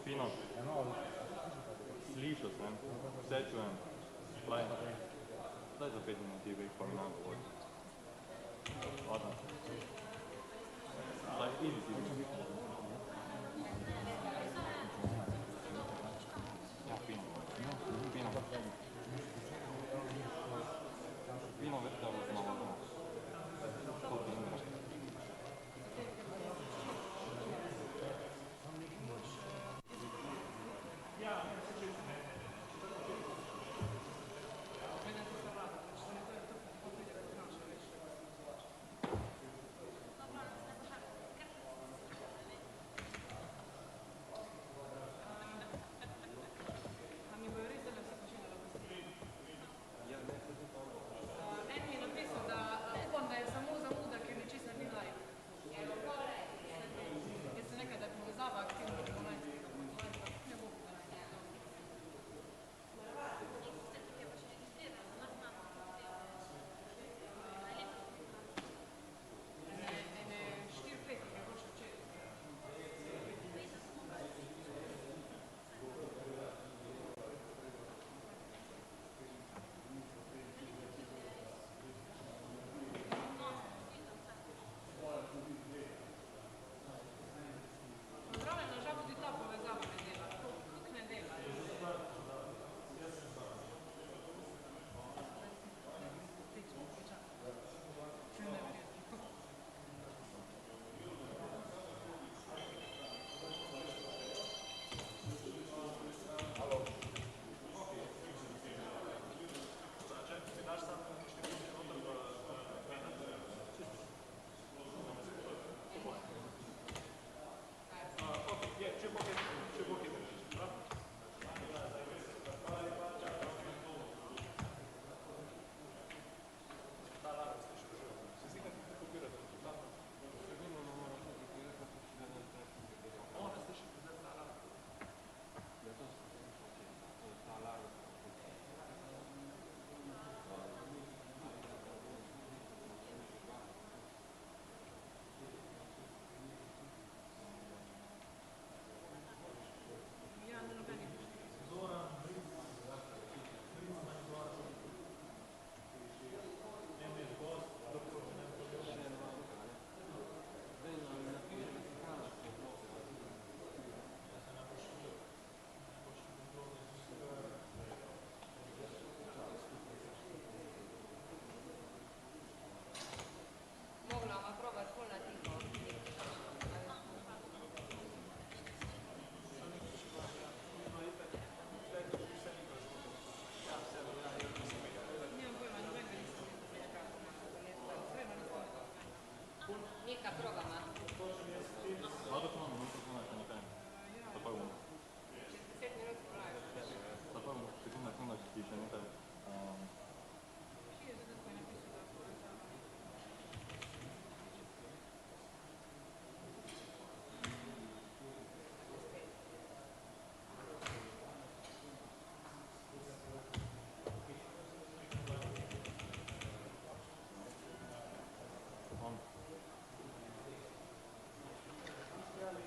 Fino. Slišal sem, vse čujem. Daj za 5 minuti, vek pa mi nam govori. Odno. Daj, idi ti. Ja, fino. Fino. Fino, veš, da bo znova. To ti imaš.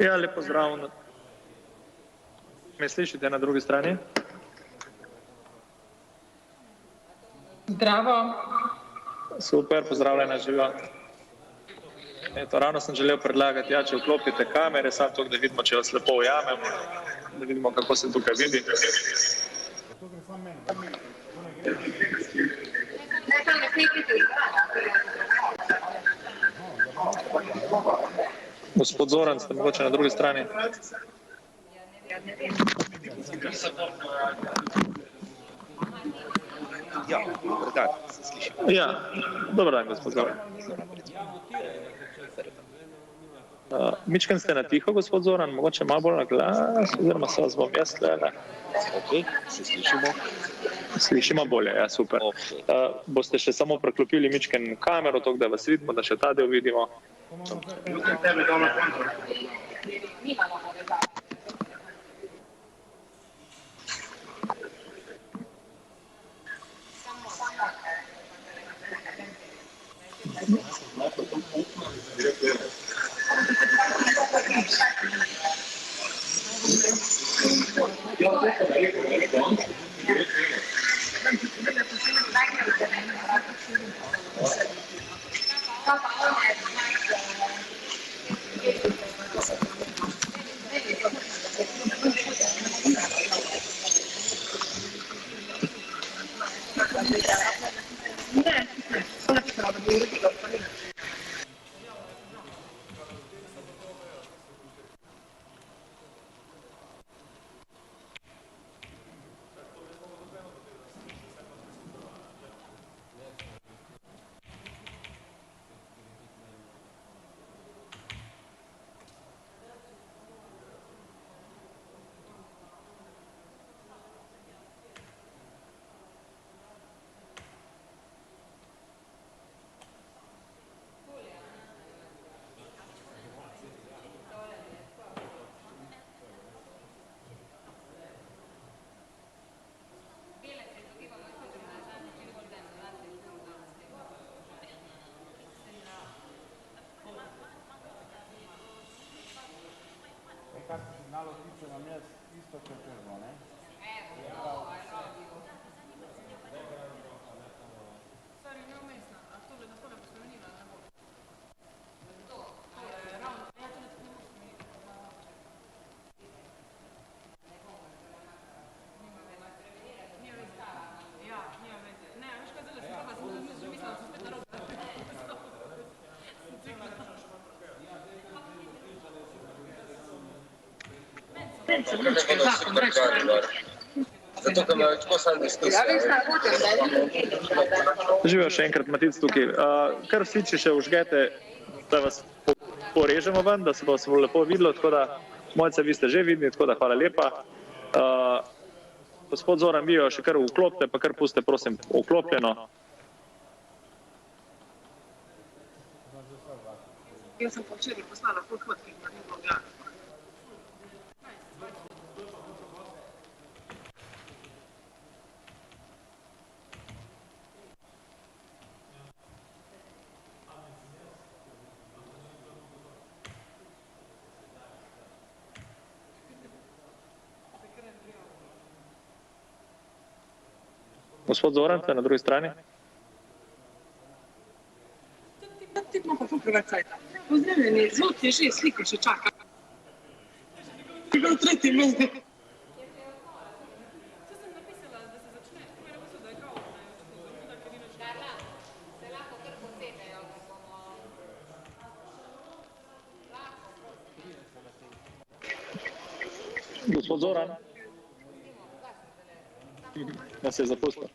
Ja, lepo zdrav. Me slišite na drugi strani? Zdravo. Super, pozdravljena, živa. Eto, ravno sem želel predlagati, če vklopite kamere, samo to, da vidimo, če vas lepo ujamemo, da vidimo, kako se tukaj vidi. Gospod Zoran, ste mogoče na drugi strani? Ja, dober dan, se slišim. Ja, dober dan, gospod Zoran. Mičken ste na tiho, gospod Zoran, mogoče malo bolj na glas, oziroma se vas bom jaz tele. Ok, se slišimo. Slišimo bolje, ja, super. Boste še samo preklopili mičken kamero, tako da vas vidimo, da še ta del vidimo. Zato, ker imajo tako sam diskusija. Živijo še enkrat, Matic tukaj. Kar vsi še užgete, da vas porežemo ven, da se bo lepo videlo, tako da mojce vi ste že vidni, tako da hvala lepa. Gospod Zoran, vi jo še kar vklopite, pa kar pustite, prosim, vklopljeno. Jaz sem počeli poslala podhodnik na njegov glas. Gospod Zoran, ste na drugi strani? Pozdravljeni, zvok je že, sliko še čaka. Je bil tretji mezde. Gospod Zoran? Nas je zapustil.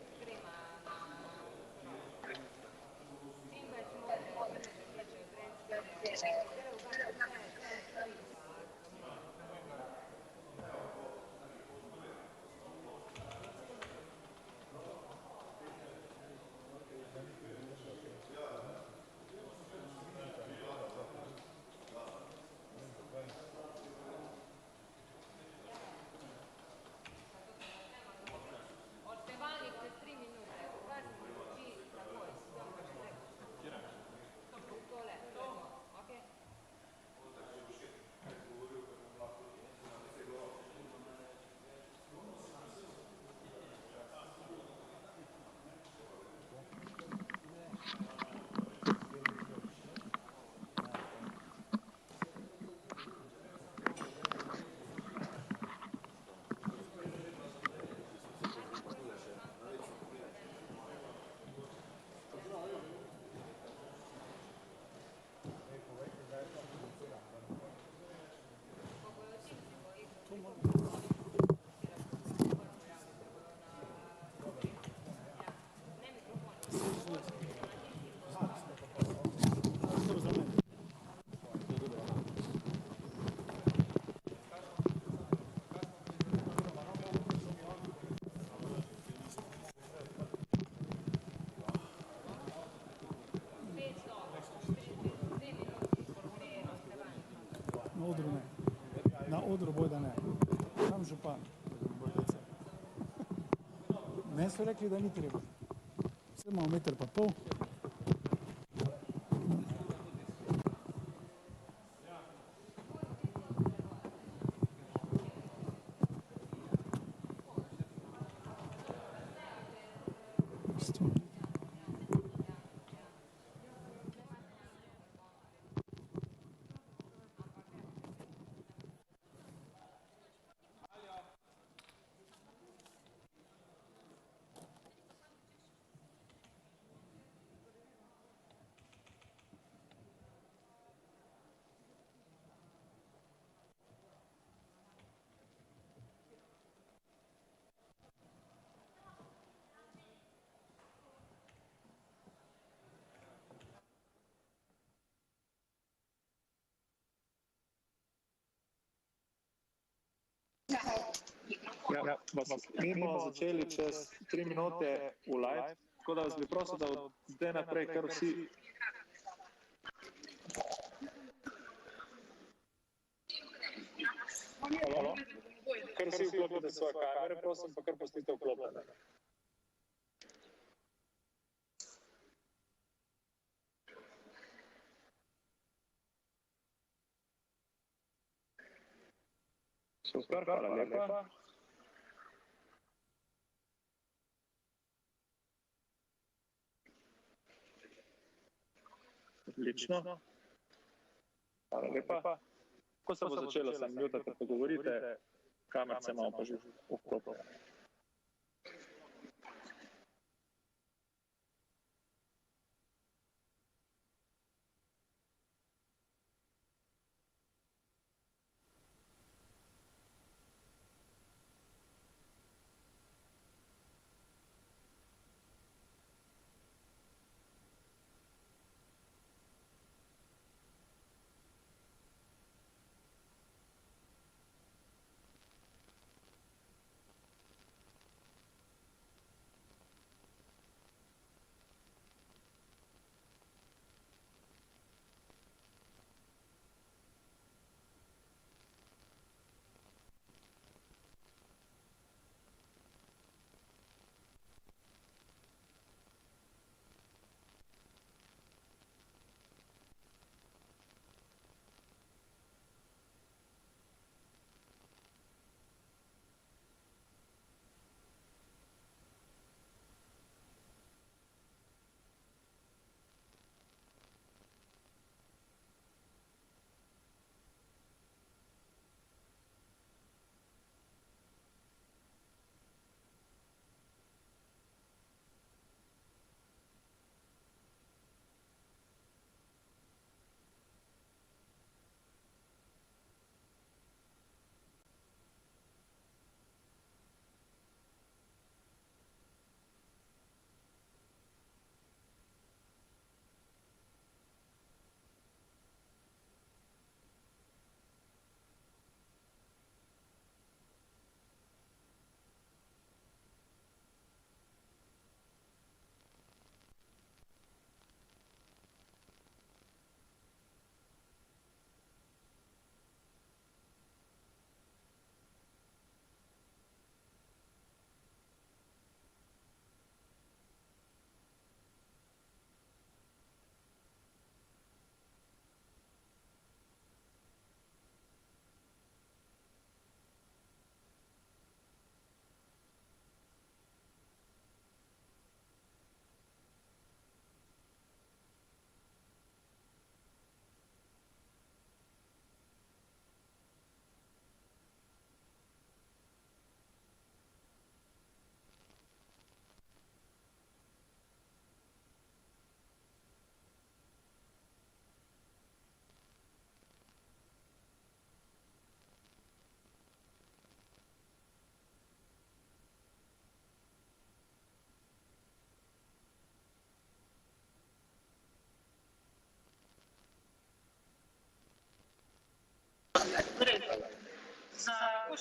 Na odru bojda ne. Sam župan. Meni so rekli, da ni treba. Vse imamo 1,5 metra. Ja, mi bomo začeli čez 3 minute v live, tako da vas bi prosil, da od zdaj naprej kar vsi... Halo? Kar vsi vklopite svoje kamere, prosim, pa kar pustite vklopljene. Super, hvala lepa. Odlično. Hvala lepa. Ko se bo začelo, se mutate, pa govorite, kamerce malo pa že vklopljene.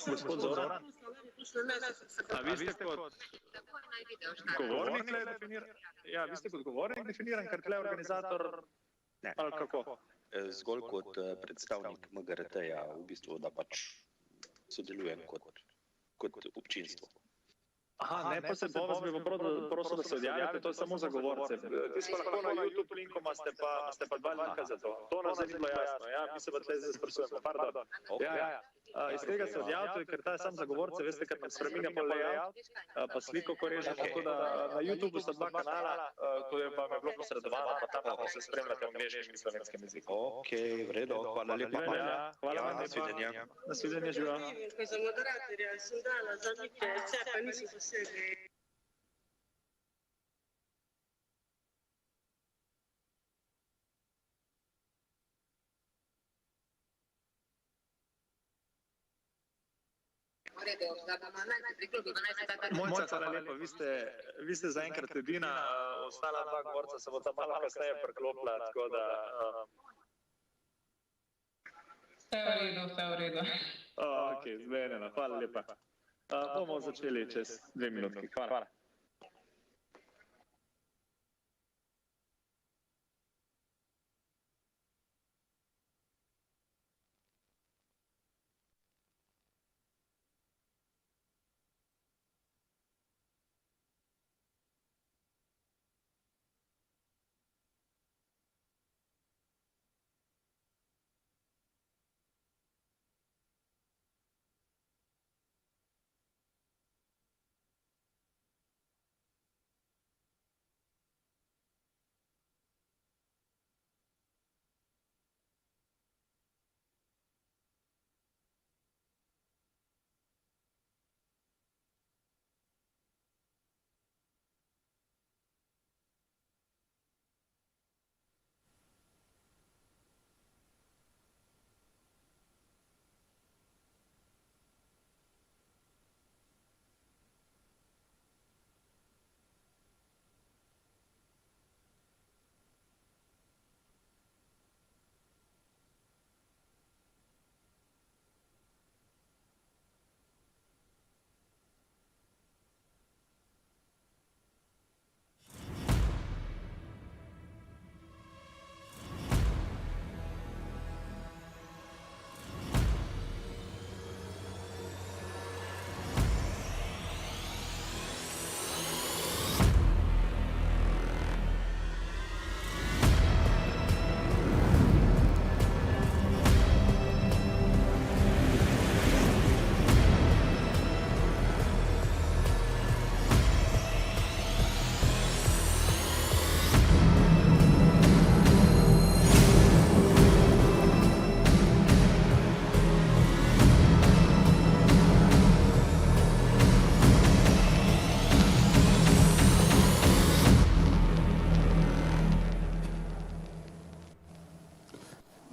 Gospod Zoran, a vi ste kot govornik definiran? Ja, vi ste kot govornik definiran, ker tle organizator, ali kako? Zgolj kot predstavnik MGRT-ja, v bistvu, da pač sodelujem kot občinstvo. Aha, ne, pa se bo vas bi prosil, da se odjavite, to je samo za govorce. Tisto pa lahko na YouTube linkoma ste pa dva linka za to. To nas ni bilo jasno, ja, mi se pa tle zdaj sprašujemo, pardon. Ja. Iz tega se odjavite, ker ta je sam za govorce, veste, ker nam spreminja pa layout, pa sliko, ko reže, tako da na YouTubeu sta dva kanala, to je pa me bilo posredovano, pa tam lahko se spremljate v angleškem in slovenskem jeziku. Okej, v redu, hvala lepa. Hvala Ja, lepa. nasvidenja. Nasvidenja, živa. Za moderatorja sem dala za neke vse, pa nisem posebej. Mojca, hvala lepa, vi ste zaenkrat edina, ostala dva govorca se bo ta malo kasneje priklopila, tako da... Vse v redu. Ok, zmenjeno, hvala lepa. Bomo začeli čez 2 minutki. Hvala.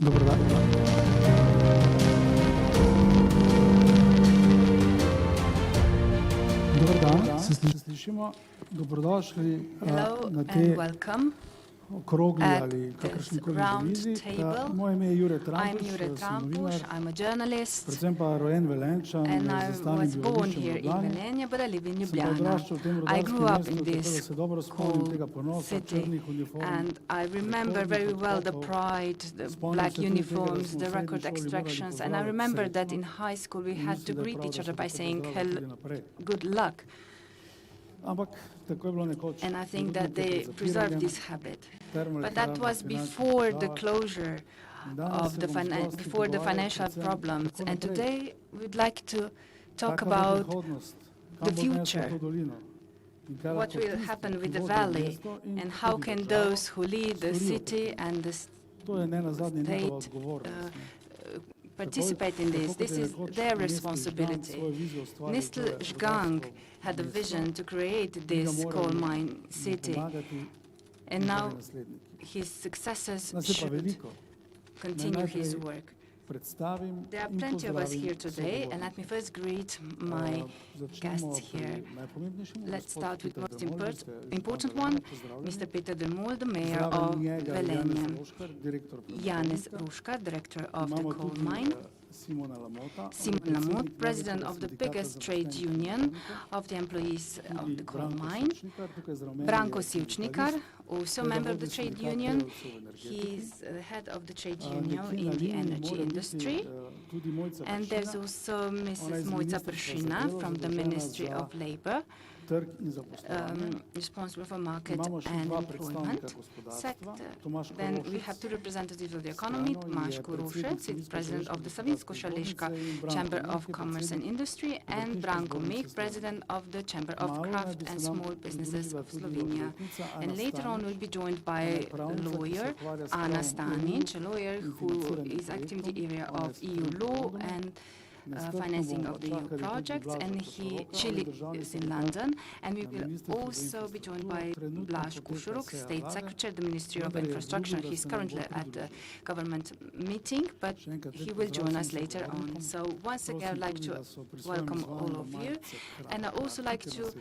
Dobar dan. Dobar dan, se slišimo. Dobrodošli na te okrogli ali kakršnikoli mizi. Moje ime je Jure Trampuš, sem novinar, predvsem pa rojen Velenjčan, z stalnim bivališčem v Ljubljani. Sem odraščal v tem rudarskem mestu, tako da se dobro spomnim tega ponosa, črnih uniform. And I remember very well the pride, the black uniforms, the record extractions, and I remember that in high school we had to greet each other by saying good luck. And I think that they preserved this habit. But that was before the closure of before the financial problems. And today we'd like to talk about the future. What will happen with the valley, and how can those who lead the city and the state participate in this? This is their responsibility. Mr. Žgang had a vision to create this coal mine city, and now his successors should continue his work. There are plenty of us here today, and let me first greet my guests here. Let's start with the most important one, Mr. Peter de Mol, the mayor of Velenje, Janez Ruška, director of the coal mine, Simon Lamot, president of the biggest trade union of the employees of the coal mine, Branko Sivčnikar, also a member of the trade union. He's the head of the trade union in the energy industry. And there's also Mrs. Mojca Pršina from the Ministry of Labor, responsible for market and employment. Then we have two representatives of the economy, Tomaž Kurušec, he's president of the Savinjsko-Šaleška Chamber of Commerce and Industry, and Branko Mik, president of the Chamber of Craft and Small Businesses of Slovenia. And later on we'll be joined by lawyer Ana Stanic, a lawyer who is active in the area of EU law and financing of the EU projects, and she lives in London. And we will also be joined by Blaž Kušuruk, State Secretary of the Ministry of Infrastructure. He's currently at a government meeting, but he will join us later on. So once again, I'd like to welcome all of you, and I'd also like to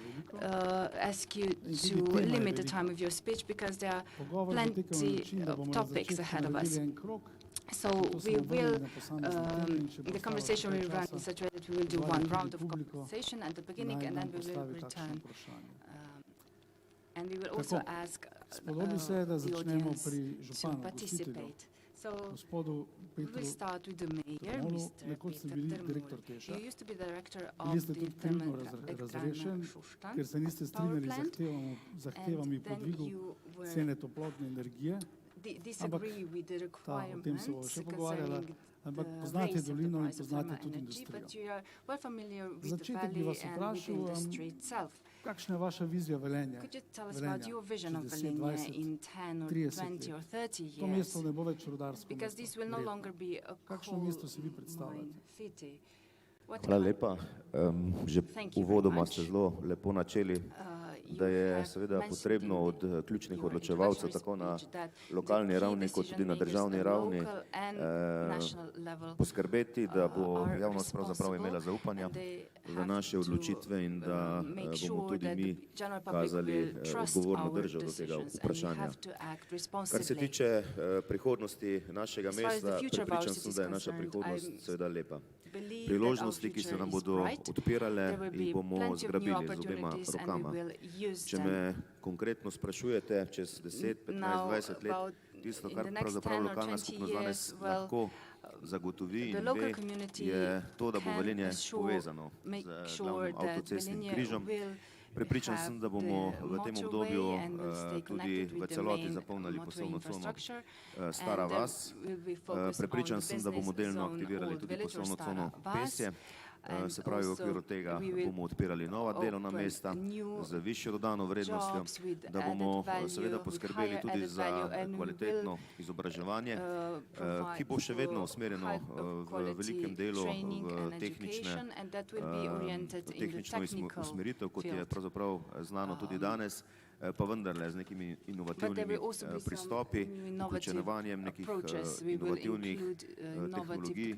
ask you to limit the time of your speech, because there are plenty of topics ahead of us. So we will, the conversation will run in such a way that we will do one round of conversation at the beginning and then we will return. And we will also ask the audience to participate. So we will start with the mayor, Mr. Peter Trmul. You used to be director of the thermoelektrarna Šoštanj power plant, and then you were disagree with the requirements concerning the raise of the price of thermal energy, but you are well familiar with the valley and with the industry itself. Kakšna je vaša vizija Velenja? Could you tell us about your vision of Velenje in 10 or 20 or 30 To years? mesto ne bo več rudarsko Because this will no longer be a Kakšno coal mesto si vi mine predstavljate? city. What Hvala lepa. Že Thank you very uvodoma much. ste zelo lepo načeli, da je seveda potrebno od ključnih odločevalcev tako na lokalni ravni kot tudi na državni ravni poskrbeti, da bo javnost pravzaprav imela zaupanja v naše odločitve in da bomo tudi mi kazali odgovorno držo do tega vprašanja. Kar se tiče prihodnosti našega mesta, prepričan sem, da je naša prihodnost seveda lepa. Priložnosti, ki se nam bodo odpirale, jih bomo zgrabili z obema rokama. Če me konkretno sprašujete, čez 10, 15, 20 let, tisto, kar pravzaprav lokalna skupnost danes lahko zagotovi in ve, je to, da bo Velenje povezano z glavnim avtocestnim križom. Prepričan sem, da bomo v tem obdobju tudi v celoti zapolnili poslovno cono Stara vas. Prepričan sem, da bomo delno aktivirali tudi poslovno cono Pesje. Se pravi, v okviru tega bomo odpirali nova delovna mesta z višjo dodano vrednostjo, da bomo seveda poskrbeli tudi za kvalitetno izobraževanje, ki bo še vedno usmerjeno v velikem delu v tehnično usmeritev, kot je pravzaprav znano tudi danes, pa vendarle z nekimi inovativnimi pristopi, vključevanjem nekih inovativnih tehnologij,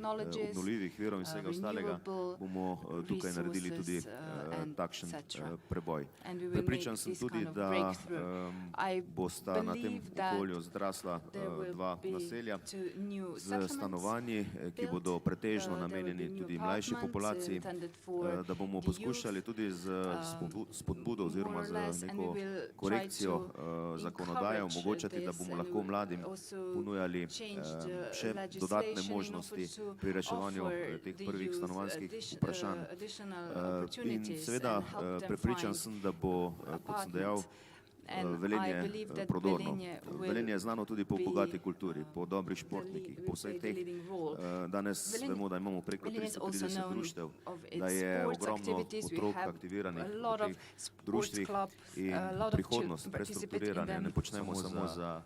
obnovljivih virov in vsega ostalega, bomo tukaj naredili tudi takšen preboj. Prepričan sem tudi, da bosta na tem okolju zrasla dva naselja z stanovanji, ki bodo pretežno namenjeni tudi mlajši populaciji, da bomo poskušali tudi z spodbudo oziroma z neko korekcijo zakonodaje omogočati, da bomo lahko mladim ponujali še dodatne možnosti pri reševanju teh prvih stanovanjskih vprašanj. In seveda prepričan sem, da bo, kot sem dejal, Velenje prodorno. Velenje je znano tudi po bogati kulturi, po dobrih športnikih, po vseh teh. Danes vemo, da imamo preko 330 društev, da je ogromno otrok aktiviranih v teh društvih in prihodnost prestrukturiranja ne počnemo samo za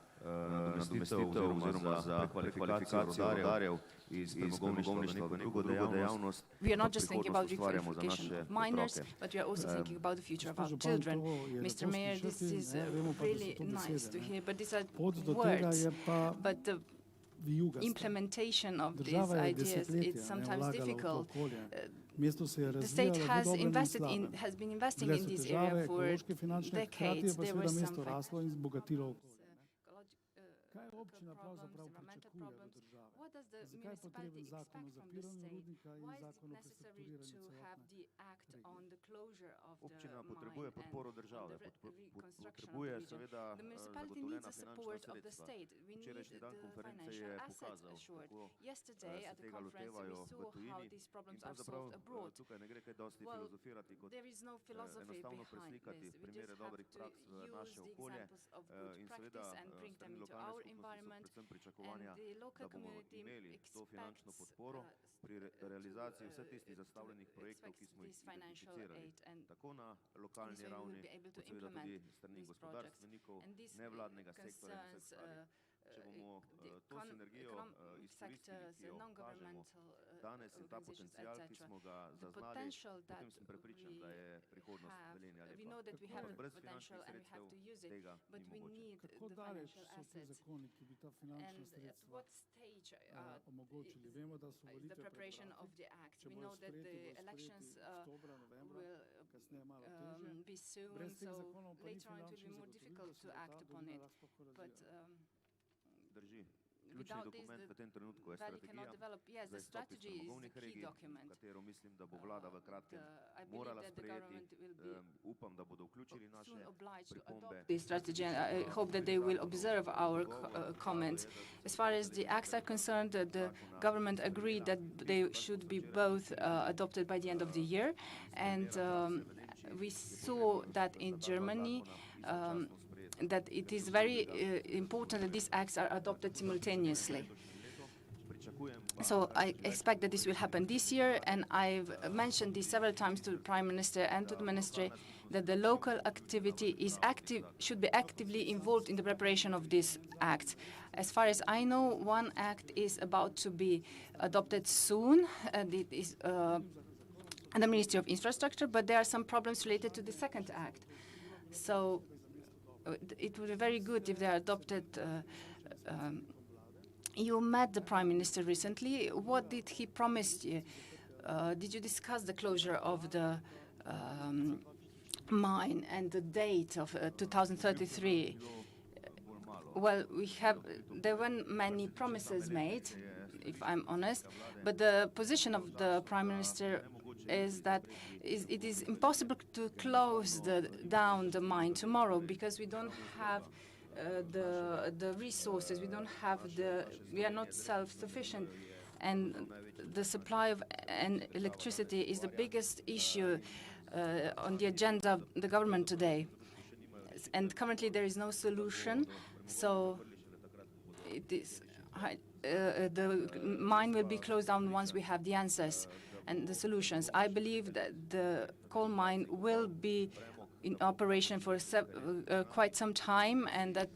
nadomestitev oziroma za prekvalifikacijo rodarjev iz premogovništva v neko drugo dejavnost, prihodnost ustvarjamo za naše otroke. But we are also thinking about the future of our children. Mr. Mayor, this is really nice to hear, but these are words. But the implementation of these ideas, it's sometimes difficult. The state has been investing in this area for decades. There were some Kaj občina pravzaprav pričakuje od države? Zakaj je potreben zakon o zapiranju rudnika in zakon o prestrukturiranju celotne regije? Občina potrebuje podporo države, potrebuje seveda zagotovljena finančna sredstva. Včerajšnji dan konference je pokazal, kako se tega lotevajo v tujini in pravzaprav tukaj ne gre kaj dosti filozofirati, kot enostavno preslikati primere dobrih praks v naše okolje in seveda strani lokalne skupnosti so predvsem pričakovanja, da bomo imeli to finančno podporo pri realizaciji vseh tistih zastavljenih projektov, ki smo jih identificirali, tako na lokalni ravni, kot seveda tudi strani gospodarstvenikov, nevladnega sektorja in vseh ostalih. Če bomo to sinergijo izkoristili, ki jo kažemo danes in ta potencial, ki smo ga zaznali, potem sem prepričan, da je prihodnost Velenja lepa. Brez finančnih sredstev tega ni mogoče. Kako daleč so ti zakoni, ki bi ta finančna sredstva omogočili? Vemo, da so volitve pred vrati. Če bodo sprejeti, oktobra, novembra, kasneje malo težje. Brez teh zakonov pa ni finančnih zagotovil, da se bo ta dolina lahko razvijala. Drži. Ključni dokument v tem trenutku je strategija za izstop iz premogovnih regij, katero mislim, da bo vlada v kratkem morala sprejeti. Upam, da bodo vključili naše pripombe. This strategy, and I hope that they will observe our comments. As far as the acts are concerned, the government agreed that they should be both adopted by the end of the year, and we saw that in Germany that it is very important that these acts are adopted simultaneously. So I expect that this will happen this year, and I've mentioned this several times to the Prime Minister and to the Ministry that the local activity is should be actively involved in the preparation of these acts. As far as I know, one act is about to be adopted soon, and it is the Ministry of Infrastructure, but there are some problems related to the second act. So it would be very good if they are adopted. You met the Prime Minister recently. What did he promise you? Did you discuss the closure of the mine and the date of 2033? Well, there weren't many promises made, if I'm honest, but the position of the Prime Minister is that it is impossible to close down the mine tomorrow because we don't have the resources, we are not self-sufficient, and the supply of electricity is the biggest issue on the agenda of the government today. And currently there is no solution, so it is the mine will be closed down once we have the answers and the solutions. I believe that the coal mine will be in operation for quite some time, and that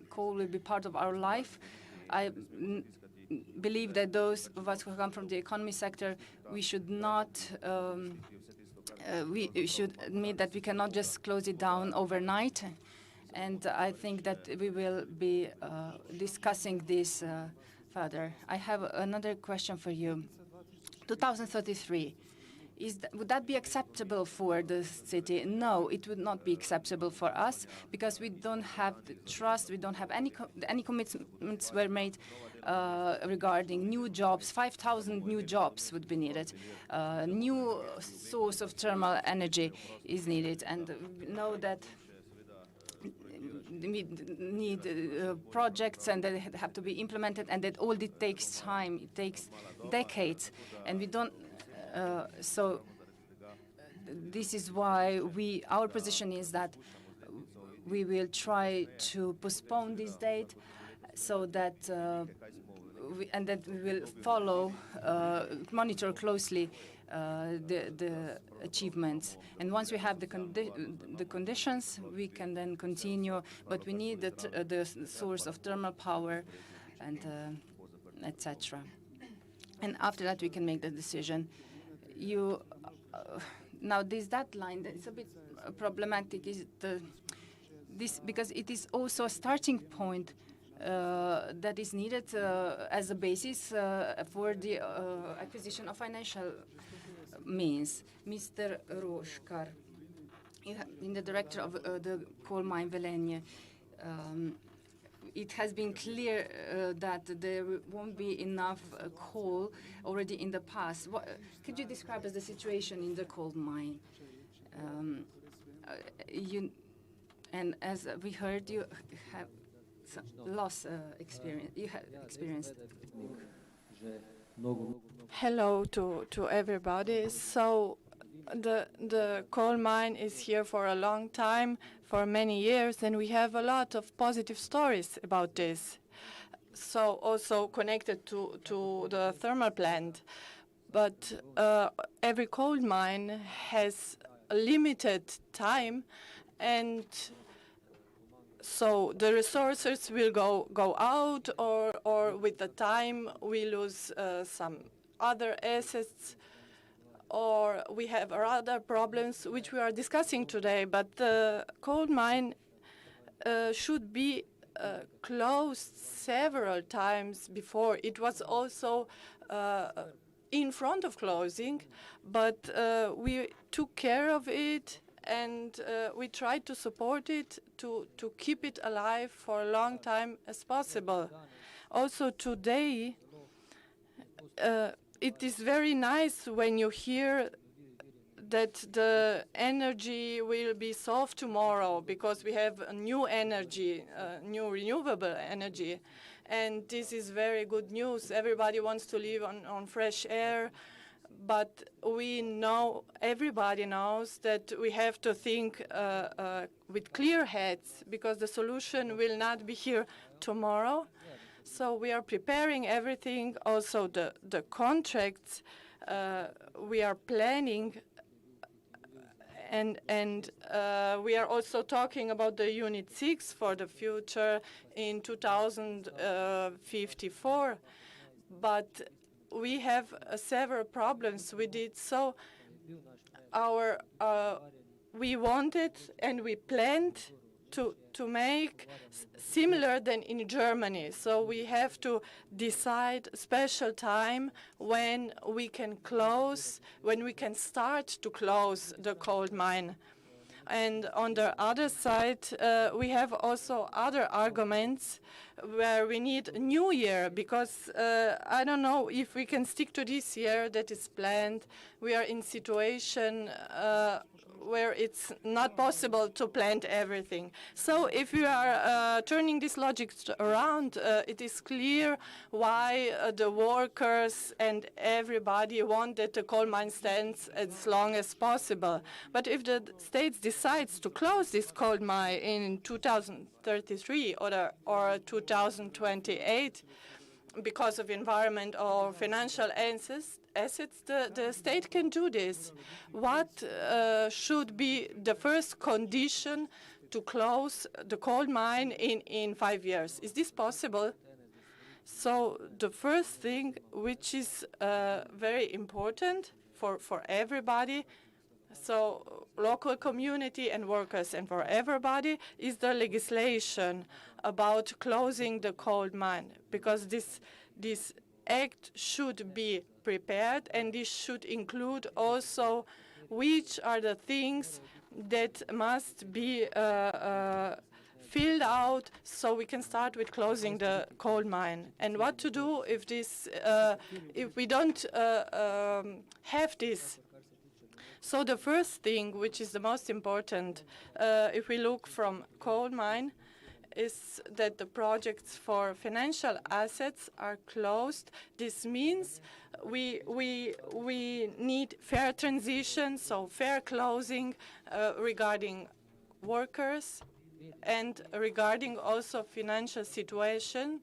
coal will be part of our life. I believe that those of us who come from the economy sector, we should not we should admit that we cannot just close it down overnight, and I think that we will be discussing this further. I have another question for you. 2033. Would that be acceptable for the city? No, it would not be acceptable for us because we don't have the trust, we don't have any commitments were made regarding new jobs. 5,000 new jobs would be needed. New source of thermal energy is needed, and we know that we need projects and they have to be implemented, and that all it takes time, it takes decades, and we don't. So this is why our position is that we will try to postpone this date so that we will follow, monitor closely the achievements. And once we have the conditions, we can then continue. But we need the source of thermal power and etc. And after that, we can make the decision. Now this deadline, it's a bit problematic. Because it is also a starting point that is needed as a basis for the acquisition of financial means. Mr. Roškar, in the director of the coal mine Velenje, it has been clear that there won't be enough coal already in the past. Could you describe us the situation in the coal mine? And as we heard, you have some loss experience. You have experienced. Hello to everybody. So the coal mine is here for a long time, for many years, and we have a lot of positive stories about this. So also connected to the thermal plant. But every coal mine has a limited time, and so the resources will go out, or with the time we lose some other assets, or we have other problems which we are discussing today. But the coal mine should be closed several times before. It was also in front of closing, but we took care of it, and we tried to support it to keep it alive for a long time as possible. Also today, it is very nice when you hear that the energy will be solved tomorrow because we have a new energy, new renewable energy. And this is very good news. Everybody wants to live on fresh air, but we know, everybody knows that we have to think with clear heads because the solution will not be here tomorrow. So we are preparing everything, also the contracts we are planning, and we are also talking about the Unit 6 for the future in 2054. But we have several problems with it. So we wanted and we planned to make similar than in Germany. So we have to decide special time when we can close, when we can start to close the coal mine. And on the other side, we have also other arguments where we need a new year, because I don't know if we can stick to this year that is planned. We are in situation where it's not possible to plant everything. So if we are turning this logic around, it is clear why the workers and everybody want that the coal mine stands as long as possible. But if the state decides to close this coal mine in 2033 or 2028, because of environment or financial assets, the state can do this. What should be the first condition to close the coal mine in 5 years? Is this possible? So the first thing, which is very important for everybody, so local community and workers and for everybody, is the legislation about closing the coal mine, because this act should be prepared, and this should include also which are the things that must be filled out so we can start with closing the coal mine, and what to do if we don't have this. So the first thing, which is the most important, if we look from coal mine, is that the projects for financial assets are closed. This means we need fair transition, so fair closing regarding workers and regarding also financial situation,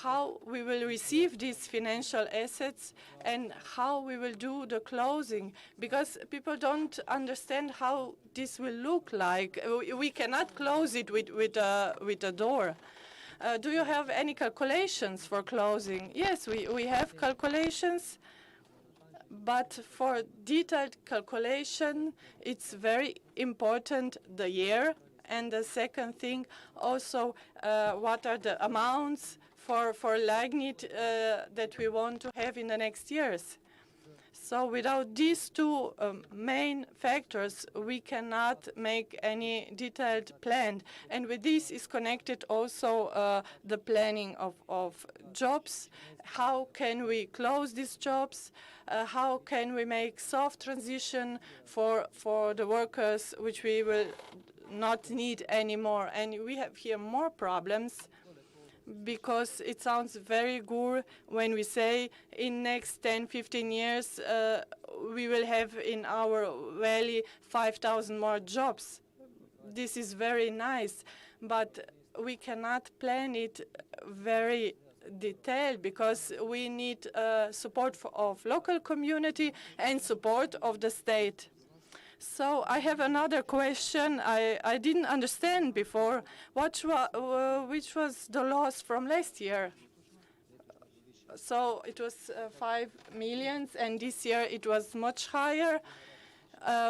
how we will receive these financial assets and how we will do the closing, because people don't understand how this will look like. We cannot close it with a door. Do you have any calculations for closing? Yes, we have calculations, but for detailed calculation, it's very important the year. And the second thing, also, what are the amounts for lignite that we want to have in the next years. So without these two main factors, we cannot make any detailed plan. And with this is connected also the planning of jobs. How can we close these jobs? How can we make soft transition for the workers, which we will not need anymore? And we have here more problems, because it sounds very good when we say in next 10, 15 years we will have in our valley 5,000 more jobs. This is very nice, but we cannot plan it very detailed, because we need support of local community and support of the state. So I have another question I didn't understand before. Which was the loss from last year? So it was 5 million, and this year it was much higher.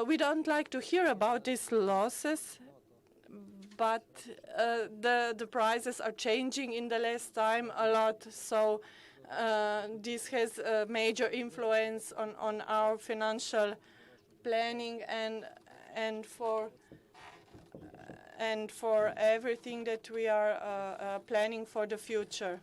We don't like to hear about these losses, but the prices are changing in the last time a lot. So this has a major influence on our financial planning and for everything that we are planning for the future.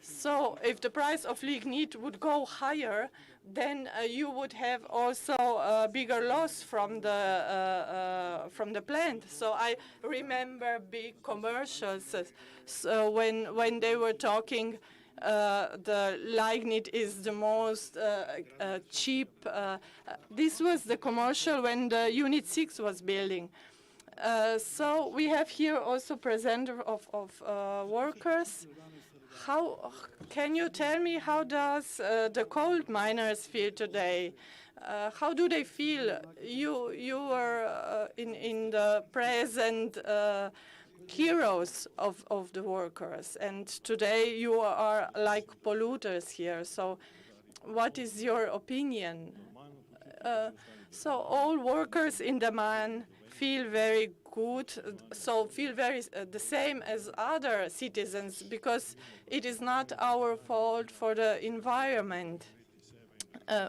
So if the price of lignite would go higher, then you would have also a bigger loss from the plant. So I remember big commercials so when they were talking the lignite is the most cheap. This was the commercial when the Unit 6 was building. So we have here also presenter of workers. How can you tell me how does the coal miners feel today? How do they feel? You were in the present heroes of the workers, and today you are like polluters here. So what is your opinion? So all workers in the mine feel very good, so feel very the same as other citizens, because it is not our fault for the environment.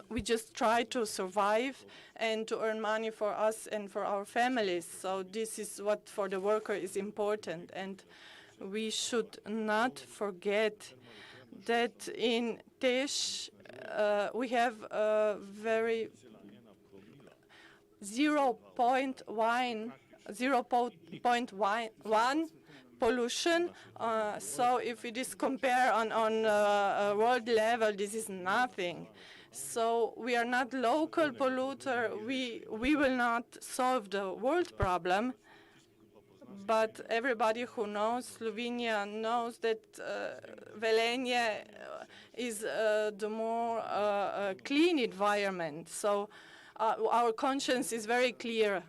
We just try to survive and to earn money for us and for our families. So this is what for the worker is important. And we should not forget that in Tesh we have a very 0.1 pollution. So if it is compared on a world level, this is nothing. So we are not local polluter. We will not solve the world problem. But everybody who knows Slovenia knows that Velenje is the more clean environment. So our conscience is very clear.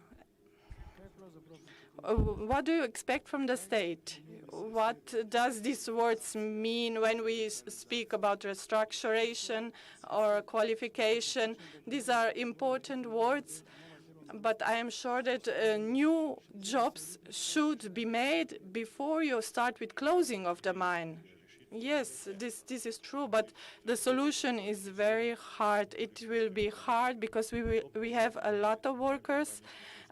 What do you expect from the state? What does these words mean when we speak about restructuration or qualification? These are important words, but I am sure that new jobs should be made before you start with closing of the mine. Yes, this is true, but the solution is very hard. It will be hard because we have a lot of workers.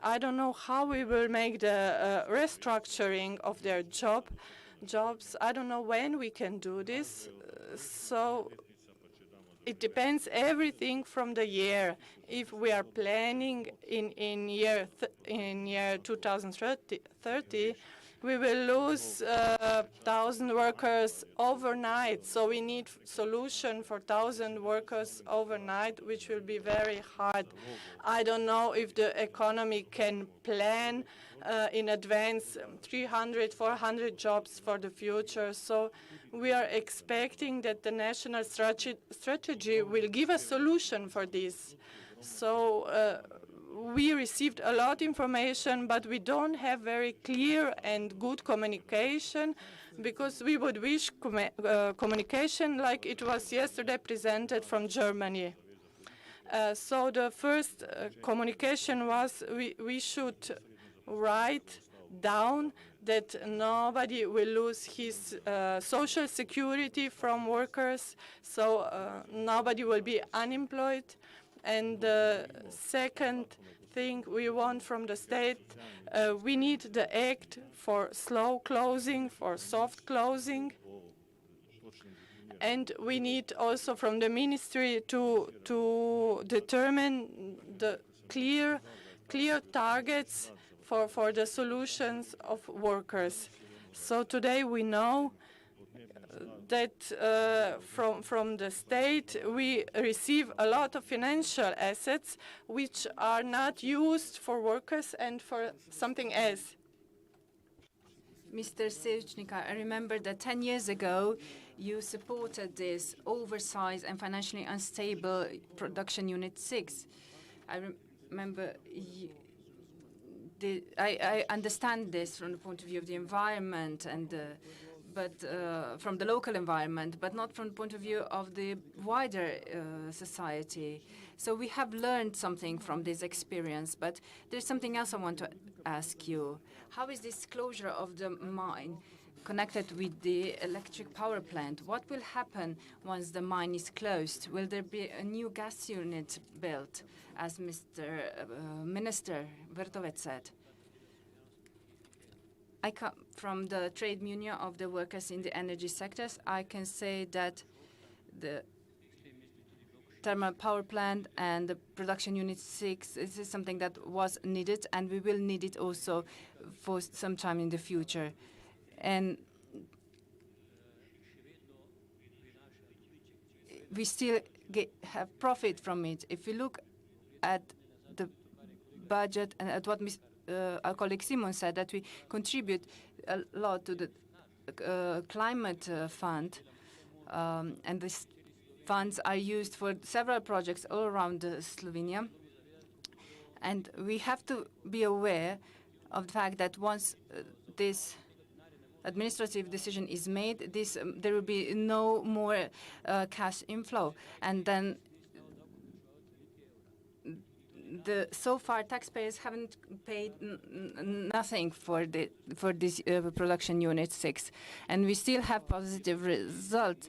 I don't know how we will make the restructuring of their jobs. I don't know when we can do this. So it depends everything from the year. If we are planning in year 2030, we will lose 1,000 workers overnight. So we need solution for 1,000 workers overnight, which will be very hard. I don't know if the economy can plan in advance 300, 400 jobs for the future. So we are expecting that the national strategy will give a solution for this. So we received a lot of information, but we don't have very clear and good communication, because we would wish communication like it was yesterday presented from Germany. So the first communication was we should write down that nobody will lose his social security from workers, so nobody will be unemployed. And the second thing we want from the state, we need the act for slow closing, for soft closing. And we need also from the ministry to determine the clear targets for the solutions of workers. So today we know that from the state we receive a lot of financial assets which are not used for workers and for something else. Mr. Sevchnika, I remember that 10 years ago you supported this oversized and financially unstable production unit 6. I remember I understand this from the point of view of the environment and but from the local environment, but not from the point of view of the wider society. So we have learned something from this experience, but there's something else I want to ask you. How is this closure of the mine connected with the electric power plant? What will happen once the mine is closed? Will there be a new gas unit built, as Mr. Minister Vertovec said? I come from the trade union of the workers in the energy sectors. I can say that the thermal power plant and the production unit 6, this is something that was needed, and we will need it also for some time in the future. And we still have profit from it. If you look at the budget and at what our colleague Simon said, that we contribute a lot to the climate fund, and these funds are used for several projects all around Slovenia. And we have to be aware of the fact that once this administrative decision is made, there will be no more cash inflow. And then so far taxpayers haven't paid nothing for this production unit 6, and we still have positive results.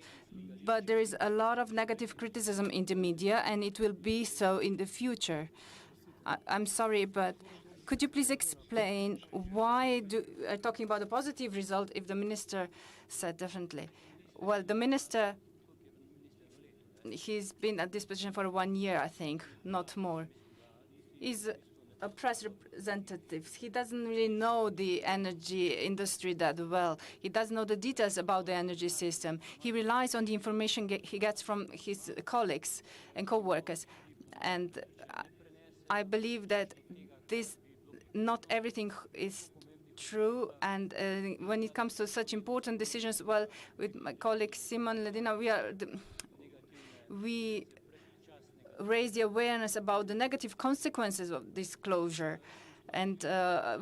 But there is a lot of negative criticism in the media, and it will be so in the future. I'm sorry, but could you please explain why are talking about a positive result if the minister said differently? Well, the minister, he's been at this position for 1 year, I think, not more. He's a press representative. He doesn't really know the energy industry that well. He doesn't know the details about the energy system. He relies on the information he gets from his colleagues and co-workers. And I believe that not everything is true. And when it comes to such important decisions, well, with my colleague Simon Ledina, we raise the awareness about the negative consequences of this closure, and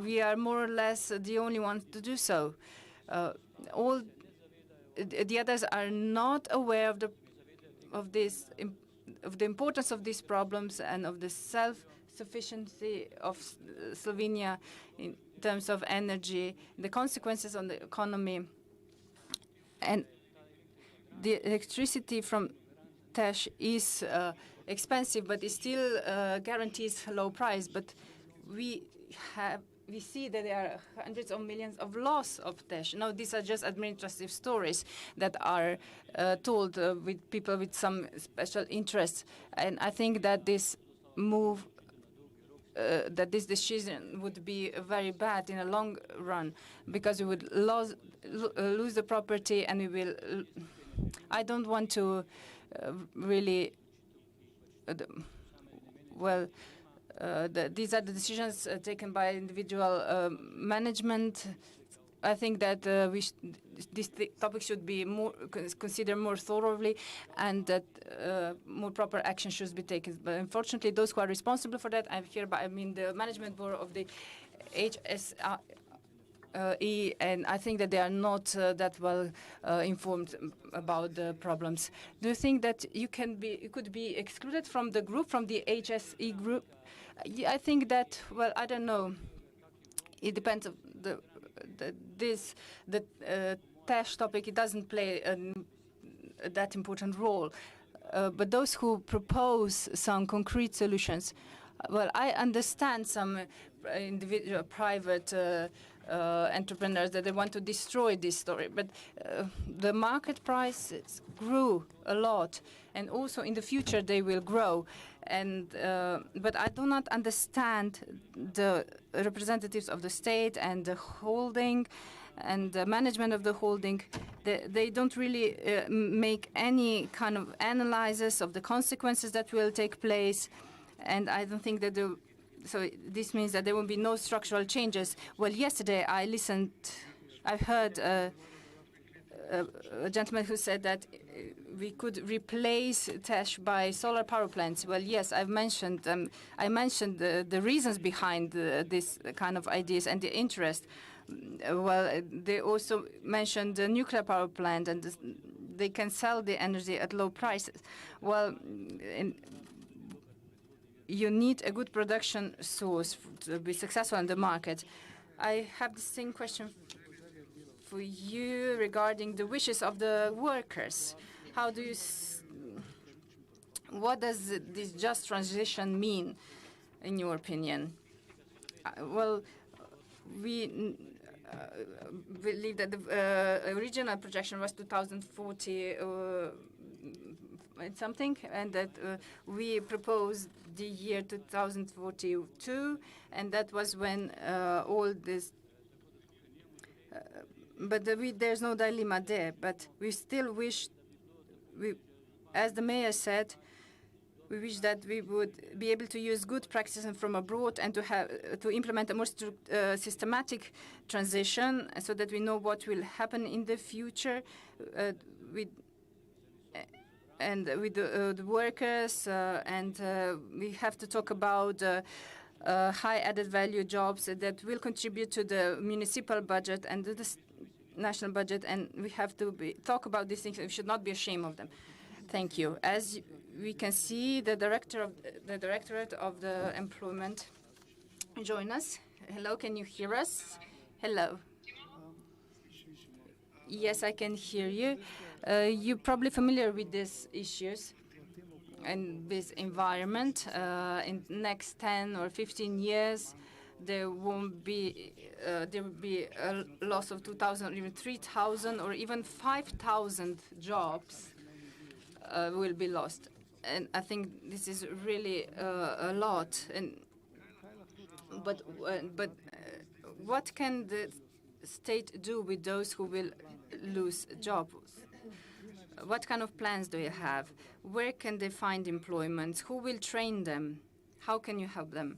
we are more or less the only ones to do so. All the others are not aware of the importance of these problems and of the self-sufficiency of Slovenia in terms of energy, the consequences on the economy, and the electricity from TESH is expensive, but it still guarantees low price. But we see that there are hundreds of millions of loss of TESH. No, these are just administrative stories that are told with people with some special interests. And I think that this move, that this decision would be very bad in a long run, because we would lose the property, and we will. I don't want to really. These are the decisions taken by individual management. I think that this topic should be considered more thoroughly, and that more proper action should be taken. But unfortunately, those who are responsible for that, I mean the management board of the HSE, and I think that they are not that well informed about the problems. Do you think that you could be excluded from the group, from the HSE group? Yeah, I think that, well, I don't know. It depends on the TESH topic. It doesn't play that important role. But those who propose some concrete solutions, well, I understand some individual private entrepreneurs that they want to destroy this story, but the market prices grew a lot, and also in the future they will grow. And but I do not understand the representatives of the state and the holding and the management of the holding. They don't really make any kind of analysis of the consequences that will take place, and I don't think that so this means that there will be no structural changes. Well, yesterday I heard a gentleman who said that we could replace TESH by solar power plants. Well, yes, I mentioned the reasons behind this kind of ideas and the interest. Well, they also mentioned the nuclear power plant, and they can sell the energy at low prices. Well, you need a good production source to be successful in the market. I have the same question for you regarding the wishes of the workers. How do you? What does this just transition mean, in your opinion? Well, believe that the original projection was 2040 and something, and that we proposed the year 2042, and that was when all this. But there's no dilemma there. But we still wish, as the mayor said, we wish that we would be able to use good practices from abroad and to implement a more systematic transition, so that we know what will happen in the future with the workers, and we have to talk about high added value jobs that will contribute to the municipal budget and the national budget, and we have to talk about these things. We should not be ashamed of them. Thank you. As we can see, the Directorate of the Employment join us. Hello, can you hear us? Hello. Yes, I can hear you. You're probably familiar with these issues and this environment. In the next 10 or 15 years, there will be a loss of 2,000 or even 3,000 or even 5,000 jobs will be lost. And I think this is really a lot. But what can the state do with those who will lose jobs? What kind of plans do you have? Where can they find employment? Who will train them? How can you help them?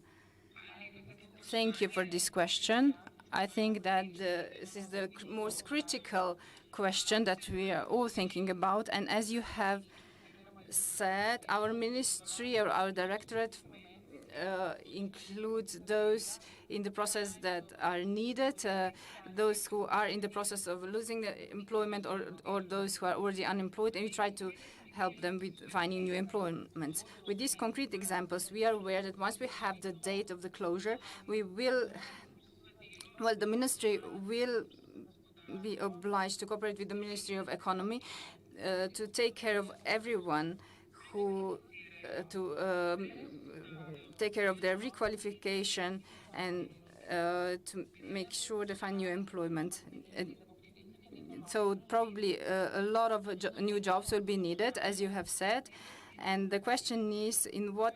Thank you for this question. I think that this is the most critical question that we are all thinking about. And as you have said, our ministry or our directorate includes those in the process that are needed, those who are in the process of losing the employment, or those who are already unemployed, and we try to help them with finding new employment. With these concrete examples, we are aware that once we have the date of the closure, we will, well, the ministry will be obliged to cooperate with the Ministry of Economy to take care of everyone who take care of their requalification and to make sure they find new employment. So probably a lot of new jobs will be needed, as you have said. And the question is in what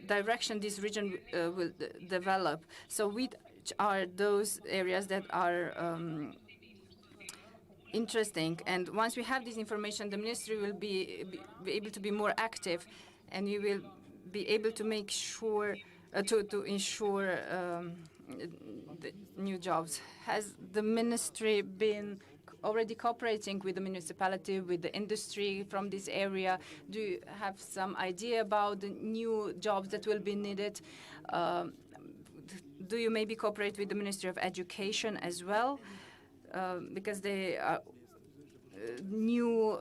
direction this region will develop. So which are those areas that are interesting? And once we have this information, the ministry will be able to be more active, and we will be able to make sure to ensure the new jobs. Has the ministry been already cooperating with the municipality, with the industry from this area? Do you have some idea about the new jobs that will be needed? Do you maybe cooperate with the Ministry of Education as well? Because they are new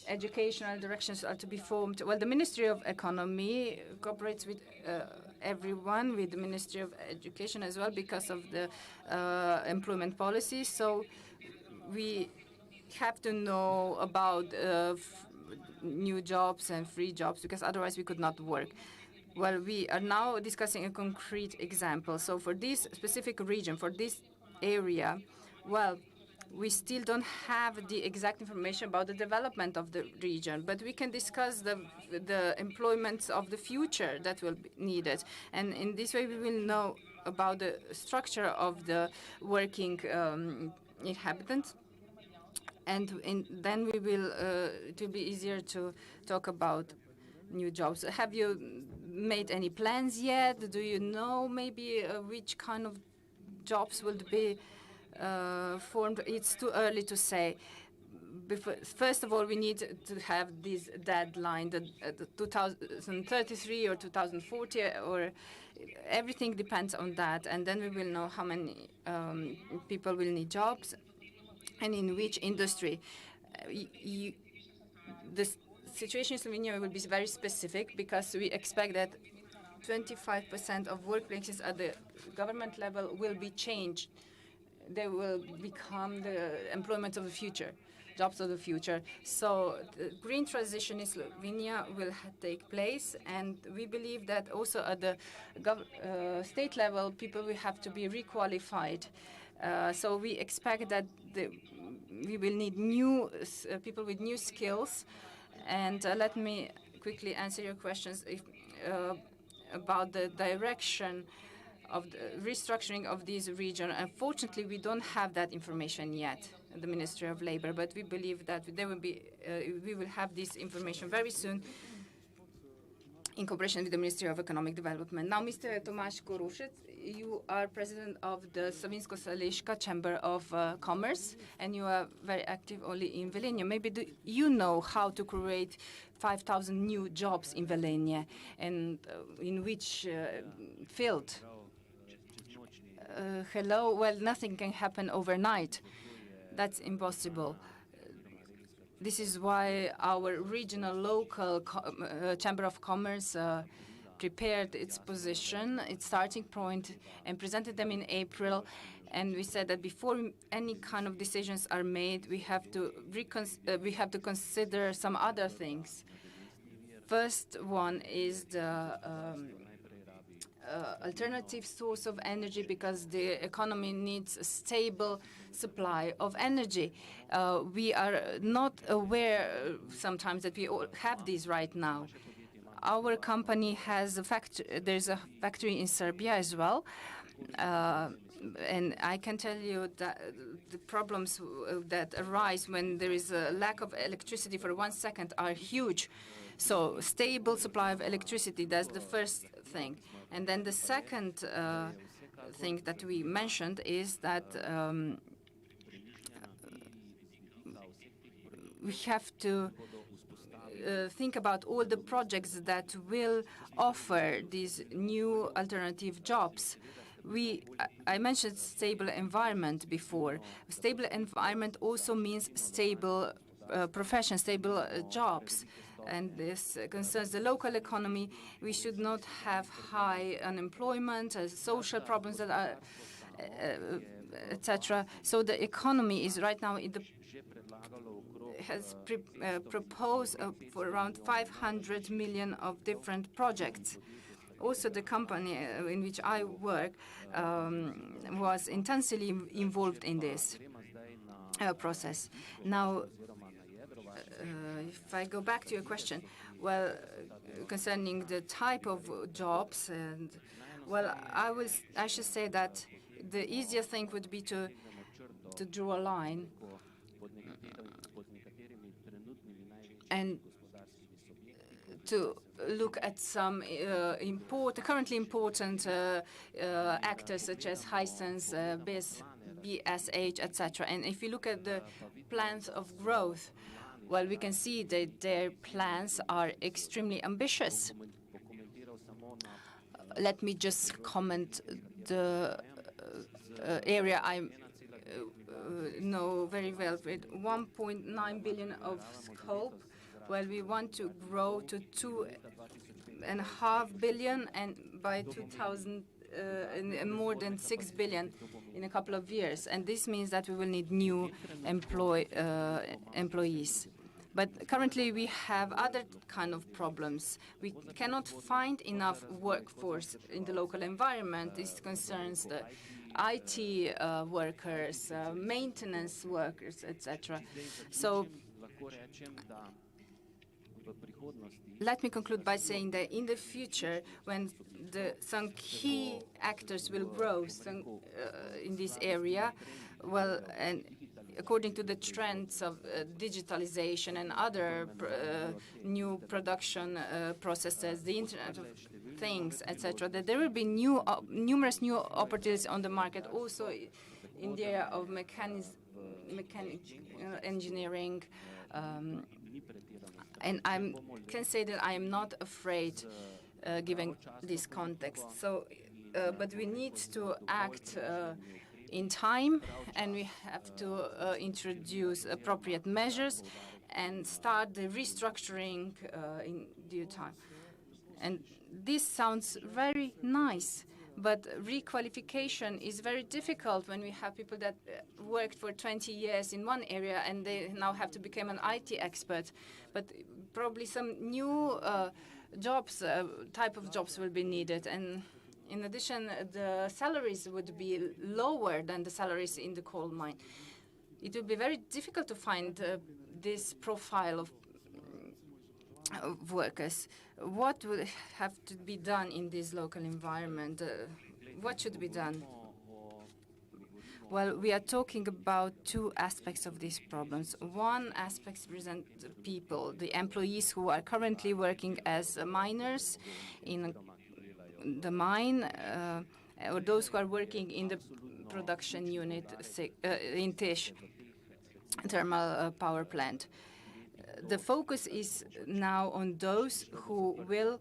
educational directions are to be formed. Well, the Ministry of Economy cooperates with everyone, with the Ministry of Education as well, because of the employment policy. So we have to know about new jobs and free jobs, because otherwise we could not work. Well, we are now discussing a concrete example. So for this specific region, for this area, well, we still don't have the exact information about the development of the region, but we can discuss the employments of the future that will be needed. And in this way, we will know about the structure of the working inhabitants. And then we will, it will be easier to talk about new jobs. Have you made any plans yet? Do you know maybe which kind of jobs will be formed? It's too early to say. First of all, we need to have this deadline, the 2033 or 2040, or everything depends on that. And then we will know how many people will need jobs and in which industry. The situation in Slovenia will be very specific, because we expect that 25% of workplaces at the government level will be changed. They will become the employment of the future, jobs of the future. So the green transition in Slovenia will take place, and we believe that also at the state level, people will have to be requalified. So we expect that we will need new people with new skills. And let me quickly answer your questions about the direction of the restructuring of this region. Unfortunately, we don't have that information yet at the Ministry of Labor, but we believe that there will be, we will have this information very soon in cooperation with the Ministry of Economic Development. Now, Mr. Tomaž Korušec, you are president of the Slovensko-Saleška Chamber of Commerce, and you are very active only in Velenje. Maybe do you know how to create 5,000 new jobs in Velenje, and in which field? Hello, well, nothing can happen overnight. That's impossible. This is why our regional local Chamber of Commerce prepared its position, its starting point, and presented them in April. And we said that before any kind of decisions are made, we have to consider some other things. First one is the alternative source of energy, because the economy needs a stable supply of energy. We are not aware sometimes that we all have these right now. Our company has a factory. There's a factory in Serbia as well. And I can tell you that the problems that arise when there is a lack of electricity for 1 second are huge. So stable supply of electricity, that's the first thing. And then the second thing that we mentioned is that we have to think about all the projects that will offer these new alternative jobs. I mentioned stable environment before. Stable environment also means stable profession, stable jobs. And this concerns the local economy. We should not have high unemployment, social problems that are, etc. So the economy is right now in the has proposed for around 500 million of different projects. Also, the company in which I work was intensely involved in this process. Now, if I go back to your question, well, concerning the type of jobs, and well, I should say that the easier thing would be to draw a line and to look at some currently important actors such as Hisense, BSH, etc. And if you look at the plans of growth, well, we can see that their plans are extremely ambitious. Let me just comment the area I know very well. With 1.9 billion of scope, well, we want to grow to 2.5 billion, and by 2000, more than 6 billion in a couple of years. And this means that we will need new employees. But currently, we have other kind of problems. We cannot find enough workforce in the local environment. This concerns the IT workers, maintenance workers, etc. So let me conclude by saying that in the future, when some key actors will grow in this area, well, and according to the trends of digitalization and other new production processes, the Internet of Things, etc., that there will be numerous new opportunities on the market, also in the area of mechanical engineering. And I can say that I am not afraid, given this context. So, but we need to act in time, and we have to introduce appropriate measures and start the restructuring in due time. And this sounds very nice, But requalification is very difficult when we have people that worked for 20 years in one area and they now have to become an IT expert. But probably some new jobs, type of jobs will be needed. And in addition, the salaries would be lower than the salaries in the coal mine. It would be very difficult to find this profile of workers. What would have to be done in this local environment? What should be done? Well, we are talking about two aspects of these problems. One aspect represents people, the employees who are currently working as miners in the mine, or those who are working in the production unit in Tesh thermal power plant. The focus is now on those who will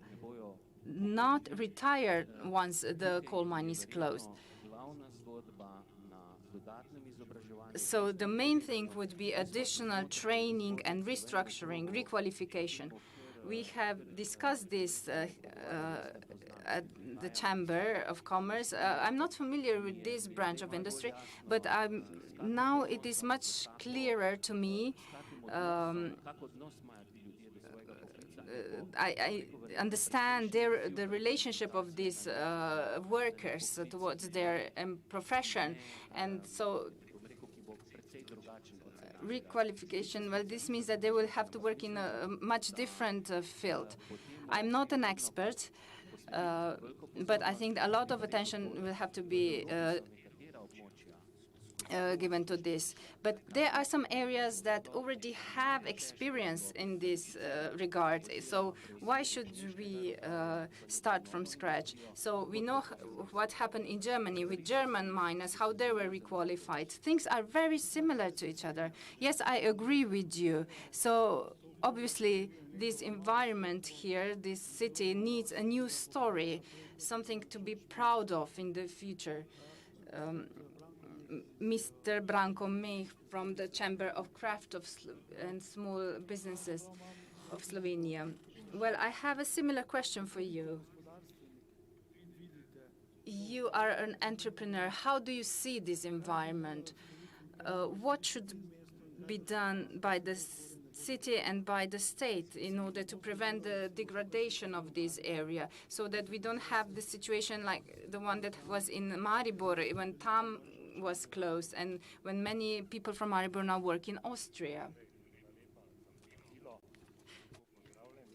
not retire once the coal mine is closed. So the main thing would be additional training and restructuring, requalification. We have discussed this at the Chamber of Commerce. I'm not familiar with this branch of industry, but now it is much clearer to me. I understand the relationship of these workers towards their profession, and so requalification, well, this means that they will have to work in a much different field. I'm not an expert, but I think a lot of attention will have to be given to this. But there are some areas that already have experience in this regard. So why should we start from scratch? So we know what happened in Germany with German miners, how they were requalified. Things are very similar to each other. Yes, I agree with you. So obviously, this environment here, this city, needs a new story, something to be proud of in the future. Mr. Branko Meh from the Chamber of Craft and Small Businesses of Slovenia. Well, I have a similar question for you. You are an entrepreneur. How do you see this environment? What should be done by the city and by the state in order to prevent the degradation of this area, so that we don't have the situation like the one that was in Maribor when TAM was closed and when many people from Maribor now work in Austria?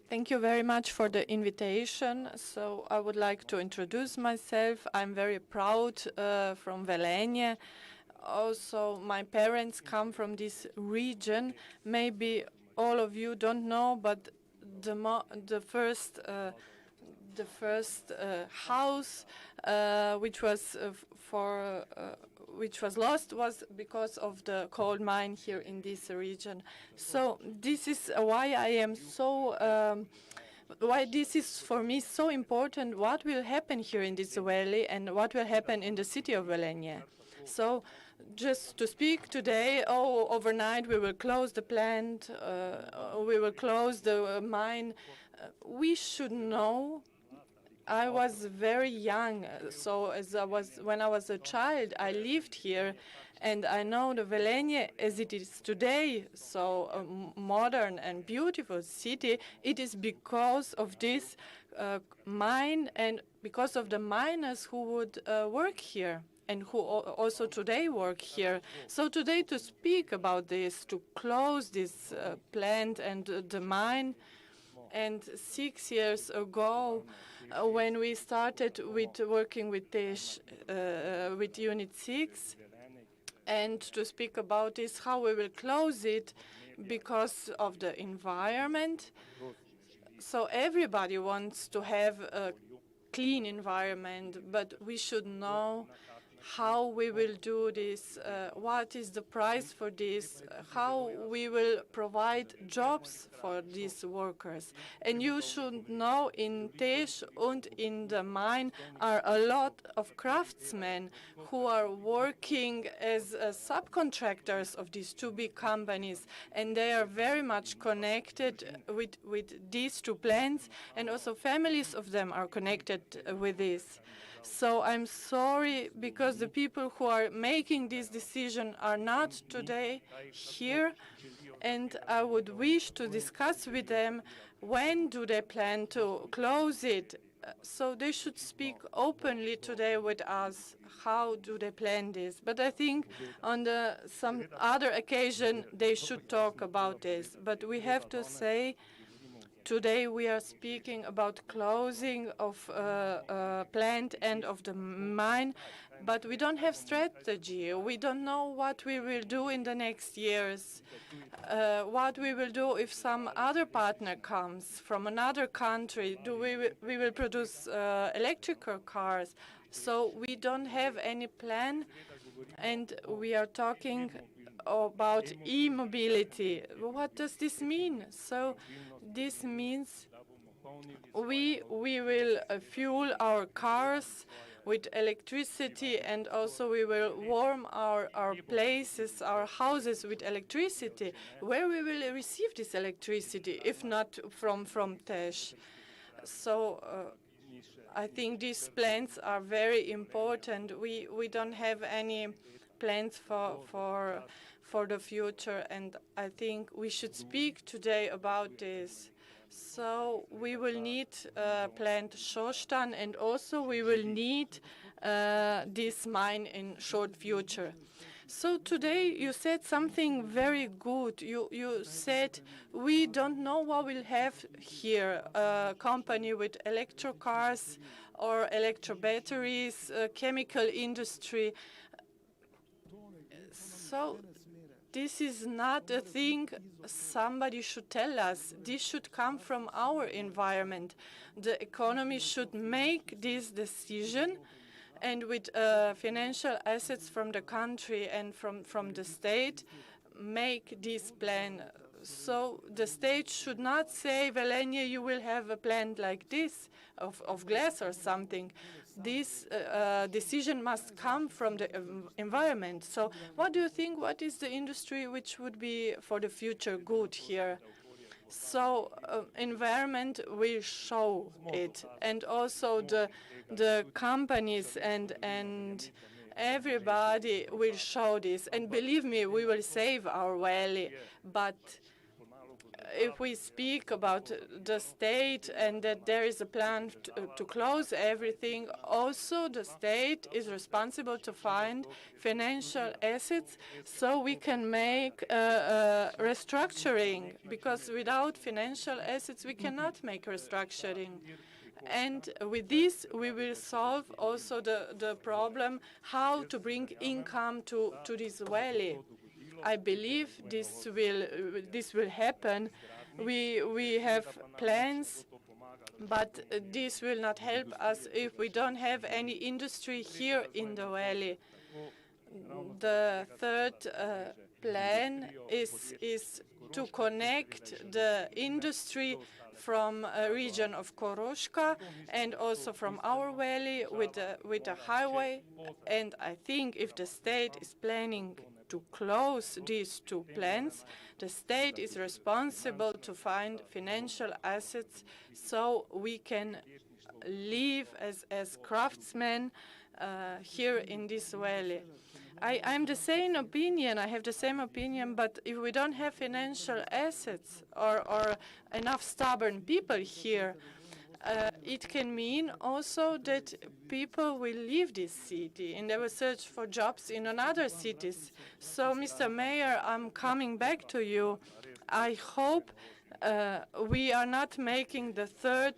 Thank you very much for the invitation. So I would like to introduce myself. I'm very proud from Velenje. Also, my parents come from this region. Maybe all of you don't know, but the first house which was lost was because of the coal mine here in this region. So this is why I am so. Why this is for me so important. What will happen here in this valley and what will happen in the city of Velenje? So, just to speak today, overnight we will close the plant, we will close the mine. We should know. I was very young, so when I was a child, I lived here, and I know the Velenje as it is today, so a modern and beautiful city. It is because of this mine and because of the miners who would work here and who also today work here. So today to speak about this, to close this plant and the mine, and 6 years ago, when we started with working with Tesh, with Unit 6, and to speak about this, how we will close it because of the environment. So everybody wants to have a clean environment, but we should know how we will do this, what is the price for this, how we will provide jobs for these workers. And you should know in Tesh and in the mine are a lot of craftsmen who are working as subcontractors of these two big companies, and they are very much connected with these two plants, and also families of them are connected with this. So I'm sorry because the people who are making this decision are not today here, and I would wish to discuss with them when do they plan to close it. So they should speak openly today with us. How do they plan this? But I think on some other occasion they should talk about this. But we have to say today we are speaking about closing of plant and of the mine, but we don't have strategy. We don't know what we will do in the next years, what we will do if some other partner comes from another country. We will produce electrical cars. So we don't have any plan, and we are talking about e-mobility. What does this mean? So this means we will fuel our cars with electricity, and also we will warm our places, our houses with electricity. Where we will receive this electricity, if not from TESH? So I think these plans are very important. We don't have any plans for the future, and I think we should speak today about this. So we will need plant Shostan, and also we will need this mine in short future. So today you said something very good. You said we don't know what we'll have here, a company with electro cars or electro batteries, chemical industry. So this is not a thing somebody should tell us. This should come from our environment. The economy should make this decision, and with financial assets from the country and from the state, make this plan. So the state should not say, Velenje, you will have a plant like this, of glass or something. This decision must come from the environment. So what do you think, what is the industry which would be for the future good here? So environment will show it, and also the companies and everybody will show this. And believe me, we will save our valley. But if we speak about the state and that there is a plan to close everything, also the state is responsible to find financial assets so we can make restructuring, because without financial assets we cannot make restructuring. And with this, we will solve also the problem how to bring income to this valley. I believe this will happen. We have plans, but this will not help us if we don't have any industry here in the valley. The third plan is to connect the industry from a region of Koroška and also from our valley with a highway. And I think if the state is planning to close these two plants, the state is responsible to find financial assets so we can live as craftsmen here in this valley. I'm the same opinion. I have the same opinion, but if we don't have financial assets or enough stubborn people here, it can mean also that people will leave this city and they will search for jobs in other cities. So, Mr. Mayor, I'm coming back to you. I hope we are not making the third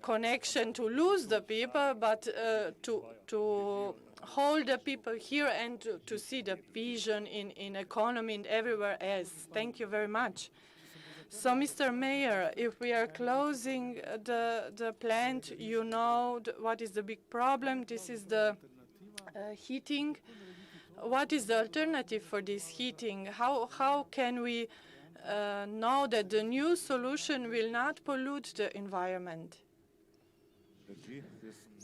connection to lose the people, but to hold the people here and to see the vision in economy and everywhere else. Thank you very much. So, Mr. Mayor, if we are closing the plant, you know what is the big problem. This is the heating. What is the alternative for this heating? How can we know that the new solution will not pollute the environment?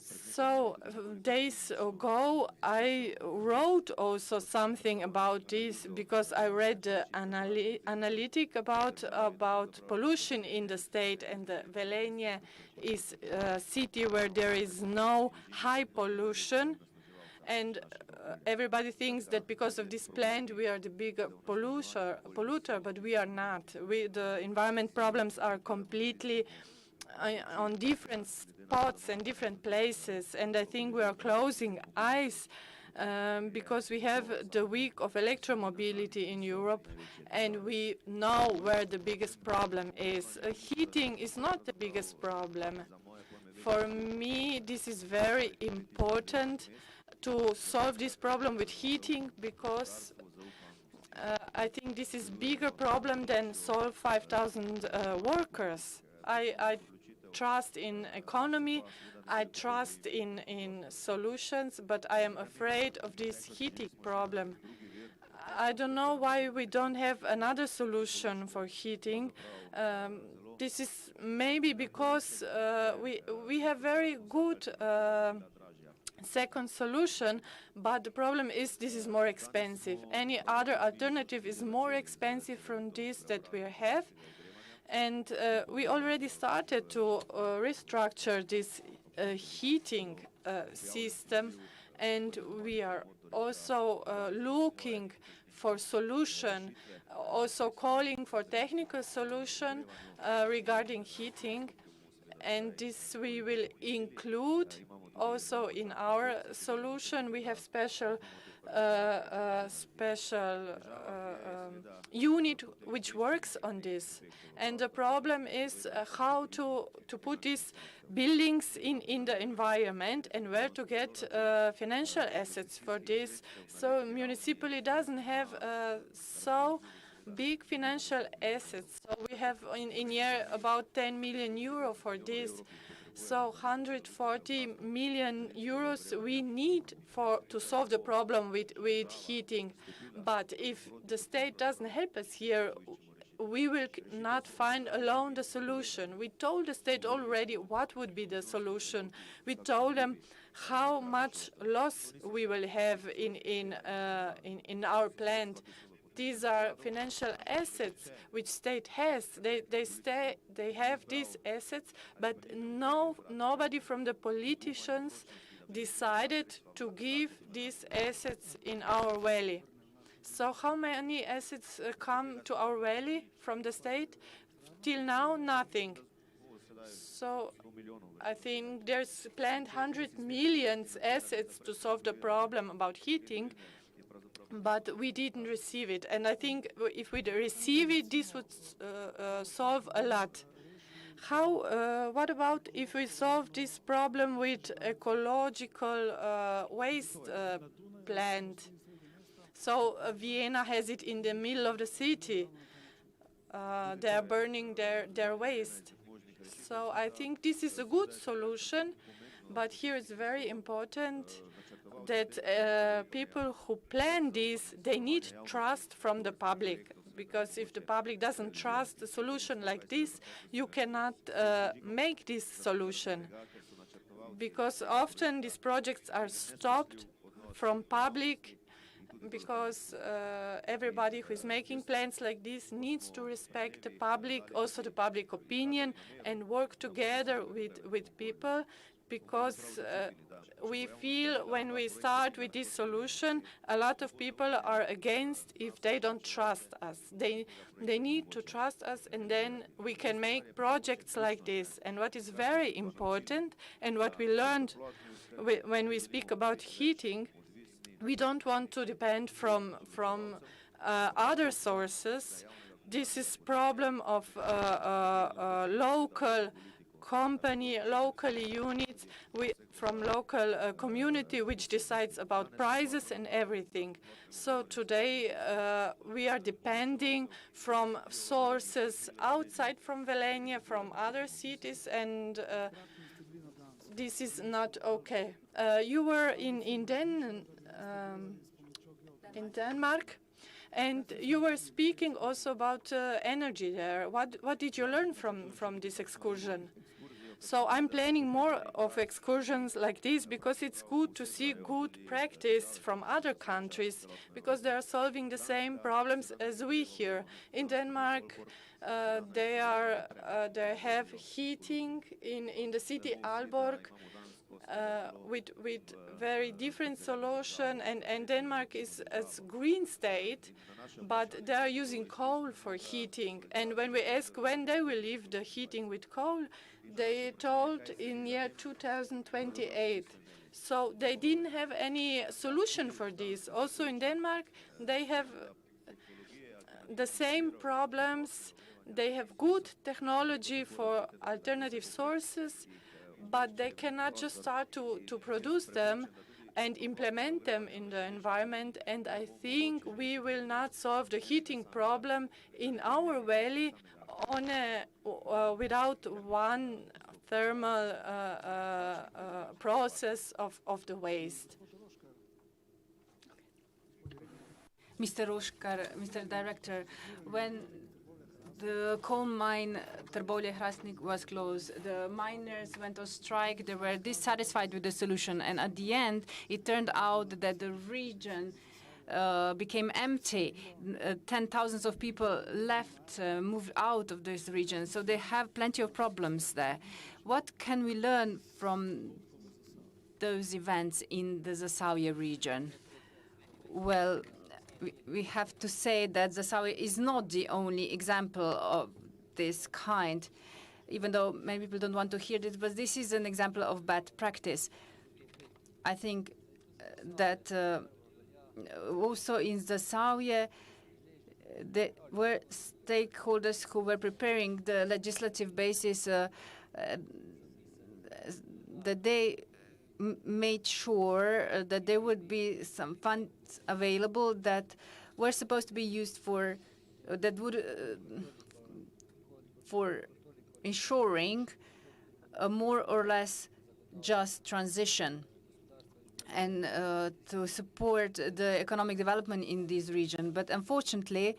So days ago, I wrote also something about this because I read the analytic about pollution in the state, and the Velenje is a city where there is no high pollution, and everybody thinks that because of this plant we are the bigger polluter, but we are not. The environment problems are completely on different spots and different places, and I think we are closing eyes because we have the week of electromobility in Europe, and we know where the biggest problem is. Heating is not the biggest problem. For me, this is very important to solve this problem with heating, because I think this is a bigger problem than solve 5,000 workers. I trust in economy, I trust in solutions, but I am afraid of this heating problem. I don't know why we don't have another solution for heating. This is maybe because we have very good second solution, but the problem is this is more expensive. Any other alternative is more expensive from this that we have. And we already started to restructure this heating system, and we are also looking for solution, also calling for technical solution regarding heating, and this we will include also in our solution. We have special unit which works on this, and the problem is how to put these buildings in the environment and where to get financial assets for this. So municipally doesn't have so big financial assets. So we have in year about 10 million euro for this. So 140 million euros we need to solve the problem with heating. But if the state doesn't help us here, we will not find alone the solution. We told the state already what would be the solution. We told them how much loss we will have in our plant. These are financial assets which state has. They have these assets, but nobody from the politicians decided to give these assets in our valley. So how many assets come to our valley from the state? Till now, nothing. So I think there's planned 100 million assets to solve the problem about heating, but we didn't receive it. And I think if we receive it, this would solve a lot. What about if we solve this problem with ecological waste plant? So Vienna has it in the middle of the city. They are burning their waste. So I think this is a good solution, but here it's very important that people who plan this, they need trust from the public. Because if the public doesn't trust a solution like this, you cannot make this solution. Because often these projects are stopped from public, because everybody who is making plans like this needs to respect the public, also the public opinion, and work together with people, because we feel when we start with this solution, a lot of people are against if they don't trust us. They need to trust us, and then we can make projects like this. And what is very important, and what we learned when we speak about heating, we don't want to depend from other sources. This is problem of local company, local units from local community which decides about prices and everything. So today we are depending from sources outside from Velenje, from other cities, and this is not okay. You were in Denmark, and you were speaking also about energy there. What did you learn from this excursion? So I'm planning more of excursions like this because it's good to see good practice from other countries because they are solving the same problems as we here. In Denmark, they have heating in the city Aalborg with very different solution, and Denmark is a green state, but they are using coal for heating. And when we ask when they will leave the heating with coal, they told in year 2028. So they didn't have any solution for this. Also in Denmark, they have the same problems. They have good technology for alternative sources, but they cannot just start to produce them and implement them in the environment. And I think we will not solve the heating problem in our valley on without one thermal process of the waste. Mr. Roškar, Mr. Director, when the coal mine Trbovlje-Hrastnik was closed, the miners went on strike. They were dissatisfied with the solution, and at the end, it turned out that the region became empty. 10,000 of people left, moved out of this region, so they have plenty of problems there. What can we learn from those events in the Zasavje region? Well, we have to say that Zasavje is not the only example of this kind, even though many people don't want to hear this, but this is an example of bad practice. I think that also in Zasavje, there were stakeholders who were preparing the legislative basis that they made sure that there would be some funds available that were supposed to be used for for ensuring a more or less just transition and to support the economic development in this region. But unfortunately,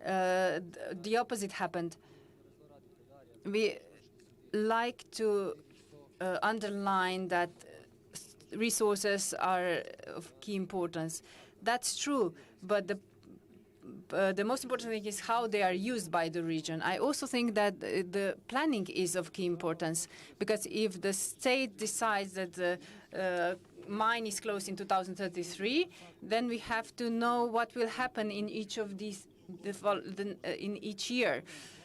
the opposite happened. We like to underline that resources are of key importance. That's true, but the most important thing is how they are used by the region. I also think that the planning is of key importance, because if the state decides that the mine is closed in 2033, then we have to know what will happen in each of these in each year.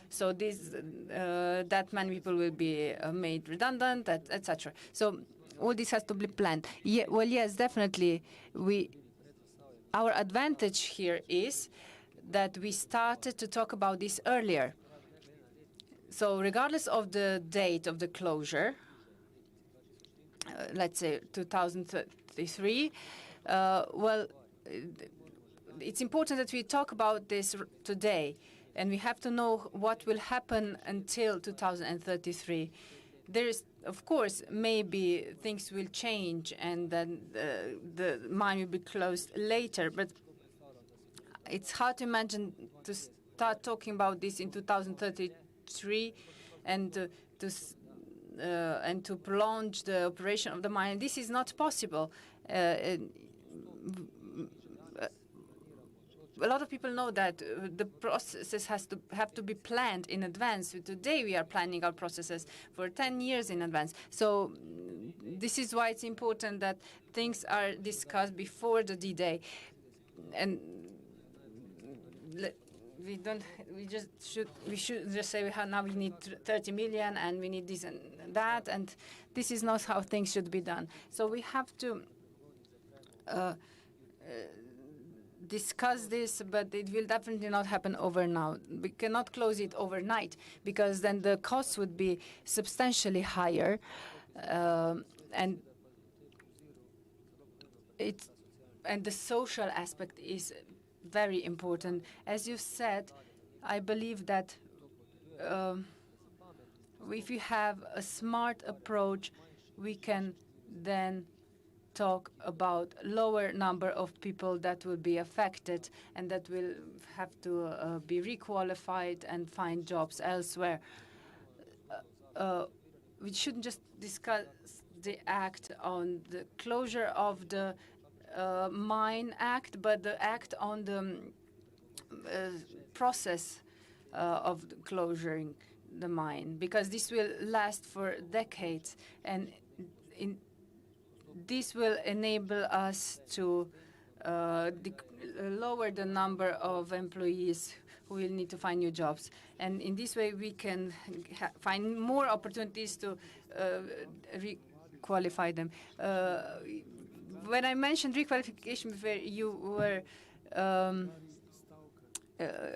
So this, that many people will be made redundant, etc. So all this has to be planned. Yeah, well, yes, definitely. Our advantage here is that we started to talk about this earlier. So regardless of the date of the closure, let's say 2033, well, it's important that we talk about this today. And we have to know what will happen until 2033. There is, of course, maybe things will change and then the mine will be closed later. But it's hard to imagine to start talking about this in 2033 and to prolong the operation of the mine. This is not possible. A lot of people know that the processes have to be planned in advance. Today we are planning our processes for 10 years in advance. So this is why it's important that things are discussed before the D-Day. And we should just say now we need 30 million and we need this and that, and this is not how things should be done. So we have to discuss this, but it will definitely not happen overnight. We cannot close it overnight because then the costs would be substantially higher, and the social aspect is very important. As you said, I believe that if you have a smart approach, we can then talk about lower number of people that will be affected and that will have to be requalified and find jobs elsewhere. we shouldn't just discuss the act on the closure of the mine act, but the act on the process of closing the mine, because this will last for decades, and this will enable us to lower the number of employees who will need to find new jobs. And in this way, we can find more opportunities to requalify them. When I mentioned requalification before, you were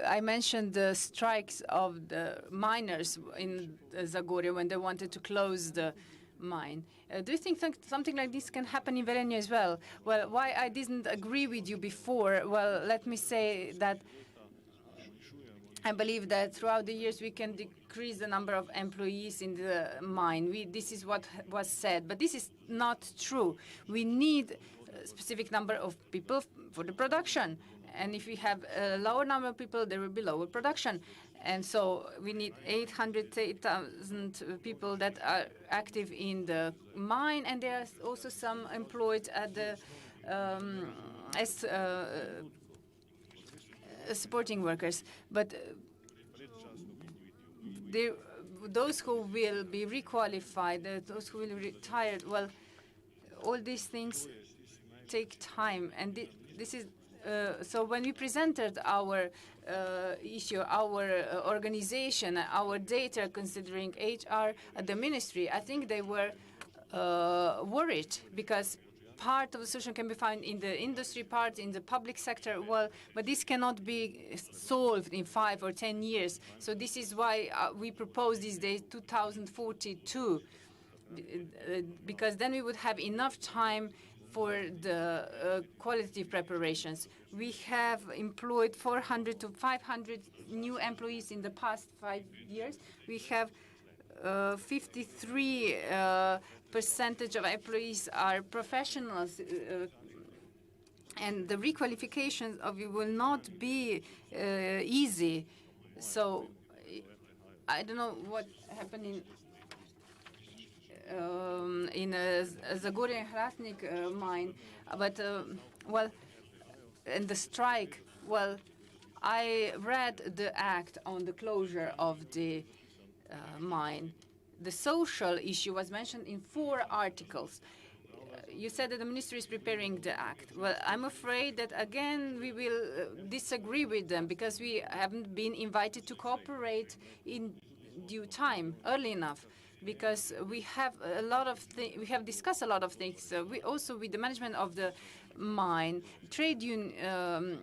I mentioned the strikes of the miners in Zagorje when they wanted to close the mine. Do you think something like this can happen in Velenje as well? Well, why I didn't agree with you before? Well, let me say that I believe that throughout the years we can decrease the number of employees in the mine. This is what was said, but this is not true. We need a specific number of people for the production. And if we have a lower number of people, there will be lower production. And so we need 800,000 people that are active in the mine, and there are also some employed at the as supporting workers. But those who will be requalified, those who will be retired, well, all these things take time, and this is. So when we presented our issue, our organization, our data, considering HR at the ministry, I think they were worried, because part of the solution can be found in the industry part, in the public sector. Well, but this cannot be solved in 5 or 10 years. So this is why we propose these days 2042, because then we would have enough time for the qualitative preparations. We have employed 400 to 500 new employees in the past 5 years. We have 53% of employees are professionals, and the requalification of it will not be easy. So I don't know what happened in Zagorje and Hrastnik mine, but well, and the strike. Well, I read the act on the closure of the mine. The social issue was mentioned in 4 articles. You said that the ministry is preparing the act. Well, I'm afraid that again we will disagree with them, because we haven't been invited to cooperate in due time, early enough. Because we have a lot of we have discussed a lot of things. We also, with the management of the mine, trade union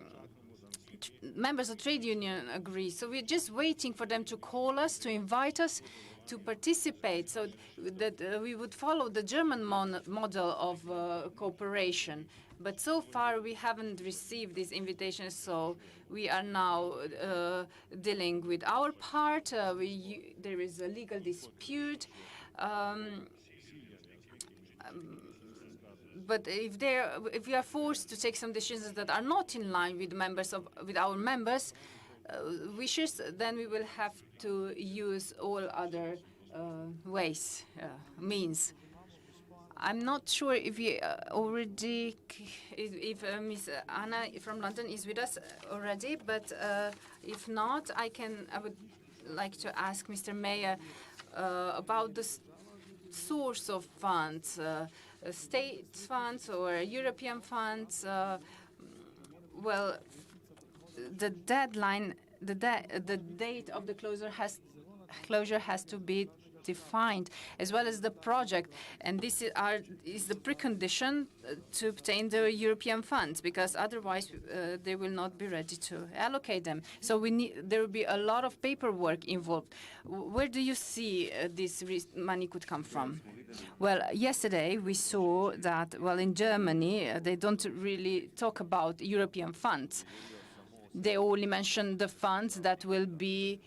members of trade union agree. So we're just waiting for them to call us, to invite us to participate, so that we would follow the German model of cooperation. But so far we haven't received this invitation, so we are now dealing with our part. There is a legal dispute. But if we are forced to take some decisions that are not in line with our members' wishes, then we will have to use all other means. I'm not sure if we already, if Ms. Anna from London is with us already, but if not, I would like to ask Mr. Mayor about the source of funds, state funds or European funds. Well, the deadline, the date of the closure has to be defined, as well as the project, and this is the precondition to obtain the European funds, because otherwise they will not be ready to allocate them. So there will be a lot of paperwork involved. Where do you see this money could come from? Well, yesterday we saw that, well, in Germany they don't really talk about European funds. They only mention the funds that will be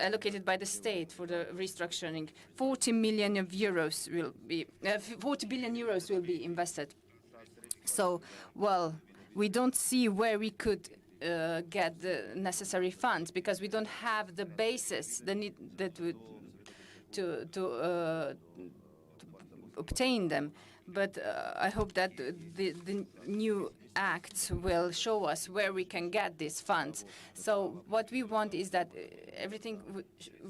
allocated by the state for the restructuring. 40 billion euros will be invested. So, well, we don't see where we could get the necessary funds, because we don't have the basis to obtain them. But I hope that the new acts will show us where we can get these funds. So what we want is that everything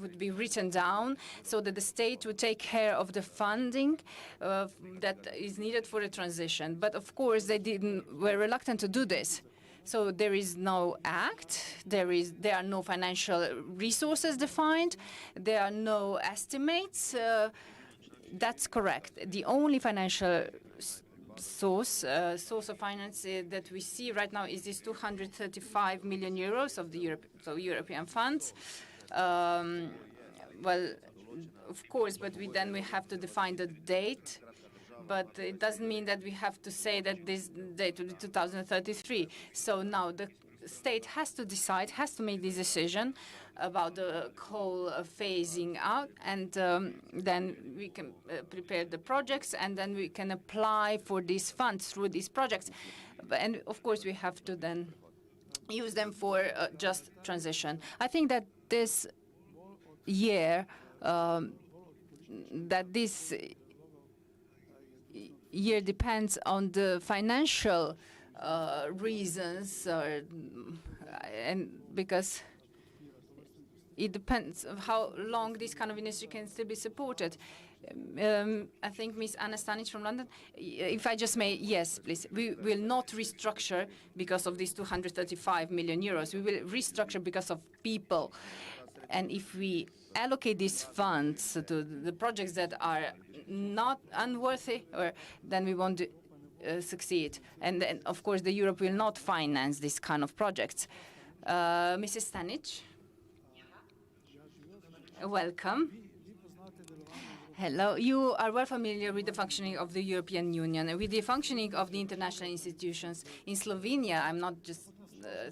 would be written down so that the state would take care of the funding that is needed for the transition. But of course, they were reluctant to do this. So there is no act, there are no financial resources defined, there are no estimates. That's correct. The only financial source of finance that we see right now is this 235 million euros of the European funds. Well, of course, but then we have to define the date. But it doesn't mean that we have to say that this date will be 2033. So now the state has to decide, has to make this decision about the coal phasing out, and then we can prepare the projects, and then we can apply for these funds through these projects. And of course, we have to then use them for just transition. I think that this year, year depends on the financial reasons, and because it depends on how long this kind of industry can still be supported. I think Ms. Anna Stanic from London, if I just may, yes, please. We will not restructure because of these 235 million euros. We will restructure because of people. And if we allocate these funds to the projects that are not unworthy, then we won't succeed. And then, of course, the Europe will not finance this kind of projects. Mrs. Stanic, welcome. Hello. You are well familiar with the functioning of the European Union and with the functioning of the international institutions. In Slovenia, I'm not just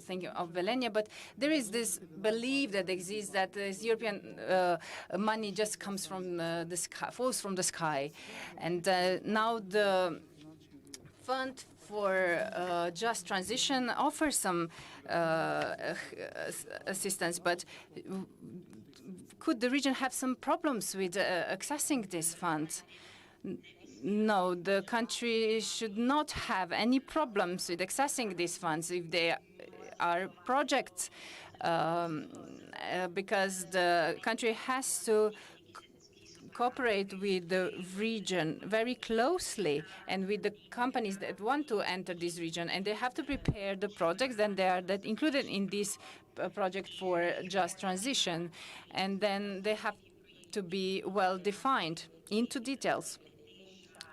thinking of Velenje, but there is this belief that exists that this European money just comes from the sky, falls from the sky. And now the Fund for Just Transition offers some assistance, but could the region have some problems with accessing these funds? No, the country should not have any problems with accessing these funds if they are projects, because the country has to cooperate with the region very closely and with the companies that want to enter this region, and they have to prepare the projects that included in this project for just transition, and then they have to be well defined into details.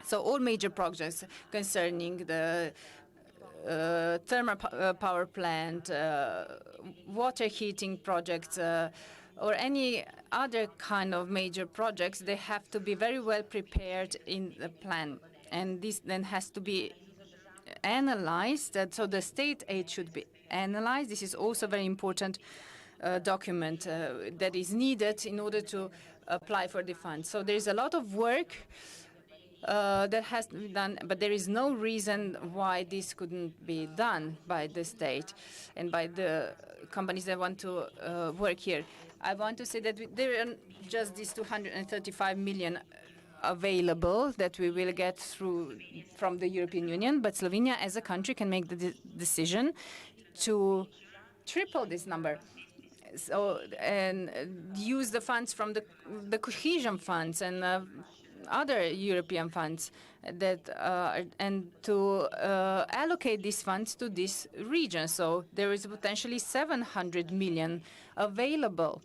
So all major projects concerning the thermal power plant, water heating projects, or any other kind of major projects, they have to be very well prepared in the plan. And this then has to be analyzed. So the state aid should be analyzed. This is also a very important document that is needed in order to apply for the funds. So there is a lot of work that has to be done, but there is no reason why this couldn't be done by the state and by the companies that want to work here. I want to say that there are just these 235 million available that we will get through from the European Union, but Slovenia as a country can make the decision to triple this number. So, and use the funds from the cohesion funds and other European funds that and to allocate these funds to this region. So there is potentially 700 million available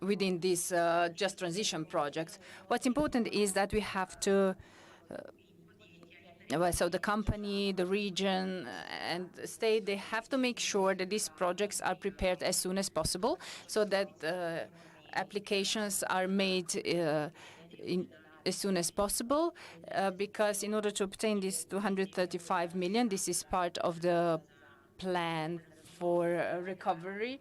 within this Just Transition project. What's important is that we have to so the company, the region, and the state, they have to make sure that these projects are prepared as soon as possible so that applications are made as soon as possible, because in order to obtain this 235 million, this is part of the plan for recovery.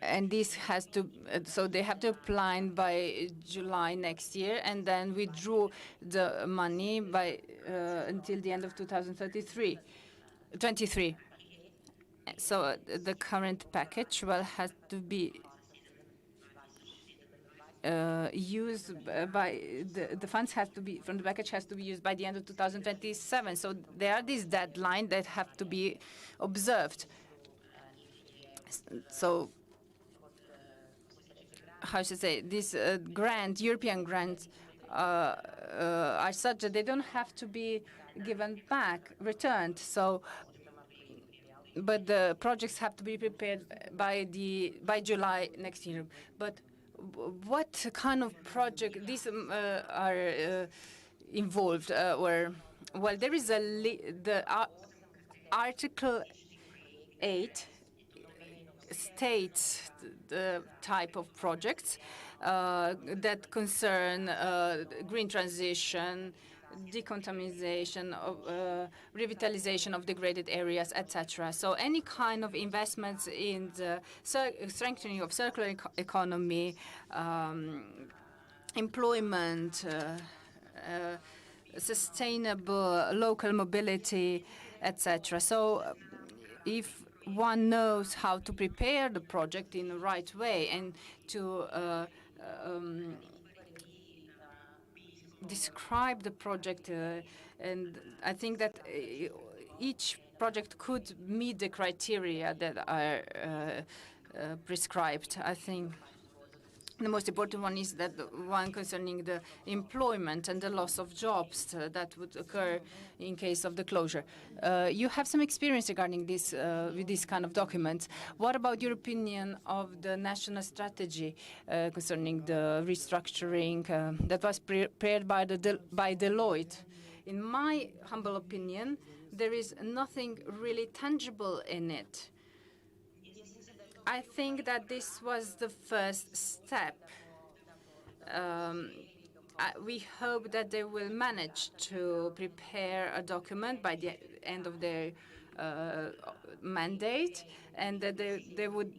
And this has to, so they have to apply by July next year, and then withdraw the money by until the end of 2023. So the current package has to be used by the funds have to be from the package has to be used by the end of 2027. So there are these deadlines that have to be observed. So how should I say, these European grants are such that they don't have to be given back, returned. So, but the projects have to be prepared by July next year. But what kind of project these are involved? Well, there is the Article 8 states the type of projects that concern green transition, decontamination, revitalization of degraded areas, etc. So any kind of investments in the strengthening of circular economy, employment, sustainable local mobility, etc. So if one knows how to prepare the project in the right way and to describe the project, and I think that each project could meet the criteria that are prescribed. I think the most important one is that the one concerning the employment and the loss of jobs that would occur in case of the closure. You have some experience regarding this with this kind of documents. What about your opinion of the national strategy concerning the restructuring that was prepared by Deloitte? In my humble opinion, there is nothing really tangible in it. I think that this was the first step. We hope that they will manage to prepare a document by the end of their mandate, and that they would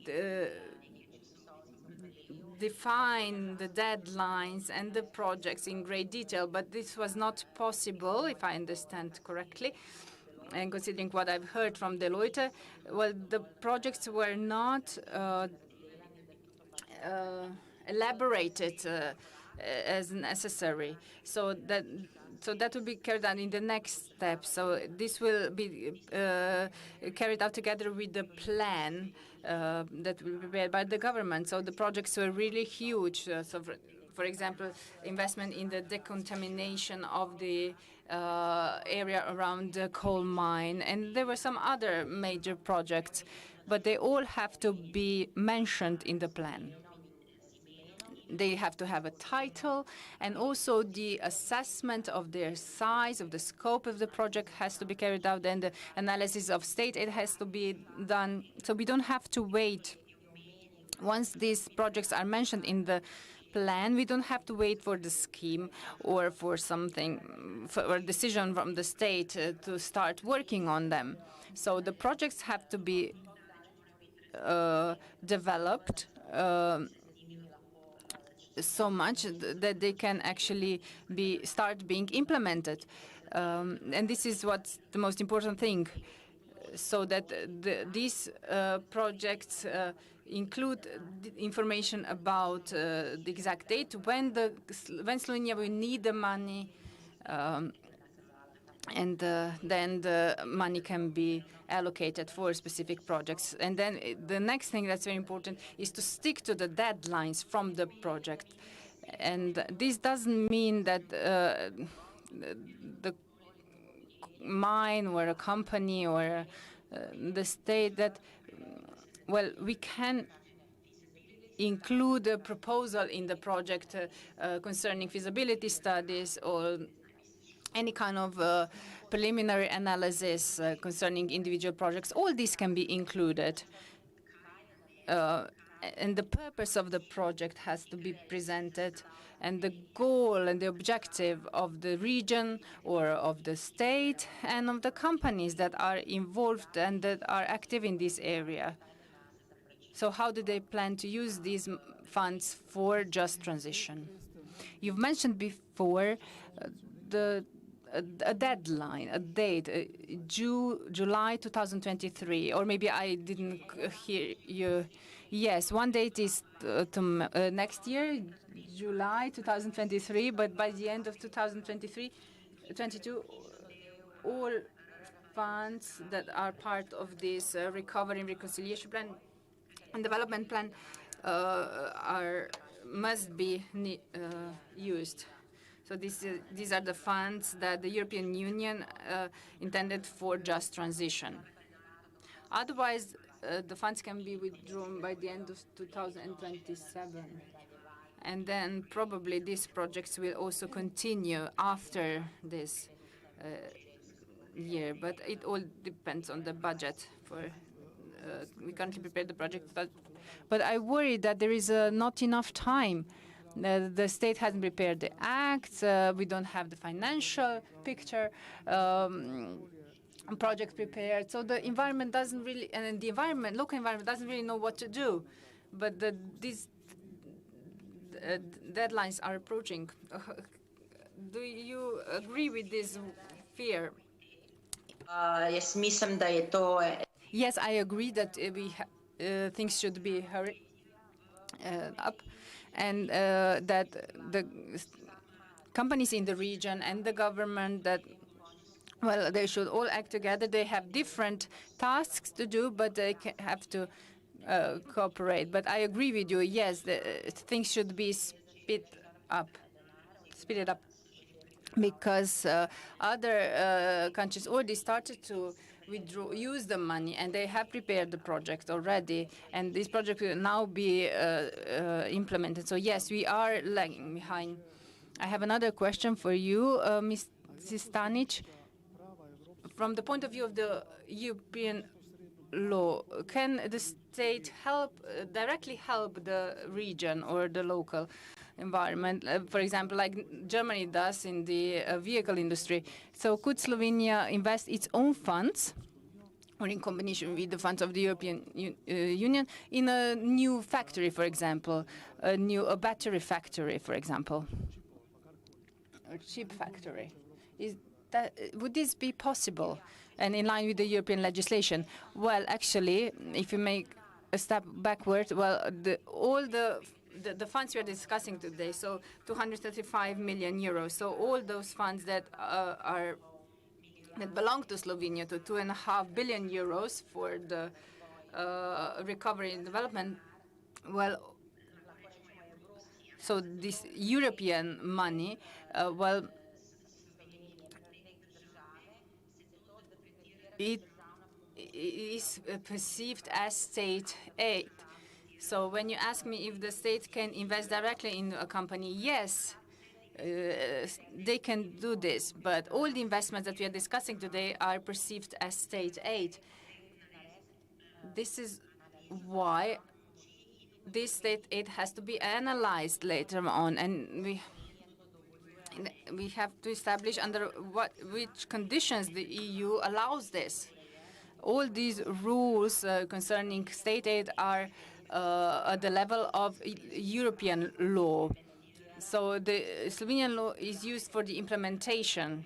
define the deadlines and the projects in great detail. But this was not possible, if I understand correctly. And considering what I've heard from Deloitte, well, the projects were not elaborated as necessary. So that will be carried out in the next step. So this will be carried out together with the plan that will be prepared by the government. So the projects were really huge. So for example, investment in the decontamination of the area around the coal mine. And there were some other major projects, but they all have to be mentioned in the plan. They have to have a title, and also the assessment of their size, of the scope of the project has to be carried out, and the analysis of state aid has to be done. So we don't have to wait. Once these projects are mentioned in the plan, we don't have to wait for the scheme or for something, for a decision from the state to start working on them. So the projects have to be developed so much that they can actually start being implemented. And this is what's the most important thing, so that these projects include information about the exact date, when Slovenia will need the money, and then the money can be allocated for specific projects. And then the next thing that's very important is to stick to the deadlines from the project. And this doesn't mean that the mine or a company or the state that, well, we can include a proposal in the project concerning feasibility studies or any kind of preliminary analysis concerning individual projects. All these can be included. And the purpose of the project has to be presented, and the goal and the objective of the region or of the state and of the companies that are involved and that are active in this area. So how do they plan to use these funds for just transition? You've mentioned before the a deadline, a date, July 2023, or maybe I didn't hear you. Yes, one date is next year, July 2023, but by the end of 2022, all funds that are part of this recovery and reconciliation plan and development plan must be used. So these are the funds that the European Union intended for just transition. Otherwise, the funds can be withdrawn by the end of 2027. And then probably these projects will also continue after this year. But it all depends on the budget. We currently prepare the project. But I worry that there is not enough time. The state hasn't prepared the acts. We don't have the financial picture. Project prepared. So the environment doesn't really, and the environment, local environment doesn't really know what to do. But these deadlines are approaching. Do you agree with this fear? Jaz mislim, da je to. Yes, I agree that things should be hurried up, and that the companies in the region and the government well, they should all act together. They have different tasks to do, but they have to cooperate. But I agree with you. Yes, things should be speeded up, because other countries already started to use the money, and they have prepared the project already, and this project will now be implemented. So yes, we are lagging behind. I have another question for you, Ms. Stanic. From the point of view of the European law, can the state directly help the region or the local environment, for example, like Germany does in the vehicle industry? So could Slovenia invest its own funds, or in combination with the funds of the European Union, in a new factory, for example, a battery factory, for example, a chip factory? Would this be possible and in line with the European legislation? Well, actually, if you make a step backward, well, all the funds we are discussing today, so 235 million euros, so all those funds that belong to Slovenia, to 2.5 billion euros for the recovery and development, well, so this European money, well, it is perceived as state aid. So when you ask me if the state can invest directly in a company, yes, they can do this. But all the investments that we are discussing today are perceived as state aid. This is why this state aid has to be analyzed later on, and we have to establish under which conditions the EU allows this. All these rules concerning state aid are at the level of European law. So the Slovenian law is used for the implementation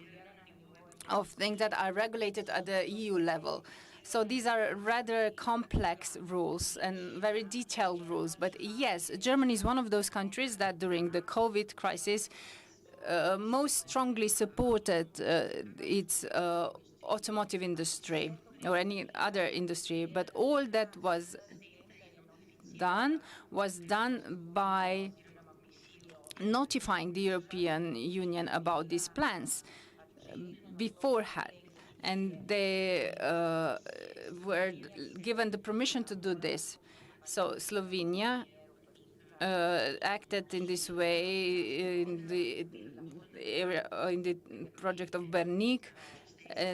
of things that are regulated at the EU level. So these are rather complex rules and very detailed rules. But yes, Germany is one of those countries that during the COVID crisis most strongly supported its automotive industry or any other industry. But all that was done by notifying the European Union about these plans beforehand. And they were given the permission to do this. So Slovenia acted in this way in the area, in the project of Bernik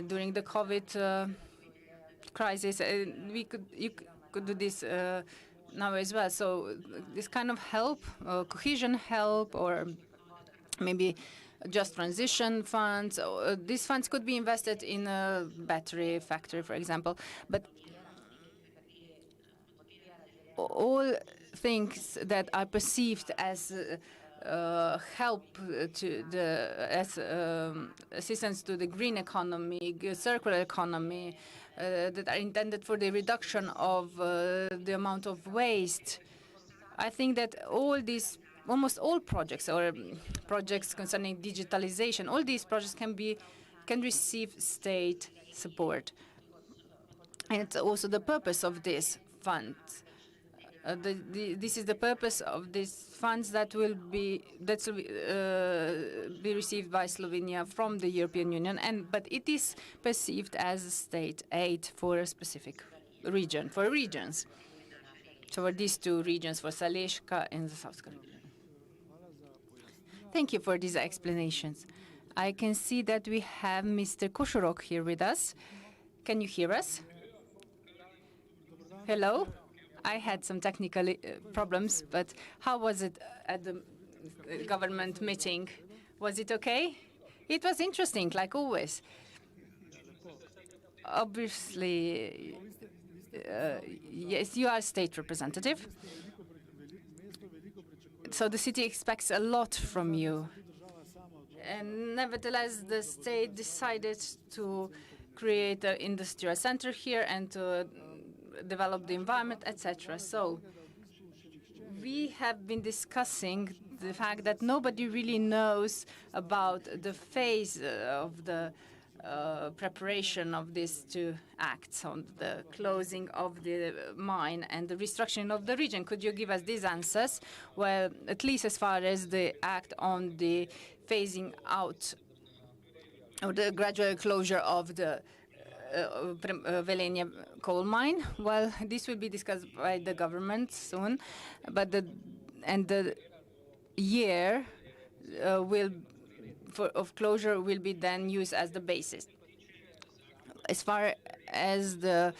during the COVID crisis. You could do this now as well. So this kind of help, cohesion help, or maybe just transition funds. These funds could be invested in a battery factory, for example. But all things that are perceived as help to the assistance to the green economy, circular economy, that are intended for the reduction of the amount of waste. I think that all these, almost all projects or projects concerning digitalization, all these projects can receive state support. And it's also the purpose of this fund. This is the purpose of these funds that will be received by Slovenia from the European Union, but it is perceived as a state aid for a specific region, for regions. So for these two regions, for Saleška and the South region. Thank you for these explanations. I can see that we have Mr. Košorok here with us. Can you hear us? Hello? I had some technical problems, but how was it at the government meeting? Was it okay? It was interesting, like always. Obviously, yes, you are a state representative. So the city expects a lot from you. And nevertheless, the state decided to create an industrial center here and to develop the environment, etc. So we have been discussing the fact that nobody really knows about the phase of the preparation of these two acts on the closing of the mine and the restructuring of the region. Could you give us these answers? Well, at least as far as the act on the phasing out or the gradual closure of the Velenje coal mine. Well, this will be discussed by the government soon, but the year of closure will be then used as the basis. As far as the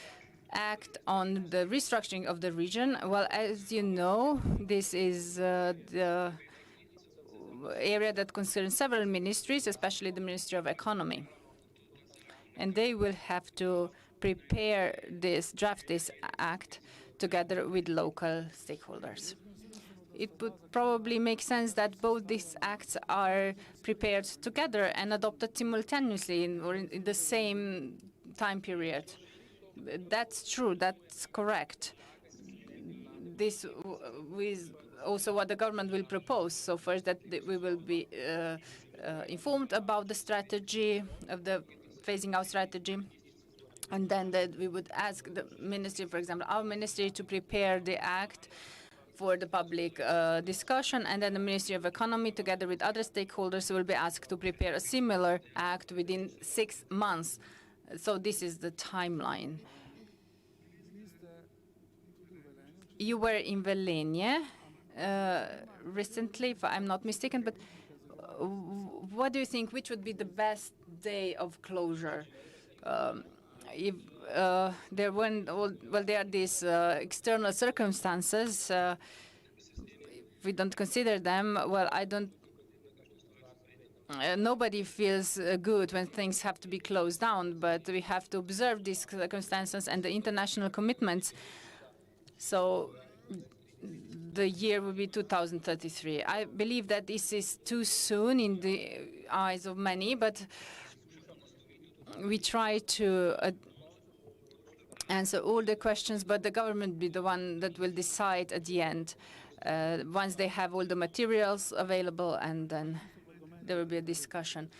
act on the restructuring of the region, well, as you know, this is the area that concerns several ministries, especially the Ministry of Economy. And they will have to prepare this, draft this act together with local stakeholders. It would probably make sense that both these acts are prepared together and adopted simultaneously in the same time period. That's true, that's correct. This is also what the government will propose. So first that we will be informed about the strategy of the phasing out strategy, and then that we would ask the ministry, for example, our ministry, to prepare the act for the public discussion, and then the Ministry of Economy, together with other stakeholders, will be asked to prepare a similar act within 6 months. So this is the timeline. You were in Velenje recently, if I'm not mistaken, but what do you think, which would be the best day of closure? If there are these external circumstances, if we don't consider them, well, nobody feels good when things have to be closed down, but we have to observe these circumstances and the international commitments. So the year will be 2033. I believe that this is too soon in the eyes of many, but we try to answer all the questions, but the government will be the one that will decide at the end, once they have all the materials available, and then there will be a discussion.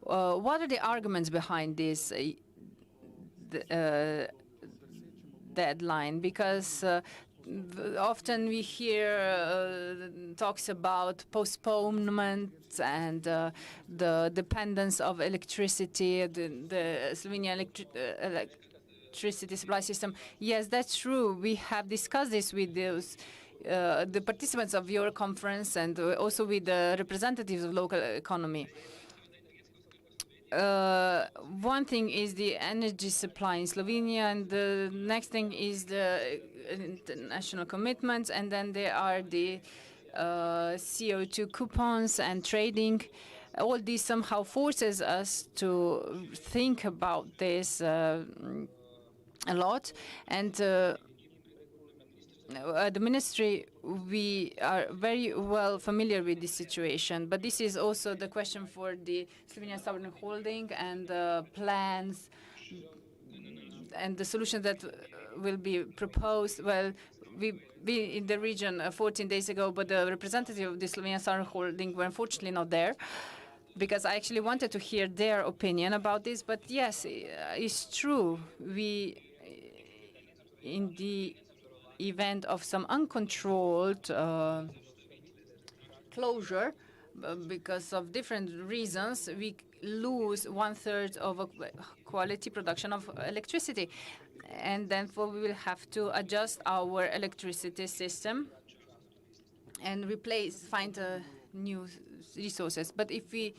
What are the arguments behind this deadline? Because often we hear talks about postponement and the dependence of electricity, the Slovenian electricity supply system. Yes, that's true. We have discussed this with the participants of your conference and also with the representatives of local economy. One thing is the energy supply in Slovenia, and the next thing is the international commitments, and then there are the CO2 coupons and trading. All this somehow forces us to think about this a lot, and At the ministry, we are very well familiar with this situation, but this is also the question for the Slovenian Sovereign Holding and the plans and the solution that will be proposed. Well, we in the region 14 days ago, but the representative of the Slovenian Sovereign Holding were unfortunately not there, because I actually wanted to hear their opinion about this. But yes, it's true. We, in the event of some uncontrolled closure, because of different reasons, we lose 1/3 of a quality production of electricity. And then we will have to adjust our electricity system and find new resources. But if we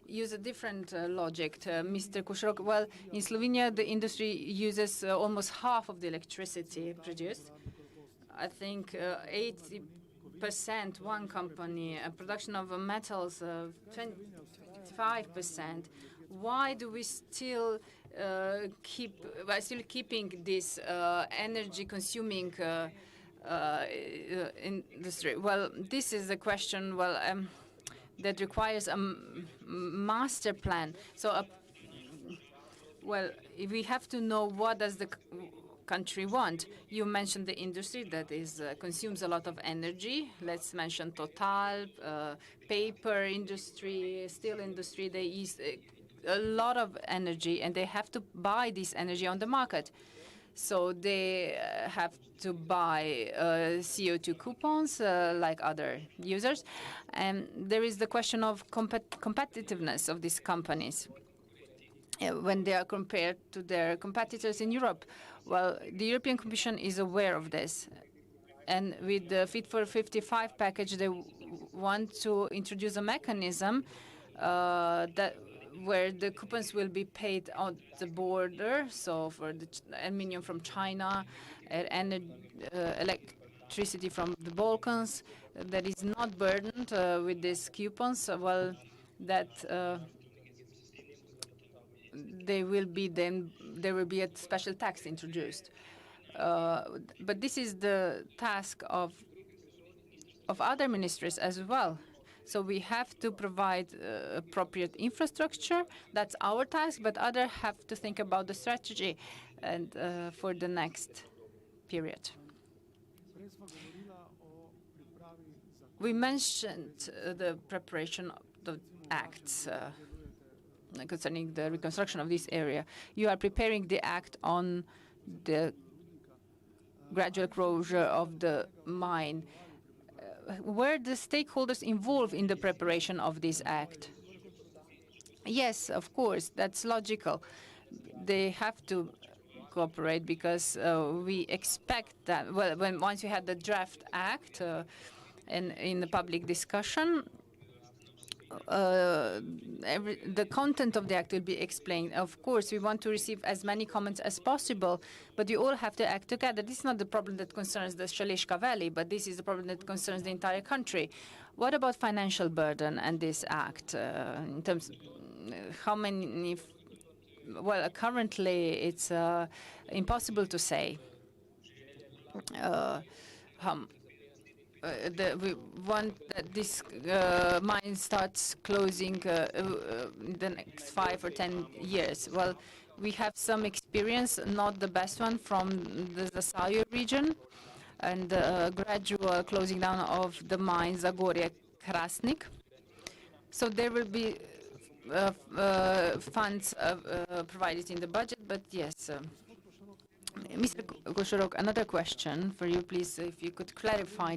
use a different logic, Mr. Košorok, well, in Slovenia, the industry uses almost half of the electricity produced. I think 80%, one company, production of metals, 25%. Why do we still keeping this energy-consuming industry? Well, this is a question, that requires a master plan. So, well, we have to know what does the country want. You mentioned the industry that consumes a lot of energy. Let's mention Total, paper industry, steel industry. They use a lot of energy, and they have to buy this energy on the market. So they have to buy CO2 coupons like other users. And there is the question of competitiveness of these companies when they are compared to their competitors in Europe. Well, the European Commission is aware of this. And with the Fit for 55 package, they want to introduce a mechanism where the coupons will be paid on the border. So for the aluminium from China, electricity from the Balkans, that is not burdened with these coupons. Well, that there will be a special tax introduced. But this is the task of other ministries as well. So we have to provide appropriate infrastructure. That's our task, but others have to think about the strategy and for the next period. We mentioned the preparation of the acts concerning the reconstruction of this area. You are preparing the act on the gradual closure of the mine. Were the stakeholders involved in the preparation of this act? Yes, of course, that's logical. They have to cooperate because we expect that, well, once you had the draft act and in the public discussion, the content of the act will be explained. Of course, we want to receive as many comments as possible, but we all have to act together. This is not the problem that concerns the Šaleška Valley, but this is the problem that concerns the entire country. What about financial burden and this act? In terms how many? Well, currently it's impossible to say. We want that this mine starts closing in the next 5 or 10 years. Well, we have some experience, not the best one, from the Zasavje region, and gradual closing down of the mine Zagorje-Krasnik. So there will be funds provided in the budget, but yes. Mr. Košorok, another question for you, please, if you could clarify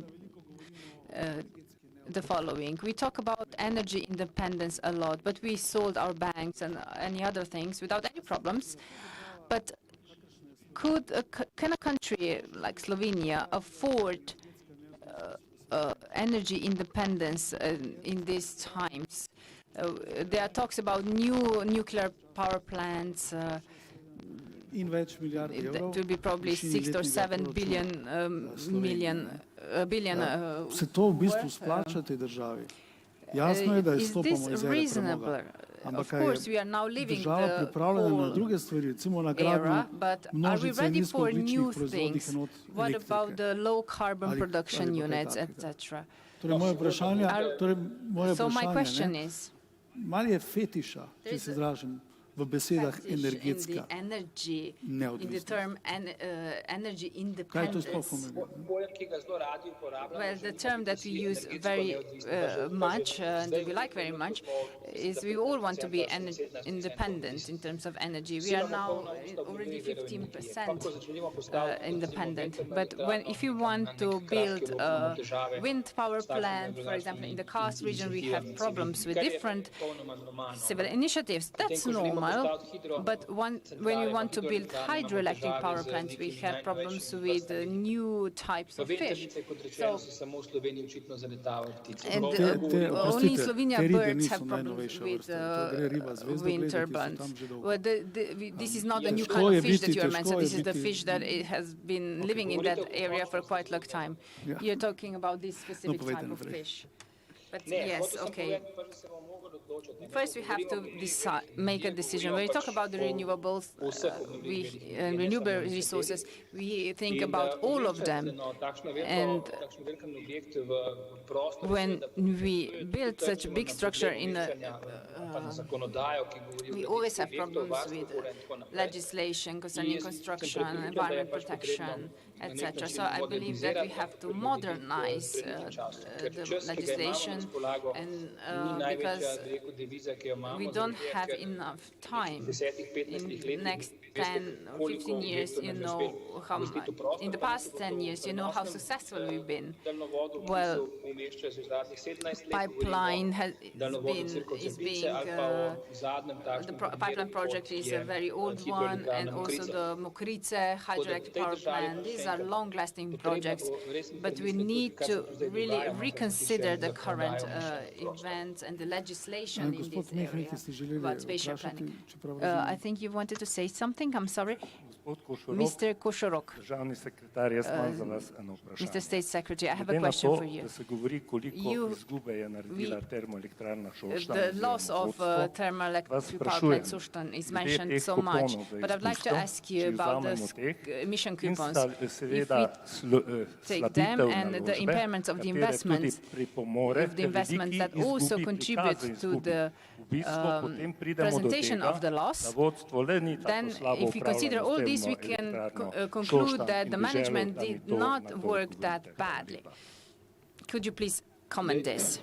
the following. We talk about energy independence a lot, but we sold our banks and any other things without any problems. But can a country like Slovenia afford energy independence in these times? There are talks about new nuclear power plants. It will be probably 6 or 7 billion. Se to v bistvu splača tej državi? Jasno je, da izstopamo iz ere premoga. Ampak course, we are now living država the pripravljena na whole druge stvari, recimo na era, gradnjo but are we množice ready for new nizkoogljičnih proizvodnih things? enot What about elektrike. the low carbon Ali- production ali pa kaj units, takega. etc.? Torej moje vprašanje, So my question is, malo je fetiša, če se izražam v besedah fetish in the energetska energy, in the neodvisnost. term energy Kaj to sploh independence. pomeni? Pojem, ki ga zelo radi uporabljamo. Well, the term that we use very much, and that we like very much, is we all want to be independent in terms of energy. We are now already 15% independent. But if you want to build a wind power plant, for example, in the Karst region, we have problems with different civil initiatives. That's normal. But when we want to build hydroelectric power plants, we have problems with new types of fish. So, and only in Slovenia birds have problems with wind turbines. Well, this is not a new kind of fish that you are mentioning. This is the fish that it has been living in that area for quite a long time. You're talking about this specific type of fish. But yes, okay. First, we have to make a decision. When we talk about the renewables, renewable resources, we think about all of them. And when we build such a big structure in we always have problems with legislation concerning construction, environment protection, etc. So I believe that we have to modernize the legislation, and because we don't have enough time in the next 10 or 15 years, you know, in the past 10 years, you know how successful we've been. Well, pipeline the pipeline project is a very old one, and also the Mokrice hydroelectric power plant. These are long-lasting projects, but we need to really reconsider the current events and the legislation in this area about spatial planning. I think you wanted to say something. I'm sorry. Mr. Košorok, Mr. State Secretary, I have a question for you. The loss of thermoelectric power plant Suštan is mentioned so much, but I'd like to ask you about the emission coupons. If we take them and the impairments of the investments, if the investments that also contribute to the presentation of the loss, then if we consider all these, we can conclude that the management did not work that badly. Could you please comment this?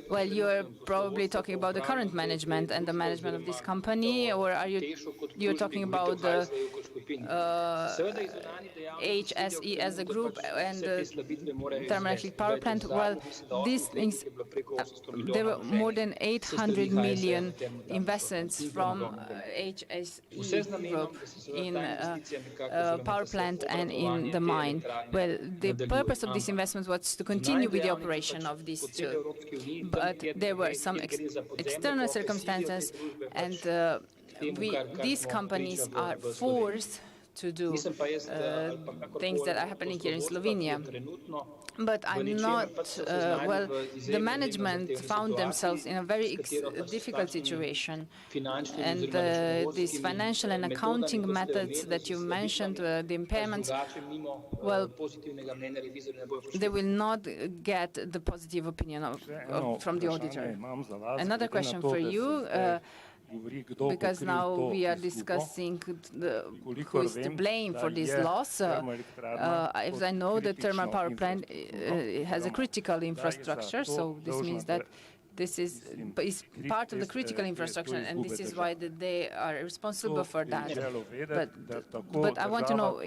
Well, you're probably talking about the current management and the management of this company, or are you're talking about the HSE as a group and the thermoelectric power plant? Well, these things, there were more than 800 million investments from HSE group in power plant and in the mine. Well, the purpose of this investment was to continue with the operation of these two. But there were some external circumstances, and these companies are forced to do things that are happening here in Slovenia. But I'm not, well, the management found themselves in a very difficult situation. And these financial and accounting methods that you mentioned, the impairments, well, they will not get the positive opinion from the auditor. Another question for you. Because now we are discussing who is to blame for this loss. As I know, the thermal power plant has a critical infrastructure, so this means that this is part of the critical infrastructure, and this is why they are responsible for that. But I want to know,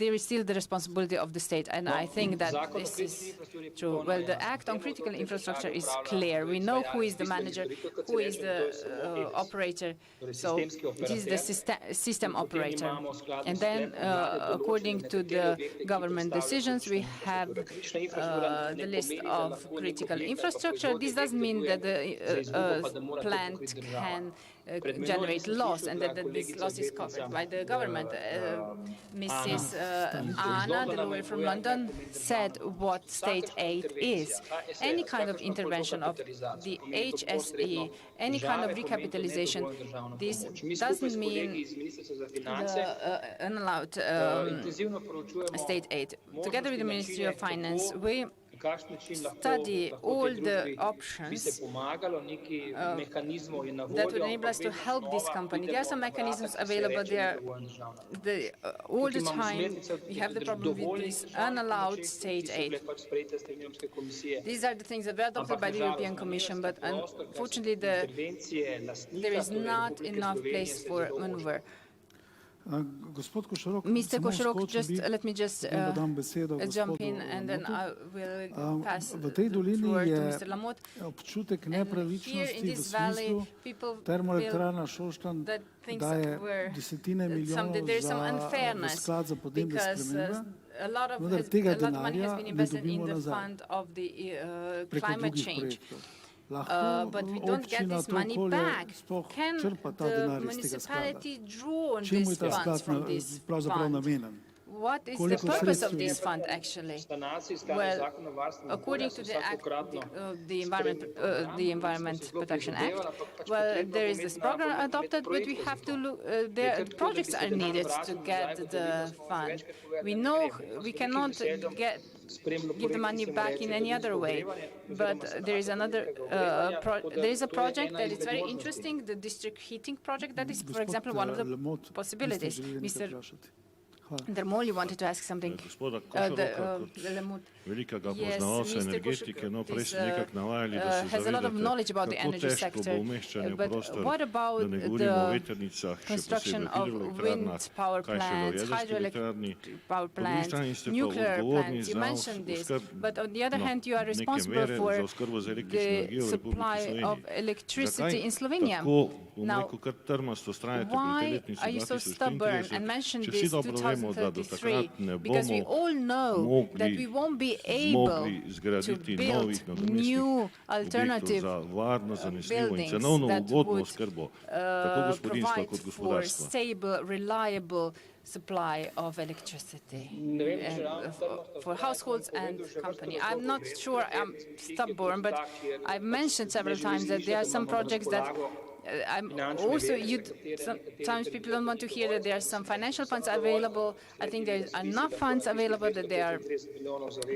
there is still the responsibility of the state, and I think that this is true. Well, the Act on Critical Infrastructure is clear. We know who is the manager, who is the operator, so it is the system operator. And then, according to the government decisions, we have the list of critical critical infrastructure. This doesn't mean that the plant can generate loss and that this loss is covered by the government. Mrs. Anna, the lawyer from London, said what state aid is. Any kind of intervention of the HSE, any kind of recapitalization, this doesn't mean unallowed state aid. Together with the Ministry of Finance, we study all the options that would enable us to help this company. There are some mechanisms available there. All the time we have the problem with this unallowed state aid. These are the things that were adopted by the European Commission, but unfortunately there is not enough place for maneuver. Mr. Košorok, let me just jump in and then I will pass the word to Mr. Lamot. And here in this valley, people feel that things were, there's some unfairness because a lot of money has been invested in the fund of the climate change. But we don't get this money back. Can the municipality draw on these funds from this fund? What is the purpose of this fund, actually? Well, according to the Act, the Environment Protection Act, well, there is this program adopted, but we have to look, the projects are needed to get the fund. We know we cannot give the money back in any other way. But there is another, there is a project that is very interesting, the district heating project. That is, for example, one of the possibilities. Mr. Dermoli wanted to ask something. Yes, Mr. Košorok has a lot of knowledge about the energy sector. But what about the construction of wind power plants, hydroelectric power plants, nuclear plants? You mentioned this. But on the other hand, you are responsible for the supply of electricity in Slovenia. Now, why are you so stubborn and mentioned this 2033? Because we all know that we won't be able to build new alternative buildings that would provide for stable, reliable supply of electricity for households and companies. I'm not sure I'm stubborn, but I've mentioned several times that there are some projects that sometimes people don't want to hear that there are some financial funds available. I think there are enough funds available, that there are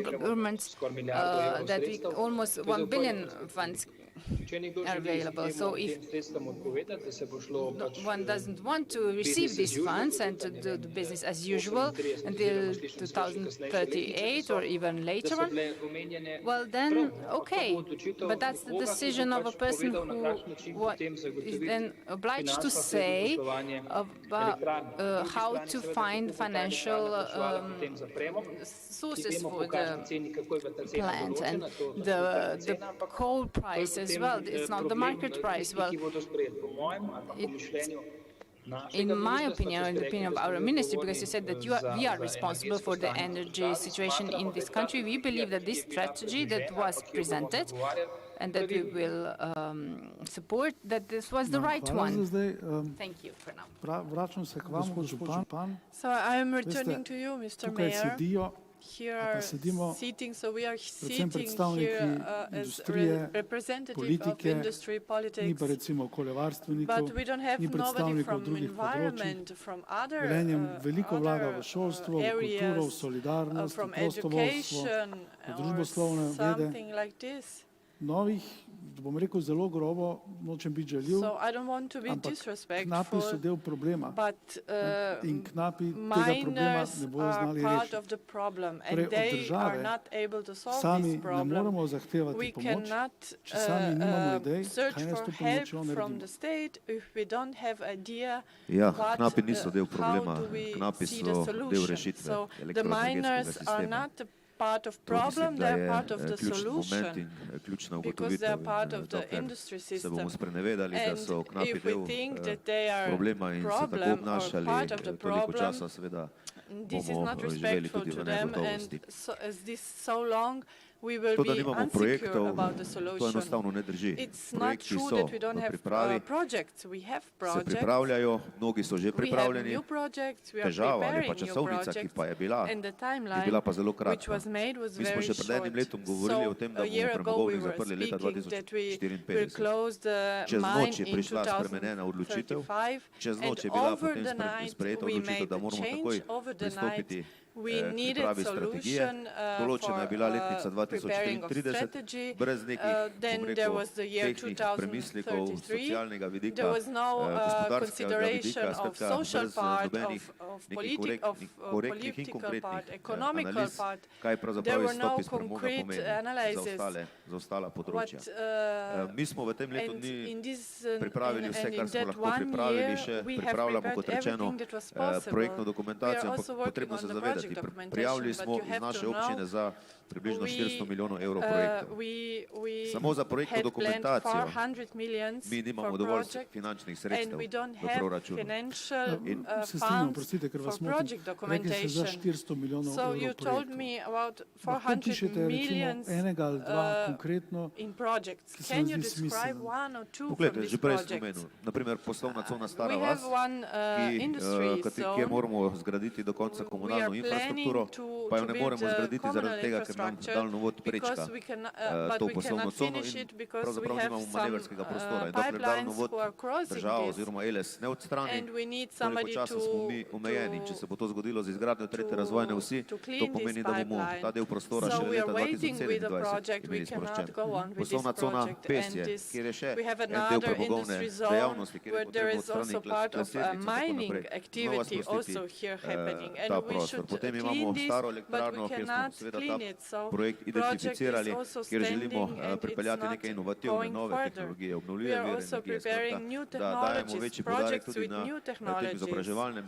governments, that we almost 1 billion funds are available. So if one doesn't want to receive these funds and to do the business as usual until 2038 or even later on, well then, okay. But that's the decision of a person who is then obliged to say about how to find financial sources for the plant. And the coal price as well, it's not the market price. Well, in my opinion, or in the opinion of our ministry, because you said that we are responsible for the energy situation in this country, we believe that this strategy that was presented and that we will support, that this was the right one. Thank you for now. So I am returning to you, Mr. Mayor. Here are sitting, so we are sitting here as representative of industry, politics, but we don't have nobody from environment, from other areas, from education or something like this. So I don't want to be disrespectful, but miners are part of the problem and they are not able to solve this problem. We cannot search for help from the state if we don't have idea how do we see the solution. So the miners are not part of problem, they are part of the solution, because they are part of the industry system. And if we think that they are a problem or part of the problem, this is not respectful to them, and so, as this so long, we will To, da be nimamo unsecure projektov, about the to solution. enostavno ne drži. It's not Projekti true so that we don't v have pripravi, projects. We have se projects. pripravljajo, mnogi so že We have pripravljeni. new projects. We are Težava ali pa preparing new časovnica, ki projects. pa je bila, And the je timeline bila pa zelo which kratka. was made was Mi smo very še pred enim short. letom govorili o tem, da A year bomo ago we premogovnik were zaprli leta speaking that we will 2054. close the Čez mine noč je in prišla spremenjena odločitev, 2035. čez And noč je bila over potem the night sprejeta we odločitev, made da the moramo change. takoj Over the night pristopiti we k needed pripravi strategije. solution Določena je bila letnica for preparing of 2033, strategy. brez nekih, Then bom there rekel, was the year tehnih premislekov, 2033. socialnega vidika, There was no gospodarskega consideration vidika, of skratka, social brez part, nobenih of nekih korektnih in political konkretnih part, economical analiz, part. kaj There pravzaprav were no izstop iz premoga concrete pomeni za analysis. ostala področja. Mi smo v tem letu And dni in this, pripravili vse, and kar in smo that lahko one pripravili, year še we have pripravljamo, kot prepared rečeno, everything that was possible. projektno We dokumentacijo, are ampak also working potrebno on se the zavedati, project documentation, prijavili but smo you iz have naše to know občine za približno 400 milijonov evrov projektov. we Samo za projektno had dokumentacijo planned 400 millions mi nimamo for dovolj project, finančnih and sredstev we don't v have proračunu. financial Se strinjam, funds prostite, ker vas for motim. project Rekli ste za documentation. 400 milijonov So you evrov told projektov. me about Lahko 400 pišete recimo millions enega ali dva konkretno, in projects. ki se Can vam you zdi describe smiselno. one or two from Poglejte, these že prej sem projects? omenil, naprimer poslovna cona Stara We vas, have one industry kjer zone. moramo zgraditi do konca We are komunalno planning infrastrukturo, pa jo ne build moremo zgraditi communal zaradi tega, ker nam infrastructure daljnovod prečka because we can, but to we poslovno cannot cono finish in it because we pravzaprav have nimamo some manevrskega prostora. In dokler pipelines daljnovod who are crossing država this, oziroma ELES ne odstrani, and we need toliko somebody časa smo mi omejeni. Če se bo to zgodilo z izgradnjo tretje razvojne vsi, to clean to this pomeni, da bomo pipeline. ta del prostora So šele we are leta waiting with the 2027 project. We imeli cannot sproščen. go on with this Poslovna cona project. Pesje, And this, kjer je še we have en del another premogovne industry zone dejavnosti, kjer je where there potrebno is also odstraniti part of klasirnice in tako mining naprej. Znova activity sprostiti also here happening. ta And we prostor. should Potem clean imamo this, staro but elektrarno, we kjer smo cannot seveda clean ta it. So projekt project identificirali, is also kjer želimo standing and pripeljati it's neke not inovativne going nove further. tehnologije, We obnovljive are vire also energije, preparing skratka, new da dajemo technologies, večji poudarek projects tudi with na new tem technologies, izobraževalnem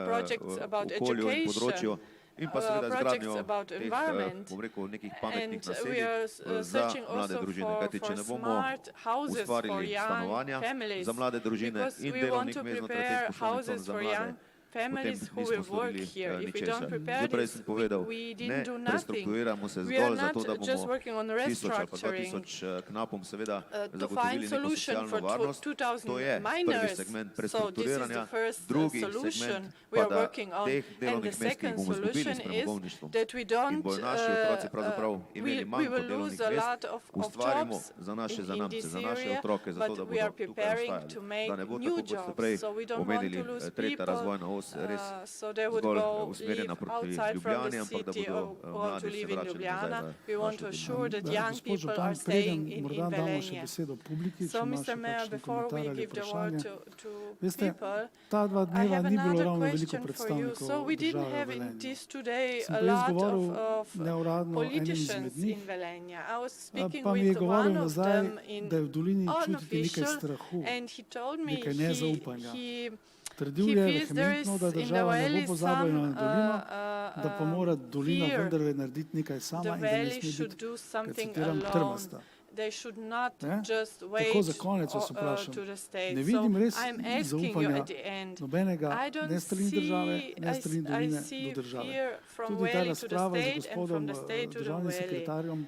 projects about okolju in področju education, in pa seveda projects izgradnjo about teh, environment. bom rekel, nekih pametnih And we naselij are za searching mlade also družine. Kajti, če for ne bomo smart houses for ustvarili young stanovanja families, za mlade družine because in we want delovnih to mest znotraj teh prepare poslovnih con houses za for mlade, young potem families who nismo will work storili here. If we don't ničesar. prepare Že prej this, sem povedal, we ne didn't do nothing. prestrukturiramo se We zgolj are zato, da not just bomo working on 1000 ali pa restructuring 2000 knapom seveda to zagotovili find neko solution socialno for varnost. 2000 To je prvi miners. segment So this is the prestrukturiranja, first drugi solution segment we pa are da working on. teh And the delovnih mest, ki jih second bomo izgubili solution s is premogovništvom that we in don't, bojo naši otroci pravzaprav imeli manj we will kot delovnih lose a mest, lot of ustvarimo jobs za naše in zanamce, this za naše area, otroke, zato but da we are bodo tukaj preparing ostajali. to make Da ne bo new tako, kot ste jobs, prej so we don't want omenili, to lose tretja people, razvojna os res so they would zgolj go usmerjena live proti outside from Ljubljani, the ampak da city bodo or want to mladi se live in vračali Ljubljana. nazaj We v want to našo assure that young Gospod people župan, are staying preden in morda damo še Velenje. besedo publiki, So, če ima še Mr. Mayor, kakšen before komentar we ali give the word vprašanje. to Veste, people, ta dva I dneva have ni bilo another ravno veliko question for you. predstavnikov So we didn't države have v in Velenju. this today Sem a pa jaz lot govoril of neuradno enim politicians izmed njih, in Velenje. I was speaking pa mi je with govoril one of nazaj, them in da je v dolini čutiti nekaj unofficial, strahu, and he told me nekaj nezaupanja. he Trdil he je feels there vehementno, is da in the država ne valley bo pozabila na some dolino, da pa mora dolina fear vendarle narediti nekaj sama the in da ne valley sme should biti, do kad something citiram, alone. trmasta. They should not Ne? just Tako wait za konec vas vprašam. to the state. Ne So vidim res I'm asking you zaupanja at the end. nobenega, I don't ne strani države, ne see, strani I doline see do države. fear from Tudi ta valley to the razprava z state and gospodom from the state to the državnim valley. sekretarjem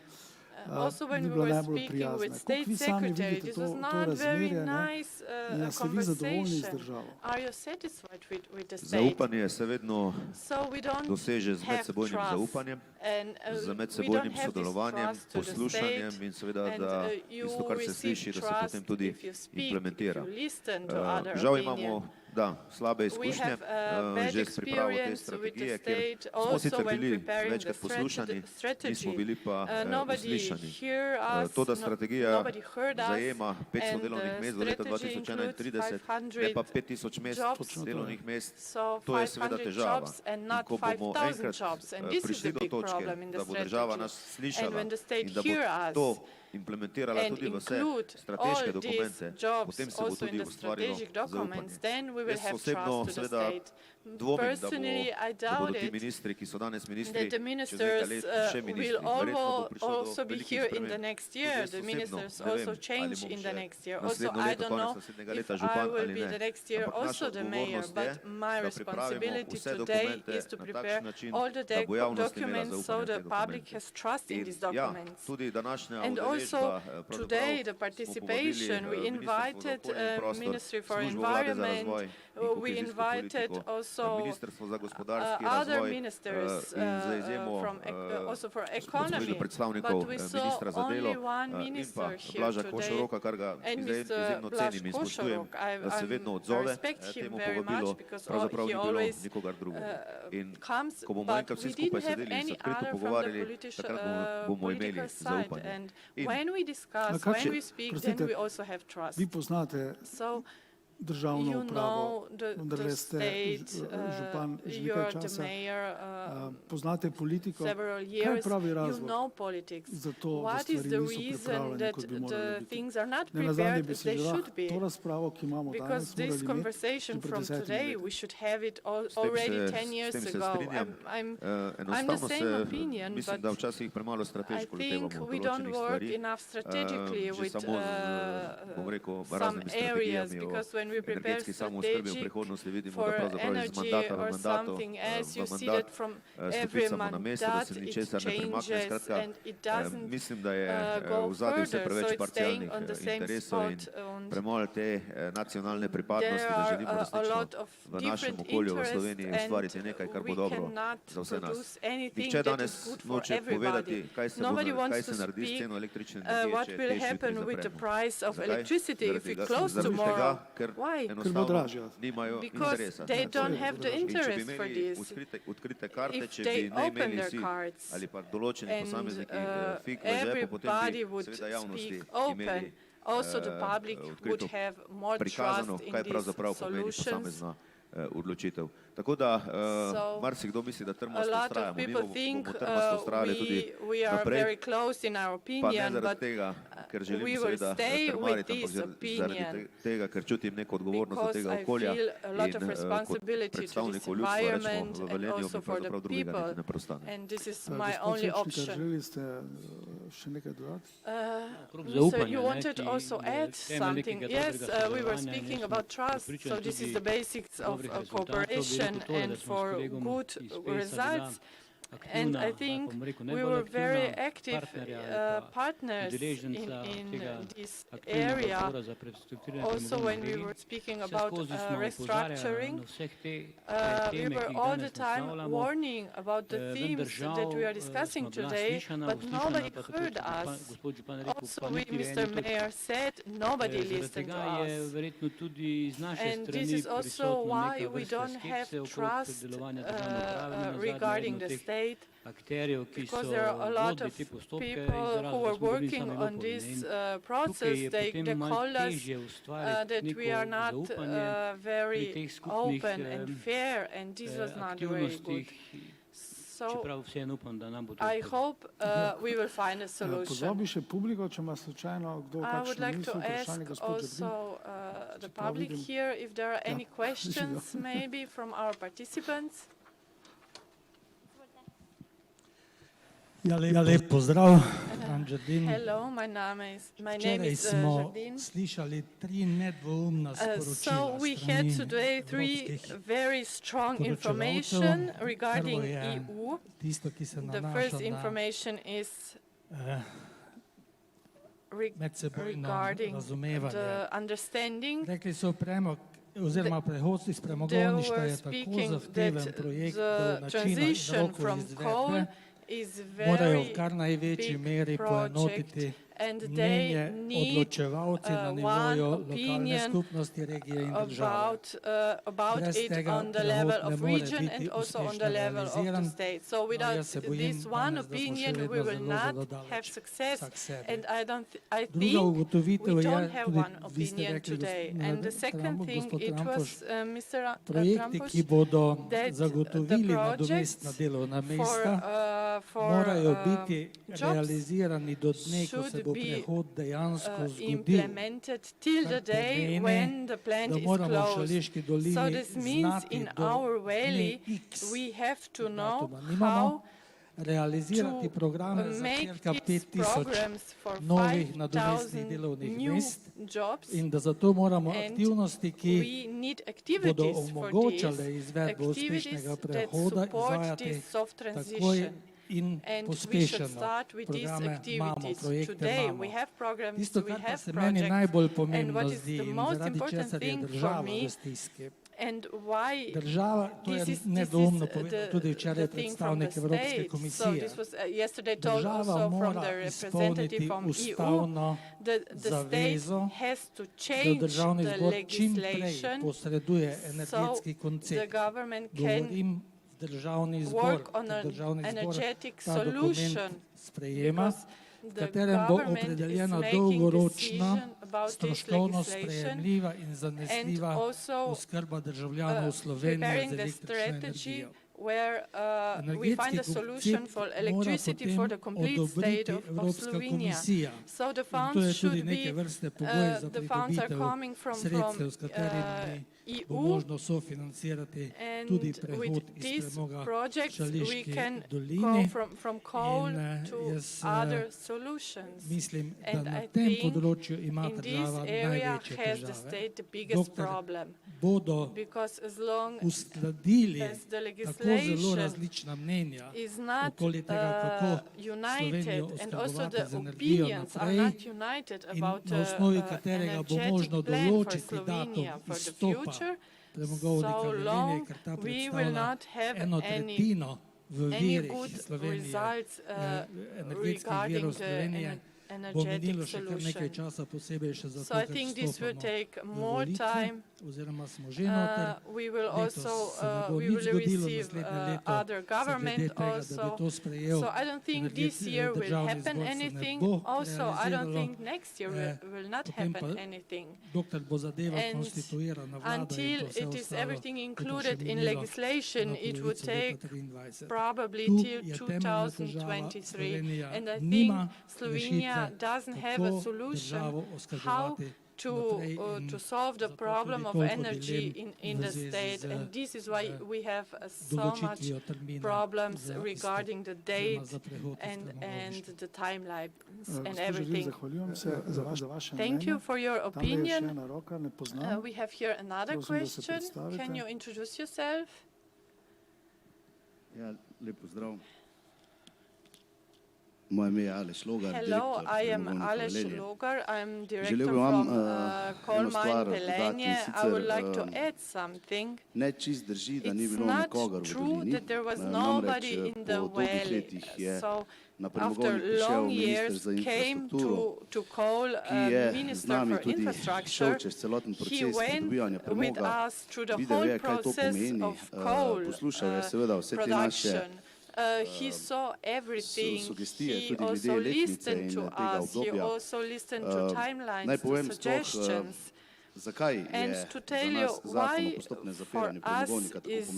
Also, when ni we bila were najbolj speaking prijazna. with Kako state vi sami secretary, vidite this to was not very razmerje, ne? nice In a ste vi zadovoljni z conversation. državo? Are you satisfied with the state? Zaupanje se vedno So we don't doseže z have medsebojnim trust. zaupanjem, And, z we medsebojnim don't have this sodelovanjem, trust to the poslušanjem state, in seveda, and, da you tisto, kar se receive sliši, da se trust potem tudi if you speak, implementira. if you listen to other Žal opinion. imamo, da, slabe We izkušnje have bad že s pripravo te experience with the strategije, kjer state, smo also sicer when bili preparing večkrat the poslušani, strategy. nismo bili pa Nobody uslišani. hear us, To, da strategija nobody heard us, zajema 500 and delovnih mest do leta strategy 2031, ne pa 5000 mest jobs, delovnih mest, so to je seveda 500 težava. jobs and In not ko bomo 5,000 enkrat jobs, and this is prišli the do big točke, problem in the da bo država strategy. nas And slišala when the state in da bo hear us to implementirala and tudi v vse include strateške all dokumente, these jobs potem se bo also in tudi the ustvarilo strategic documents, zaupanje. then we will Jaz have osebno trust to the seveda state. dvomim, Personally, I da bodo doubt ti it ministri, ki so danes ministri, that the čez nekaj ministers let še ministri. will Verjetno bo prišlo do also be velikih here in the sprememb. next Tudi year. jaz The osebno ministers ne vem, also ali change bom in the še next year. Also, naslednje I leto, don't konec know naslednjega if leta I župan will ali be ne. the next year Ampak naša also the mayor, odgovornost je, but my da pripravimo responsibility vse today dokumente is to na prepare takšen način, all the da bo javnost imela documents so zaupanje v the te public dokumente. has trust in these Ja, documents. tudi današnja And udeležba, also today the participation, we invited Ministry for Environment, we invited also other ministers also for economy, but we saw only one minister here today, and Mr. Blaž Košorok. I respect him very much because he always comes, but we didn't have any other from the political side. And when we discuss, when we speak, then we also have trust. Vi poznate državno upravo, vendarle ste župan že nekaj časa, poznate politiko. Kaj je pravi razlog za to, da stvari niso pripravljene, kot bi morali biti? Nenazadnje bi se že to razpravo, ki imamo danes, morali imeti že pred 10 leti. S tem se strinjam. Enostavno se mislim, da včasih premalo strateško lotevamo določenih stvari, že samo z, bom rekel, raznimi strategijami o energetski samooskrbi v prihodnosti vidimo, da pravzaprav iz mandata v mandat stopicamo na mesto, da se ničesar ne premakne. Skratka, mislim, da je v zadnji vse preveč parcialnih interesov in premalo te nacionalne pripadnosti, da želimo resnično v našem okolju v Sloveniji ustvariti nekaj, kar bo dobro za vse nas. Nihče danes noče povedati, kaj se naredi s ceno električne energije, če te jutri zapremo. Zaradi tega, ker enostavno nimajo interesa. In če bi imeli odkrite karte, če bi ne imeli vsi ali pa določeni posamezniki fig v žepu, potem bi seveda javnosti imeli odkrito prikazano, kaj pravzaprav pomeni posamezna odločitev. Tako da marsikdo misli, da trmasto ustrajamo. Mi bomo trmasto ustrajali tudi naprej, pa ne zaradi tega, ker želim seveda trmariti, ampak zaradi tega, ker čutim neko odgovornost do tega okolja in kot predstavnikov ljudstva rečemo v Velenju, mi pravzaprav drugega niti ne preostane. Gospod Sečnikar, želeli ste še nekaj dodati? So you wanted also add something? Yes, we were speaking about trust, so this is the basics of cooperation and for good results. And I think we were very active partners in this area. Also, when we were speaking about restructuring, we were all the time warning about the themes that we are discussing today, but nobody heard us. Also, we, Mr. Mayor, said nobody listened to us. And this is also why we don't have trust regarding the state. Because there are a lot of people who were working on this process, they call us that we are not very open and fair, and this was not very good. So I hope we will find a solution. I would like to ask also the public here if there are any questions maybe from our participants. Lep pozdrav. Hello, my name is Jardin. So we had today three very strong information regarding EU. The first information is regarding the understanding. Oziroma prehod iz premogovništva je tako zahteven projekt, da načina droko morajo v kar največji meri poenotiti mnenje odločevalci na nivoju lokalne skupnosti, regije in države. Brez tega prehod ne more biti uspešno realiziran, a jaz se bojim, danes, da smo še vedno zelo daleč vsak sebi. Druga ugotovitev je, tudi vi ste rekli, gospod Trampoš, projekti, ki bodo zagotovili nadomestna delovna mesta, morajo biti realizirani do dne, ko se will be implemented till the day when the plant is closed. So this means in our valley we have to know how realizirati program za cirka 5000 novih nadomestnih delovnih mest in da zato moramo aktivnosti, ki bodo omogočale izvedbo uspešnega prehoda, izvajati takoj in pospešeno. Programe imamo, projekte imamo. Tisto, kar pa se meni najbolj pomembno zdi in zaradi česar je država v stiski. Država, to je nedvoumno povedal tudi včeraj predstavnik Evropske komisije, država mora izpolniti ustavno zavezo, da državni zbor čim prej posreduje energetski koncept. Govorim državni zbor, državni zbor ta dokument sprejema, v katerem bo opredeljena dolgoročna, stroškovno sprejemljiva in zanesljiva oskrba državljanov Slovenije z električno energijo. Energetski koncept mora potem odobriti Evropska komisija. In to je tudi neke vrste pogoj za pridobitev sredstev, s katerimi bo možno sofinancirati tudi prehod iz premoga Šaleški dolini. In jaz mislim, da na tem področju ima država največje težave. Dokler bodo uskladili tako zelo različna mnenja okoli tega, kako Slovenijo oskrbovati z energijo naprej in na osnovi katerega bo možno določiti datum izstopa Premogovnika Velenje, ker ta predstavlja 1/3 v virih Slovenije, energetskih virov Slovenije, bo minilo še kar nekaj časa, posebej še zato, ker vstopamo v volitve, oziroma smo že noter. Letos se ne bo nič zgodilo, naslednje leto se glede tega, da bi to sprejel državni zbor, se ne bo realiziralo. Potem pa, dokler bo zadeva konstituirana vlada in to vse ostalo, bo še minilo do polovice leta 2023. Tu je temeljna težava, Slovenija nima rešitve, kako državo oskrbovati to solve the problem of energy in the state, and this is why we have so much problems regarding the date and the timelines and everything. Thank you for your opinion. We have here another question. Can you introduce yourself? Ja, lep pozdrav. Moje ime je Aleš Logar, Hello, I am Aleš Logar. I'm director from coal mine Velenje. I would like to add something. It's not true that there was nobody in the valley. So after long years came to coal Minister for Infrastructure. He went with us through the whole process of coal production. He saw everything. He also listened to us. He also listened to timelines, to suggestions. And to tell you why for us is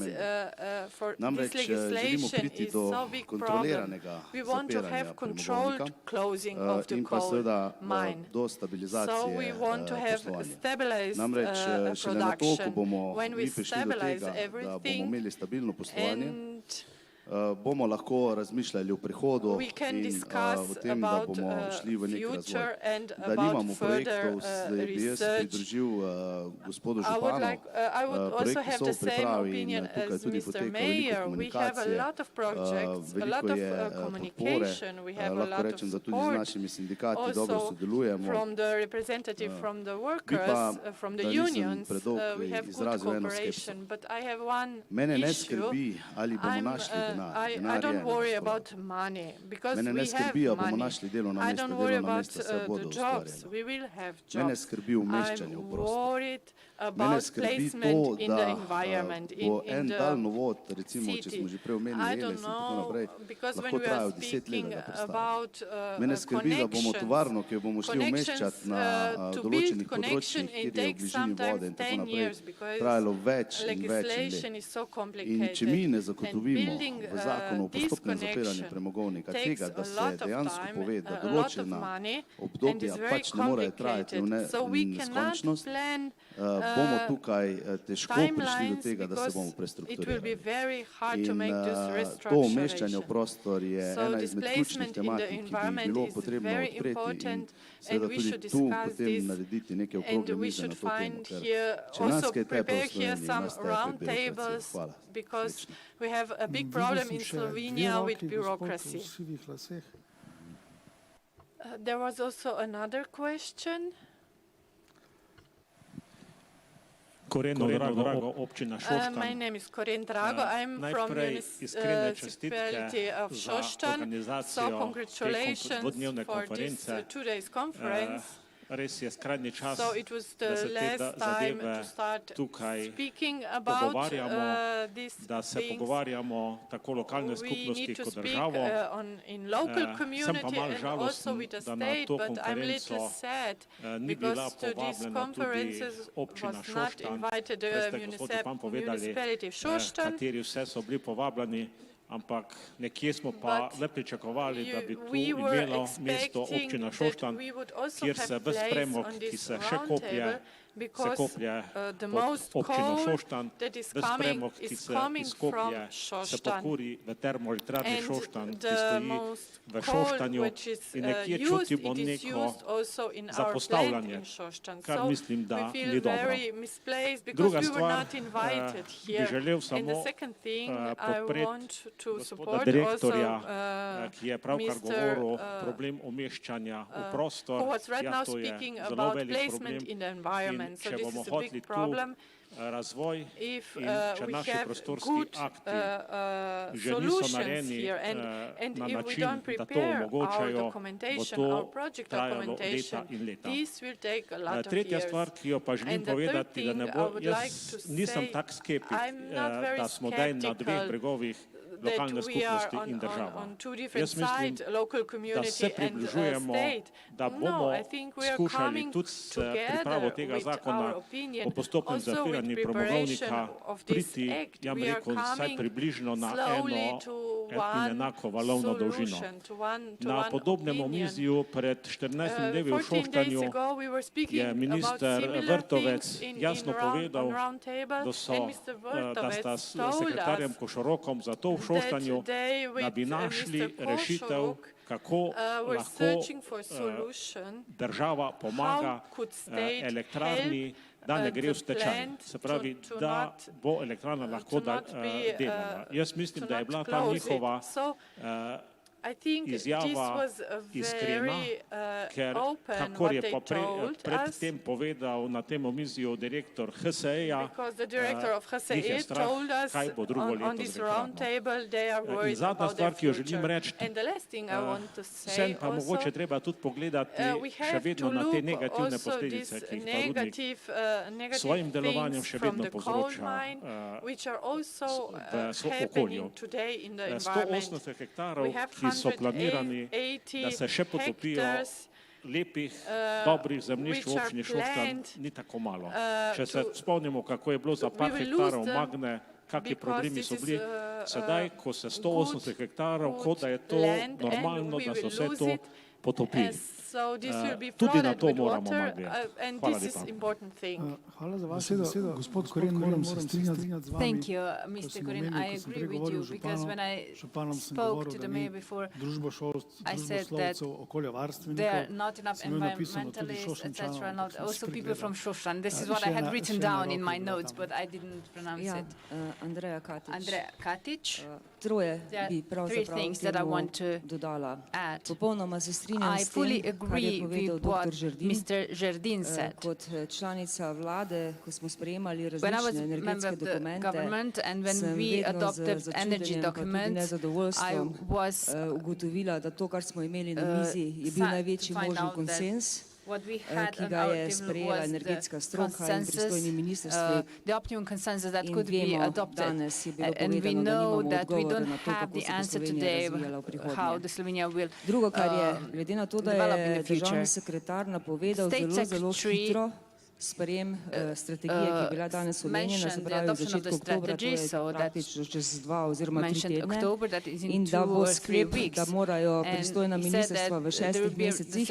for this legislation is so big problem. We want to have controlled closing of the coal mine. So we want to have stabilized production. When we stabilize everything and bomo lahko razmišljali o prihodu in o tem, da bomo šli v nek razvoj. Da nimamo projektov, bi jaz pridružil gospodu županu. Projekti so v pripravi in tukaj tudi poteka veliko komunikacije, veliko je podpore. Lahko rečem, da tudi z našimi sindikati dobro sodelujemo. Bi pa, da nisem predolg izrazil eno skepso. Mene ne skrbi, ali bomo našli I don't worry about money because we have money. I don't worry about the jobs. We will have jobs. I'm worried about placement in the environment, in the city. I don't know, because when we are speaking about connections to build connection, it takes sometimes 10 years because legislation is so complicated. And building v zakonu o postopnem zapiranju premogovnika tega, da se dejansko pove, da določena obdobja pač ne morejo trajati v neskončnost, bomo tukaj težko prišli do tega, da se bomo prestrukturirali. In to umeščanje v prostor je ena izmed ključnih tematik, ki bi bilo potrebno odpreti in seveda tudi tu potem narediti neke okrogle mize na to temo, ker če nas kaj tepe v Sloveniji, nas tepe birokracija. Because we have a big problem in Slovenia with bureaucracy. There was also another question. My name is Koren Drago. I'm from municipality of Šoštanj. So congratulations for this 2 days conference. So it was the last time to start speaking about these things. We need to speak in local community and also with the state, but I'm a little sad because to these conferences was not invited the municipality of Šoštanj. Ampak nekje smo pa le pričakovali, da bi tu imelo mesto občina Šoštanj, kjer se ves premog, ki se še koplje, se koplje pod občino Šoštanj, ves premog, ki se izkoplje, se pokuri v termoelektrarni Šoštanj, ki stoji v Šoštanju in nekje čutimo neko zapostavljanje, kar mislim, da ni dobro. Druga stvar, bi želel samo podpreti gospoda direktorja, ki je pravkar govoril problem umeščanja v prostor. Ja, to je zelo velik problem in če bomo hoteli tu razvoj in če naši prostorski akti že niso narejeni na način, da to omogočajo, bo to trajalo leta in leta. Tretja stvar, ki jo pa želim povedati, da ne bo, jaz nisem tak skeptik, da smo daj na dveh bregovih lokalne skupnosti in država. Jaz mislim, da se približujemo, da bomo skušali tudi s pripravo tega zakona o postopnem zapiranju premogovnika priti, ja bi rekel, vsaj približno na eno in enako valovno dolžino. Na podobnem omizju pred 14 dnevi v Šoštanju je minister Vrtovec jasno povedal, da sta s sekretarjem Košorokom za to v Šoštanju, da bi našli rešitev, kako lahko država pomaga elektrarni, da ne gre v stečaj. Se pravi, da bo elektrarna lahko delala. Jaz mislim, da je bila ta njihova izjava iskrena, ker kakor je pa predtem povedal na tem omizju direktor HSE-ja, njih je strah, kaj bo drugo leto z elektrarno. In zadnja stvar, ki jo želim reči, vsem pa mogoče treba tudi pogledati še vedno na te negativne posledice, ki jih ta rudnik svojim delovanjem še vedno povzroča v okolju. 180 hektarov, ki so planirani, da se še potopijo, lepih, dobrih zemljišč v občini Šoštanj ni tako malo. Če se spomnimo, kako je bilo za par hektarov Magne, kakšni problemi so bili, sedaj, ko se 180 hektarov, kot da je to normalno, da so vse to potopili. Tudi na to moramo gledati. Hvala lepa. Hvala za vašo besedo. Gospod Koren, moram se strinjati z vami. Thank you, Mr. Koren. I agree with you because when I spoke to the mayor before, I said that there are not enough environmentalists, etc., not also people from Šoštanj. This is what I had written down in my notes, but I didn't pronounce it. Andreja Katič. There are 3 things that I want to add. I fully agree with what Mr. Žerdin said. When I was a member of the government and when we adopted energy documents, I was to find out that what we had on our table was the consensus, the optimum consensus that could be adopted. And we know that we don't have the answer today how the Slovenia will develop in the future. State Secretary sprejem strategije, ki je bila danes omenjena, se pravi v začetku oktobra, to je praktično čez 2 oziroma 3 tedne, in da bo sklep, da morajo pristojna ministrstva v 6 mesecih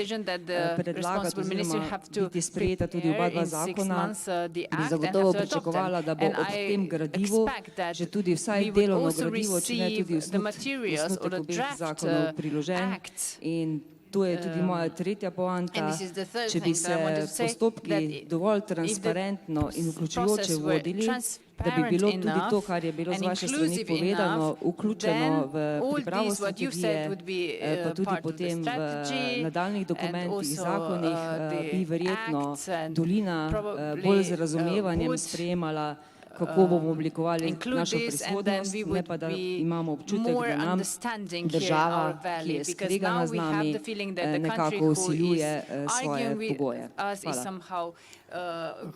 predlagati oziroma biti sprejeta tudi oba dva zakona, bi zagotovo pričakovala, da bo ob tem gradivu že tudi vsaj delovno gradivo, če ne tudi osnutek obeh zakonov priložen. In to je tudi moja tretja poanta, če bi se postopki dovolj transparentno in vključujoče vodili, da bi bilo tudi to, kar je bilo z vaše strani povedano, vključeno v pripravo strategije, pa tudi potem v nadaljnih dokumentih, zakonih, bi verjetno Dolina bolj z razumevanjem sprejemala, kako bomo oblikovali našo prihodnost, ne pa da imamo občutek, da nam država, ki je skregana z nami, nekako vsiljuje svoje pogoje.